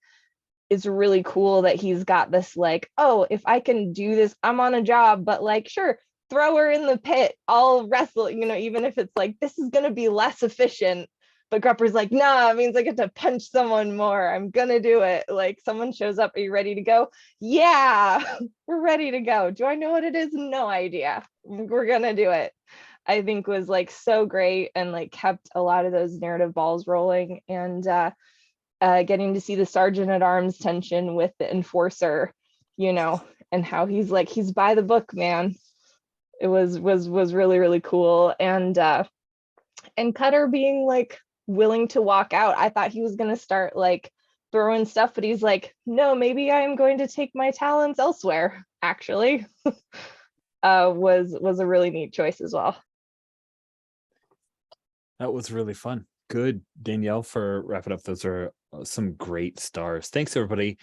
is really cool that he's got this like, oh, if I can do this, I'm on a job, but like, sure, throw her in the pit, I'll wrestle, you know, even if it's like, this is going to be less efficient. But Grepper's like, nah, it means I get to punch someone more. I'm going to do it. Like someone shows up. Are you ready to go? Yeah, we're ready to go. Do I know what it is? No idea. We're going to do it. I think was like so great and like kept a lot of those narrative balls rolling, and getting to see the sergeant at arms tension with the enforcer, you know, and how he's like, he's by the book, man. It was really, really cool. And Cutter being like willing to walk out. I thought he was going to start like throwing stuff, but he's like, no, maybe I am going to take my talents elsewhere, actually. Was a really neat choice as well. That was really fun. Good, Danielle, for wrapping up. Those are some great stars. Thanks, everybody,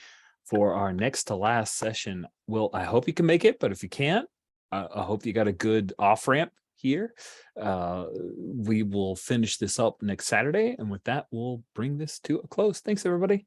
for our next to last session. Will, I hope you can make it, but if you can't, I hope you got a good off-ramp here. We will finish this up next Saturday, and with that, we'll bring this to a close. Thanks, everybody.